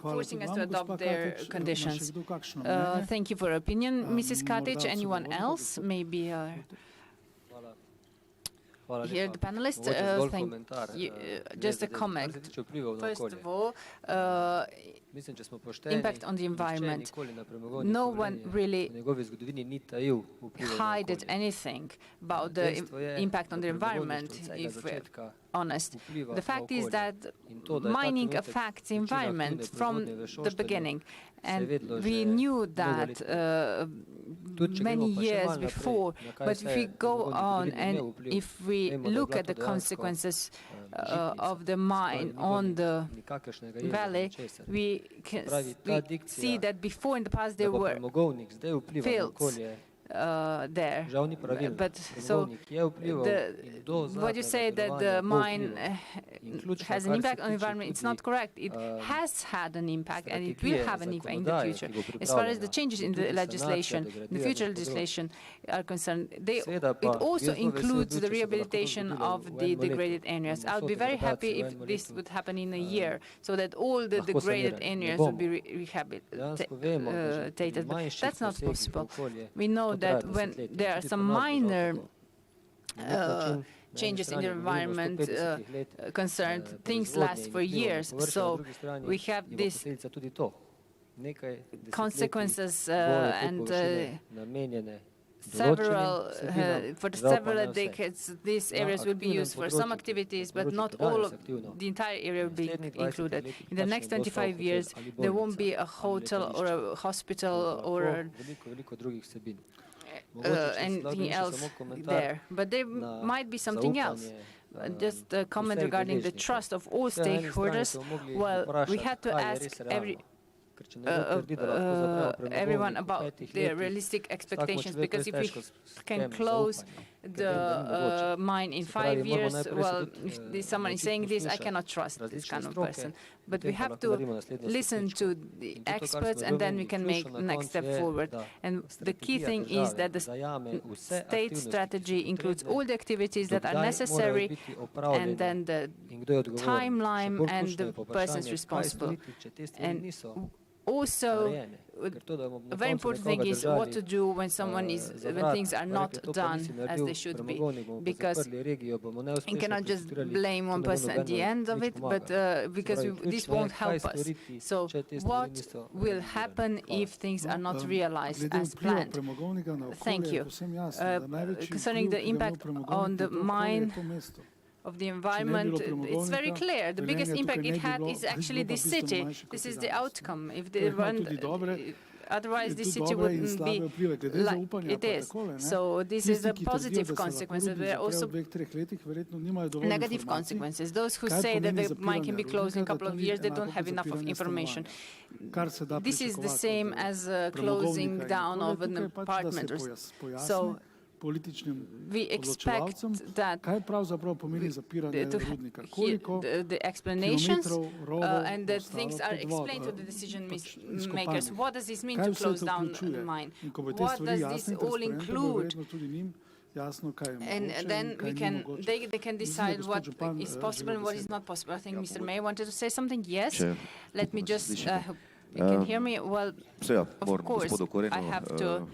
Forcing us to adopt their conditions. Thank you for your opinion, Mrs. Katic. Anyone else? Maybe here the panelists. Thank you. Just a comment. First of all, impact on the environment. No one really hid anything about the impact on the environment, if we're honest. The fact is that mining affects the environment from the beginning. And we knew that many years before, but if we go on and if we look at the consequences of the mine on the valley, we can see that before in the past there were fields there. But so what you say that the mine has an impact on the environment, it's not correct. It has had an impact and it will have an impact in the future. As far as the changes in the legislation, the future legislation are concerned, it also includes the rehabilitation of the degraded areas. I'll be very happy if this would happen in a year, so that all the degraded areas would be rehabilitated. But that's not possible. We know that when there are some minor changes in the environment concerned, things last for years. So we have these consequences and for several decades, these areas will be used for some activities, but not all of the entire area will be included. In the next 25 years, there won't be a hotel or a hospital or anything else there, but there might be something else. Just a comment regarding the trust of all stakeholders. Well, we had to ask everyone about their realistic expectations, because if we can close the mine in 5 years, well, if someone is saying this, I cannot trust this kind of person. But we have to listen to the experts, and then we can make the next step forward. And the key thing is that the state strategy includes all the activities that are necessary, and then the timeline and the persons responsible. And also, a very important thing is what to do when when things are not done as they should be, because you cannot just blame one person at the end of it, but because this won't help us. So what will happen if things are not realized as planned? Thank you. Concerning the impact on the mine of the environment, it's very clear. The biggest impact it had is actually this city. This is the outcome. If they weren't, otherwise this city wouldn't be like it is. So this is a positive consequence. There are also negative consequences. Those who say that the mine can be closed in a couple of years, they don't have enough of information. This is the same as closing down of an apartment. So we expect that the explanations and that things are explained to the decision makers. What does this mean to close down the mine? What does this all include? And then they can decide what is possible and what is not possible. I think Mr. Mayor wanted to say something. Yes. Sure. Let me just. You can hear me? Well, of course, I have to.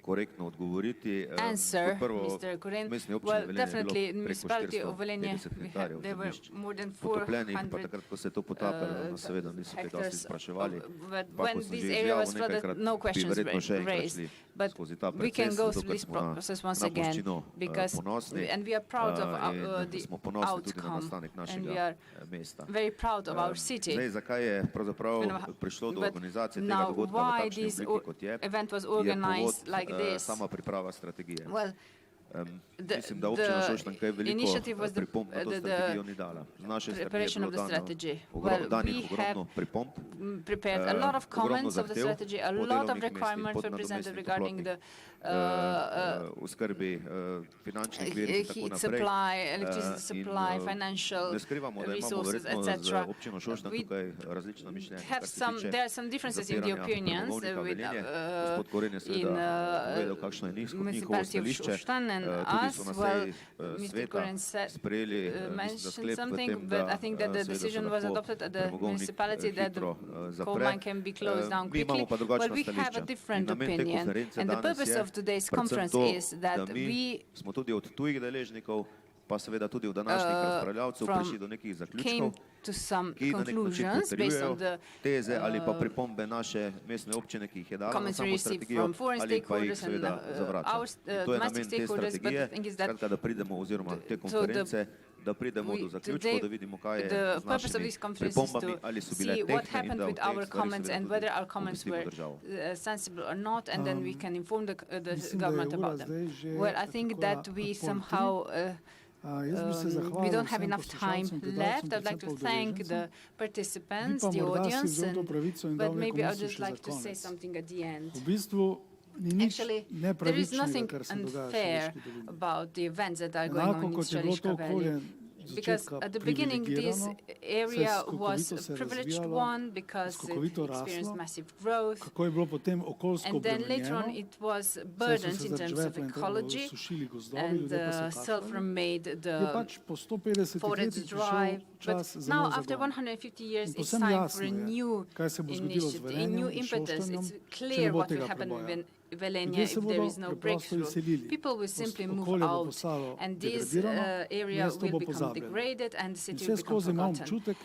korektno odgovoriti. answer, Prvo, Mr. Koren. mestni občini Well, Velenje je definitely, bilo preko municipality of Velenje, 450 hektarjev there were zemljišč more than potopljenih, pa 400 takrat, ko se je to potapljalo, seveda niso kaj dosti hectares. spraševali. But Pa, when ko sem this že area was izjavil flooded, nekajkrat, no bi questions verjetno še were enkrat raised. šli But skozi ta we can proces, go zato through ker this smo na process once again Puščino because ponosni and we are proud of in the smo ponosni tudi na outcome nastanek and we našega are mesta. very proud of our city. Zdaj, zakaj je pravzaprav prišlo do But organizacije tega now dogodka v why takšni this obliki, kot je, event was je povod organized like this? sama priprava strategije. Well, Mislim, da občina Šoštanj kaj veliko initiative was pripomb na to the strategijo ni dala. Z naše strani je preparation of the bilo strategy. danih ogromno pripomb, Prepared a lot of ogromno comments of the zahtev strategy, a po lot of delovnih mestih, requirements po were presented nadomestnih regarding the v skrbi finančnih virov in tako heat naprej. supply, electricity supply, financial Ne skrivamo, da imamo resources, verjetno z etc. občino Šoštanj tukaj različna mišljenja, kar se tiče There are some differences in the zapiranja opinions Premogovnika with, Velenje. Gospod Koren je seveda povedal, kakšno je njihovo municipality of stališče. Šoštanj and Tudi so us. na Well, seji Mr. sveta Koren sprejeli mislim, da mentioned sklep v something, tem, but da I think that the seveda se decision was lahko adopted at the premogovnik municipality that the hitro coal zapre. mine can be closed down Mi quickly. imamo pa Well, drugačna we have a stališča. different In namen te opinion, konference and the danes purpose je of today's predvsem conference to, is that da mi we smo tudi od tujih deležnikov, pa seveda tudi od današnjih razpravljavcev prišli do nekih zaključkov, to some ki na nek način conclusions based potrjujejo on the teze ali pa pripombe naše mestne občine, ki jih je dala na comments we samo received strategijo, from foreign ali pa jih stakeholders and seveda zavrača. our In to je domestic namen te stakeholders, but the strategije, thing is that skratka, da pridemo oziroma te so the konference, da pridemo do zaključkov, da vidimo, kaj je the z purpose of našimi this conference is pripombami, to ali so bile see what tehtne in happened da v with teh our stvareh comments seveda and tudi whether our comments obvestimo were državo. sensible or not, and then we can inform the mislim, da je government ura about them. zdaj že Well, I think tako that ad we pol somehow Jaz bi se we zahvalil don't have vsem enough time poslušalcem, left. gledalcem, I'd like to predvsem pa thank the udeležencem. Bi participants, pa the morda si audience, vzel to pravico in but dal maybe neko I'd misel just še za like to say konec. something at the end. V bistvu ni nič Actually, there is nepravičnega, nothing kar se dogaja v unfair Šaleški dolini. about the events that are going Enako on in kot je bilo to Šaleška okolje Valley. od Because začetka at the beginning this privilegirano, area se je was skokovito a se privileged razvijalo, one because it skokovito experienced raslo, massive growth. kako je bilo potem okoljsko And then later on obremenjeno, it was saj so burdened se in zaradi terms of žvepla in tako ecology, sušili gozdovi, and ljudje pa so kašljali. self-made Je the pač po 150 forest letih dry. prišel čas But za now nov after zagon. 150 years In it's povsem time for jasno a je, new kaj se bo zgodilo z initiative, a new Velenjem in impetus. Šoštanjem, It's če ne clear bo what will tega happen preboja. in Velenje Ljudje se if there bodo is no preprosto breakthrough. izselili. People will simply move Okolje bo out, postalo and this degradirano, area mesto will bo become pozabljeno. degraded, and the In city vse will become skozi imam forgotten. občutek,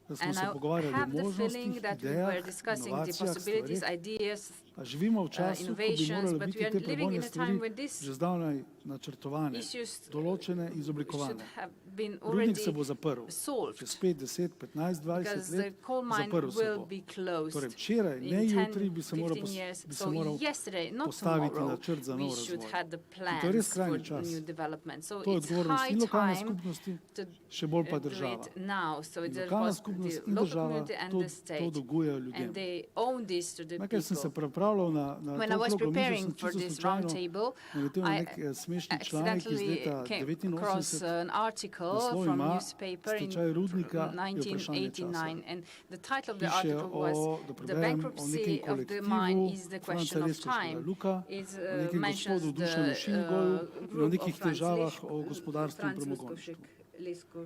da smo And se I pogovarjali o have the feeling možnostih, that we were idejah, discussing the inovacijah, possibilities, stvareh, ideas, a živimo v času, ko bi innovations, morale but biti we are te living prebojne in a stvari time when this že zdavnaj načrtovane, issues določene, should izoblikovane. have been Rudnik already se bo zaprl. solved. Čez 5, 10, 15, 20 Because the let coal mine zaprl se will bo. be closed Torej včeraj, ne in 10, jutri, bi se moral 15 years. bi se So moral yesterday, not postaviti tomorrow, načrt za we nov should razvoj. have the In to je res plans for skrajni čas. new development. So To je it's odgovornost high in lokalne time skupnosti, to še bolj pa do država. it now. So In it's lokalna the skupnost in local država community and to the state. dolgujejo ljudem. And they own this to the Ker sem se people. pripravljal na When I to was okroglo mizo, preparing sem for čisto this round slučajno table, naletel na I nek smešni članek iz accidentally leta came across 89. an article Naslov from ima newspaper in Stečaj rudnika je vprašanje časa. 1989, and the title of the Piše article was da "The preberem, o nekem bankruptcy of the kolektivu mine is the Franca question of Leskoškega time." Luka, It o nekem mentions gospodu the Dušanu Šingoju in o group nekih of Franz težavah o gospodarstvu in premogovništvu.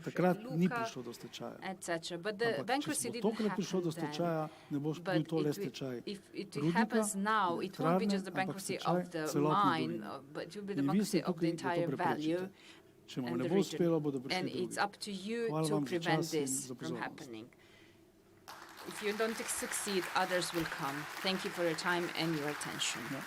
Takrat ni prišlo do stečaja. etc. But the Ampak če bankruptcy bo didn't tokrat prišlo do happen then. stečaja, ne bo bil But to le it will- stečaj if it rudnika, happens now, it won't be elektrarne, just the ampak bankruptcy stečaj of the celotne mine, doline. but it will be the In vi bankruptcy ste of the tukaj, da to entire value preprečite. Če vam and ne the bo region. uspelo, bodo And prišli it's drugi. up to you Hvala to vam za prevent čas in this za from pozornost. happening. If you don't succeed, others will come. Thank you for your time and your attention. Ja.